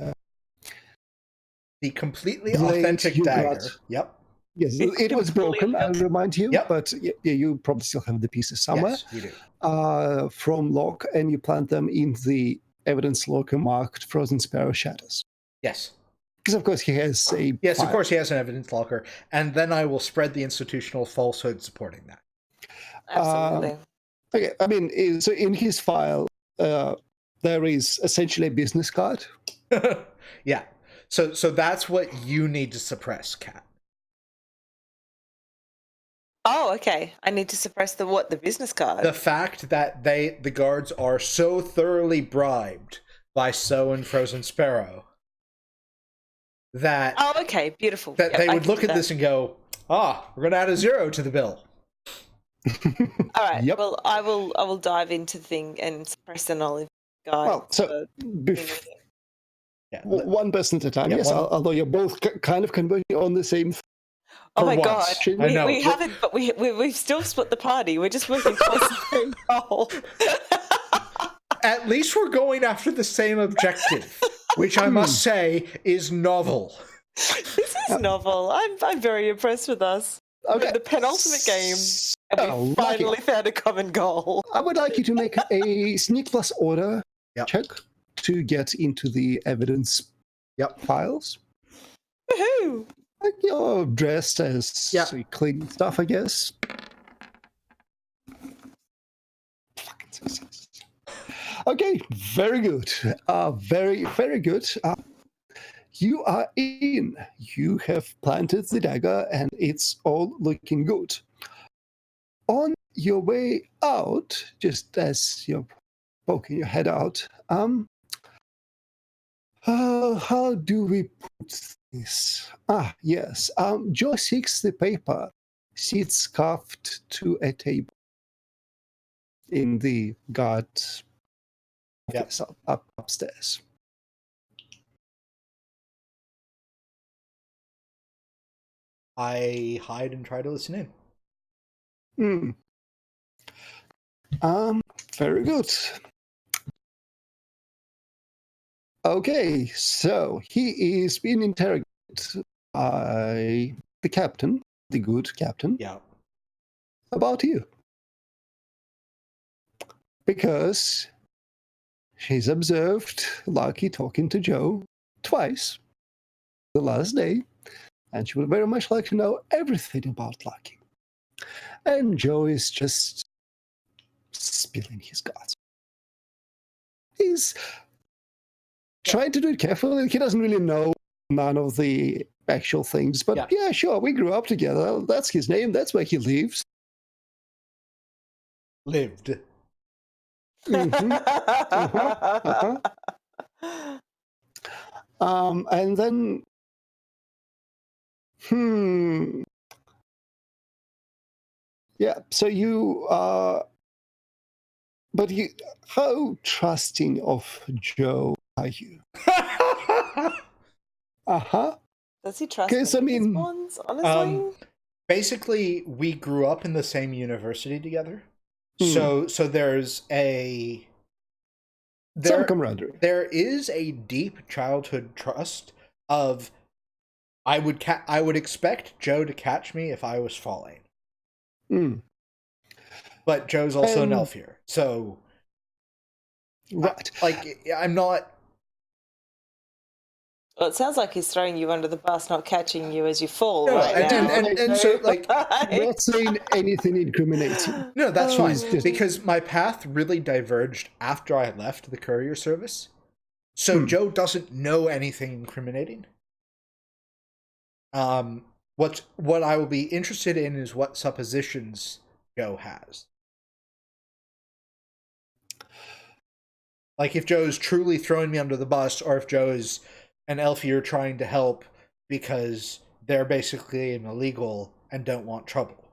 completely authentic dagger. Yep. Yes, it was broken, I'll remind you, but you probably still have the pieces somewhere. Yes, you do. From Locke, and you plant them in the evidence locker marked Frozen Sparrow Shadows. Yes. Because, of course, he has a... Yes, of course he has an evidence locker, and then I will spread the institutional falsehood supporting that. Absolutely. Okay, I mean, so in his file, there is essentially a business card. Yeah. So that's what you need to suppress, Kat. Oh, okay. I need to suppress the business card? The fact that the guards are so thoroughly bribed by So and Frozen Sparrow that... Oh, okay. Beautiful. That they would look at this and go, we're going to add a 0 to the bill. All right. Yep. Well, I will dive into the thing and suppress the knowledge guide. Well, so... one person at a time, yes, although you're both kind of converging on the same... Oh my God! We haven't, but we've still split the party. We're just working towards the same goal. At least we're going after the same objective, which I must say is novel. This is novel. I'm very impressed with us. Okay. The penultimate game, and we finally found a common goal. I would like you to make a sneak plus order check to get into the evidence files. Woohoo! Like you're dressed as clean stuff, I guess. Fucking success. Okay, very good. Very, very good. You are in. You have planted the dagger, and it's all looking good. On your way out, just as you're poking your head out, how do we put this? Yes. Joe seeks the paper sits cuffed to a table in the guard office upstairs. I hide and try to listen in. Very good. Okay, so he is being interrogated by the captain, the good captain, about you. Because she's observed Lucky talking to Joe twice the last day, and she would very much like to know everything about Lucky. And Joe is just spilling his guts. He's trying to do it carefully. He doesn't really know none of the actual things, but yeah, sure, we grew up together. That's his name. That's where he lives. Lived. Mm-hmm. And then, yeah, so you but you, how trusting of Joe are you? Does he trust his ones, honestly? Basically, we grew up in the same university together. So there's some camaraderie. There is a deep childhood trust of I would expect Joe to catch me if I was falling. But Joe's also an elf here, so right. I'm not. Well, it sounds like he's throwing you under the bus, not catching you as you fall. No, right now. and so I'm not saying anything incriminating. No, that's fine. Because my path really diverged after I left the courier service. So Joe doesn't know anything incriminating. What I will be interested in is what suppositions Joe has. Like if Joe's truly throwing me under the bus, or if Joe is an elf here trying to help because they're basically an illegal and don't want trouble.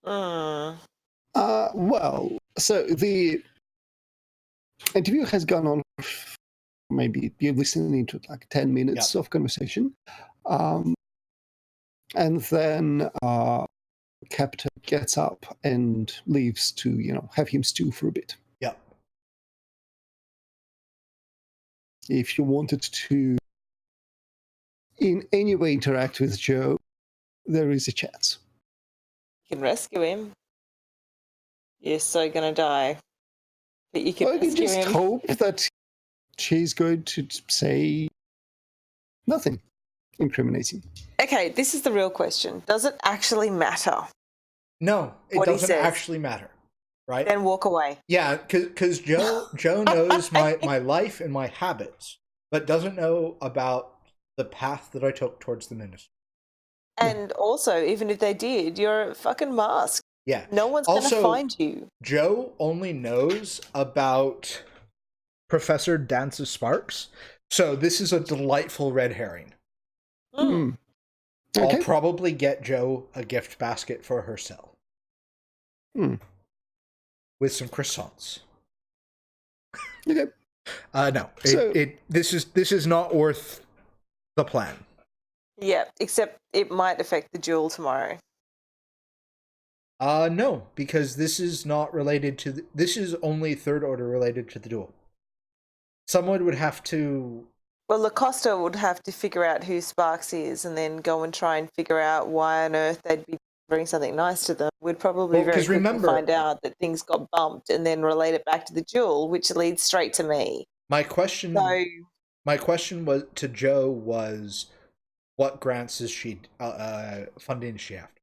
Well, so the interview has gone on, maybe you're listening to like 10 minutes of conversation. And then Captain gets up and leaves to, have him stew for a bit. Yep. If you wanted to in any way interact with Joe, there is a chance. You can rescue him. You're so going to die. But you can rescue him. Just hope that she's going to say nothing incriminating. Okay, this is the real question. Does it actually matter? No, it doesn't actually matter. Right? Then walk away. Yeah, because Joe knows my life and my habits, but doesn't know about the path that I took towards the ministry. And also, even if they did, you're a fucking mask. Yeah. No one's going to find you. Joe only knows about Professor Dance's Sparks, so this is a delightful red herring. Okay. I'll probably get Joe a gift basket for herself. With some croissants. Okay. No. This is not worth the plan. Yeah, except it might affect the duel tomorrow. No, because this is not related to... this is only third order related to the duel. Someone would have to... Well, Lacosta would have to figure out who Sparks is and then go and try and figure out why on earth they'd be bring something nice to them. We'd probably very quickly find out that things got bumped and then relate it back to the duel, which leads straight to me. My question was to Joe was, what grants is she funding she after?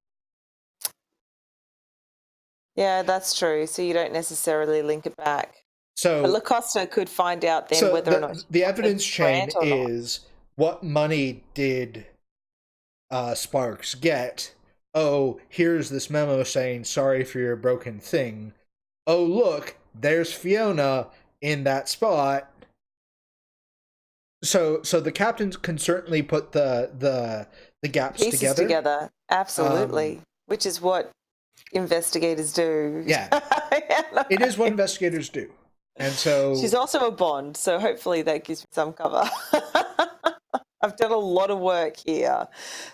Yeah, that's true. So you don't necessarily link it back. So but Lacosta could find out then whether or not the evidence chain is what money did Sparks get? Oh, here's this memo saying sorry for your broken thing. Oh, look, there's Fiona in that spot. So the captains can certainly put the gaps pieces together. Absolutely, which is what investigators do. Yeah, it is what investigators do, and so she's also a Bond. So hopefully that gives me some cover. I've done a lot of work here,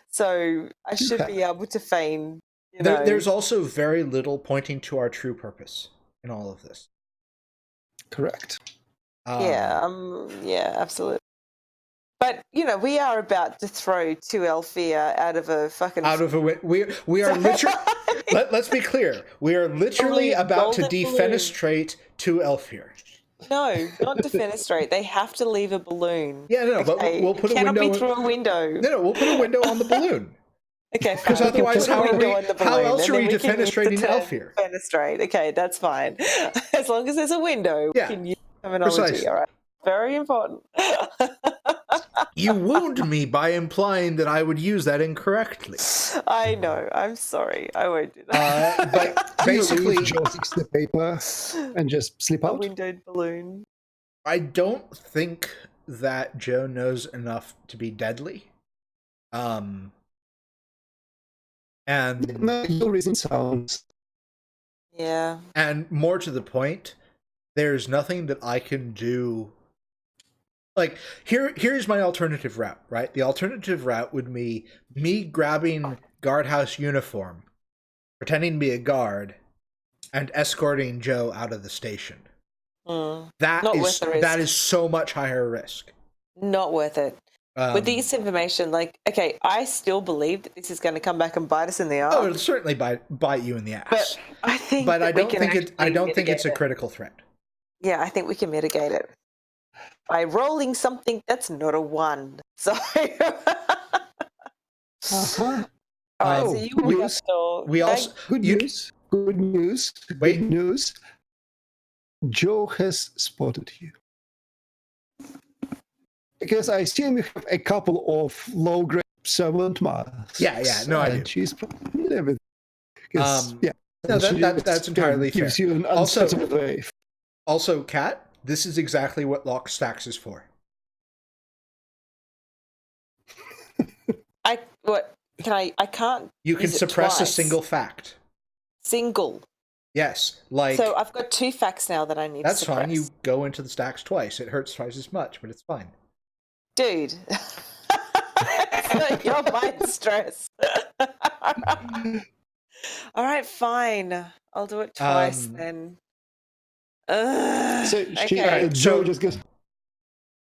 so I should be able to feign. There's also very little pointing to our true purpose in all of this. Correct. Yeah, absolutely. But we are about to throw 2 Althea out of a we are literally. Let's be clear. We are literally about to defenestrate 2 Althea. No, not defenestrate. They have to leave a balloon. Yeah, no, but we'll put a window. Cannot be through a window. No, we'll put a window on the balloon. Okay, because otherwise, how else are we defenestrating Althea? Defenestrate. Okay, that's fine. As long as there's a window, we can use terminology. Precisely. All right. Very important. You wound me by implying that I would use that incorrectly. I know. I'm sorry. I won't do that. But basically, Joe takes the paper and just slip out. A windowed balloon. I don't think that Joe knows enough to be deadly. And no reason sounds. Yeah. And more to the point, there's nothing that I can do. Like, here's my alternative route, right? The alternative route would be me grabbing guardhouse uniform, pretending to be a guard, and escorting Joe out of the station. That is so much higher risk. Not worth it. With this information, okay, I still believe that this is going to come back and bite us in the ass. Oh, it'll certainly bite you in the ass. But I think, I don't think it's a critical threat. Yeah, I think we can mitigate it by rolling something that's not a 1. So, Uh-huh. All right, so you Good news. Wait. Good news. Joe has spotted you. Because I assume you have a couple of low-grade servant masks. Yeah, no, I do. She's probably everything. No, that's entirely fair. Gives you an unspecified wave. Also, Kat, this is exactly what Lock Stacks is for. I can't. You can suppress a single fact. Single. Yes, So I've got 2 facts now that I need to suppress. That's fine. You go into the stacks twice. It hurts twice as much, but it's fine. Dude. It's not your mind stress. All right, fine. I'll do it twice then. Joe just goes.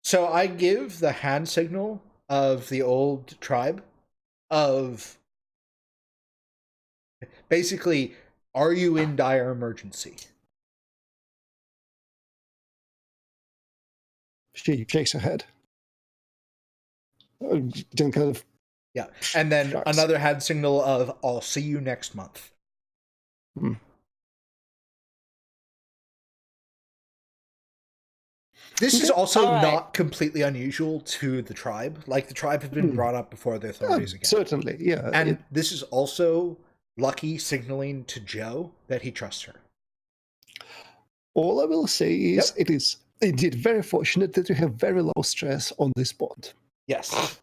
So I give the hand signal of the old tribe of basically, are you in dire emergency? She shakes her head. Then kind of. Yeah, and then another hand signal of I'll see you next month. This is also not completely unusual to the tribe. Like, the tribe have been brought up before the authorities again. Certainly, yeah. And this is also Lucky signaling to Joe that he trusts her. All I will say is it is indeed very fortunate that you have very low stress on this bond. Yes.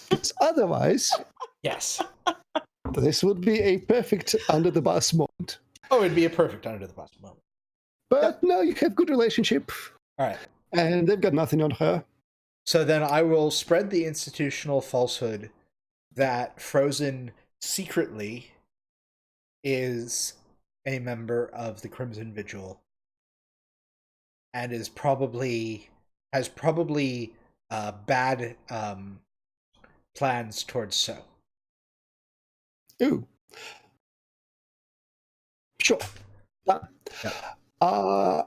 Because otherwise, yes, this would be a perfect under-the-bus moment. Oh, it'd be a perfect under-the-bus moment. But no, you have good relationship. All right. And they've got nothing on her. So then I will spread the institutional falsehood that Frozen secretly is a member of the Crimson Vigil and has probably bad plans towards So. Ooh. Sure. Done. Yeah.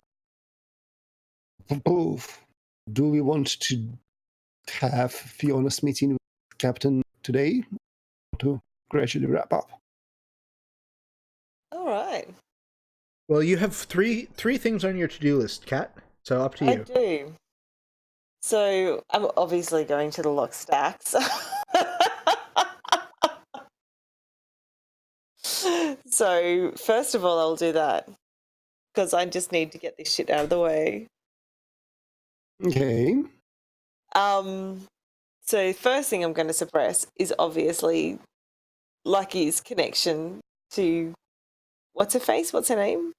Do we want to have Fiona's meeting with Captain today to gradually wrap up? All right. Well, you have three things on your to-do list, Kat. So up to you. I do. So I'm obviously going to the lock stacks. So first of all, I'll do that because I just need to get this shit out of the way. Okay. So first thing I'm going to suppress is obviously Lucky's connection to what's her face? What's her name?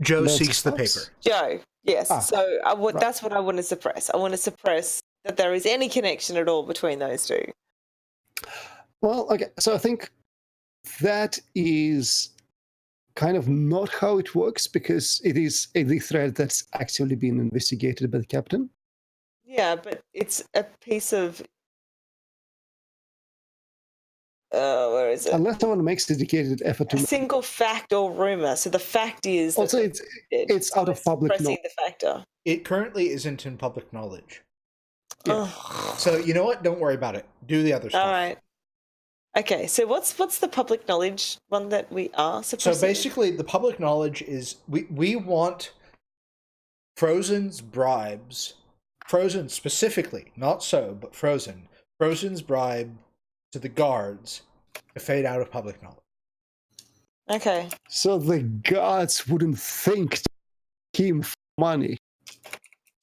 Joe seeks the paper. Joe. Yes. So that's what I want to suppress. I want to suppress that there is any connection at all between those two. Well, okay. So I think that is kind of not how it works, because it is the thread that's actually being investigated by the captain. Yeah, but it's a piece of where is it? Unless someone makes dedicated effort to a single fact or rumor. So the fact is also it's out of public knowledge. The factor. It currently isn't in public knowledge. Yeah. So you know what? Don't worry about it. Do the other stuff. All right. Okay, so what's the public knowledge one that we are suppressing? So basically, the public knowledge is we want Frozen's bribes, Frozen specifically, not so, but Frozen's bribe to the guards to fade out of public knowledge. Okay. So the guards wouldn't think to him for money.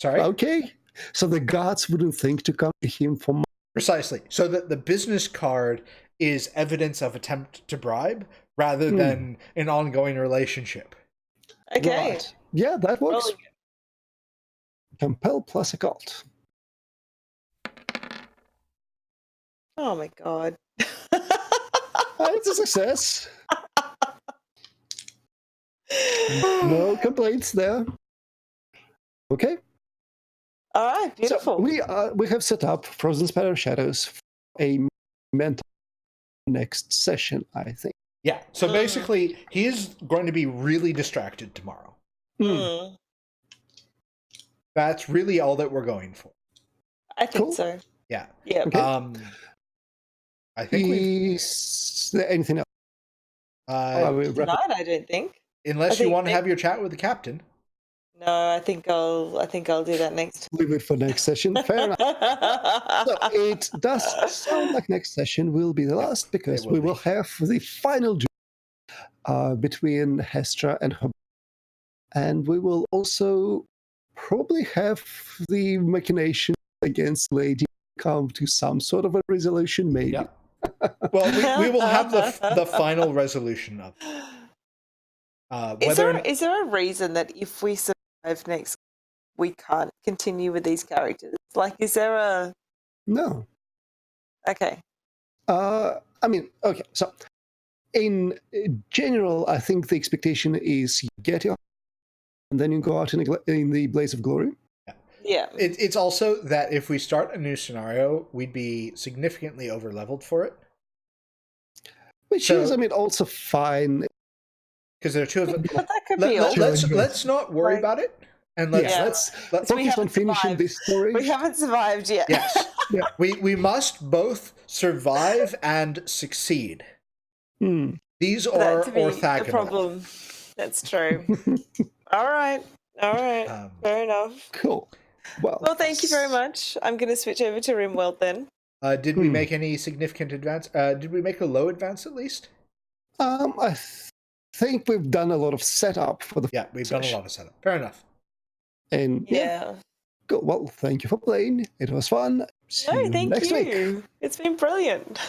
Sorry? Okay. So the guards wouldn't think to come to him for money. Precisely. So that the business card is evidence of attempt to bribe rather than an ongoing relationship. Okay. Right. Yeah, that works. Rolling. Compel plus occult. Oh my god. It's a success. No complaints there. Okay. All right, beautiful. So we have set up Frozen Spire Shadows for a mental next session, I think. Yeah. So basically, he is going to be really distracted tomorrow. That's really all that we're going for. I think so. Yeah. Yeah. Okay. I think Is there anything else? Tonight, I don't think. Unless you want to have your chat with the captain. No, I think I'll do that next. Leave it for next session. Fair enough. So it does sound like next session will be the last, because we will have the final duel between Hestra and her, and we will also probably have the machination against Lady come to some sort of a resolution, maybe. Yeah. Well, we will have the final resolution of it. Is there a reason that if we survive next, we can't continue with these characters? Like, is there a... No. Okay. I mean, okay, so in general, I think the expectation is you get your, and then you go out in the blaze of glory. Yeah. It's also that if we start a new scenario, we'd be significantly overleveled for it. Which is, I mean, also fine. Because there are two of them. But that could be let's not worry about it. And let's focus on finishing this story. We haven't survived yet. Yes. Yeah. We must both survive and succeed. These are orthogonal. The problem. That's true. All right. Fair enough. Cool. Well, thank you very much. I'm going to switch over to RimWorld then. Did we make any significant advance? Did we make a low advance at least? I think we've done a lot of setup for the. Yeah, we've done a lot of setup. Fair enough. And cool. Well, thank you for playing. It was fun. See you next week. It's been brilliant.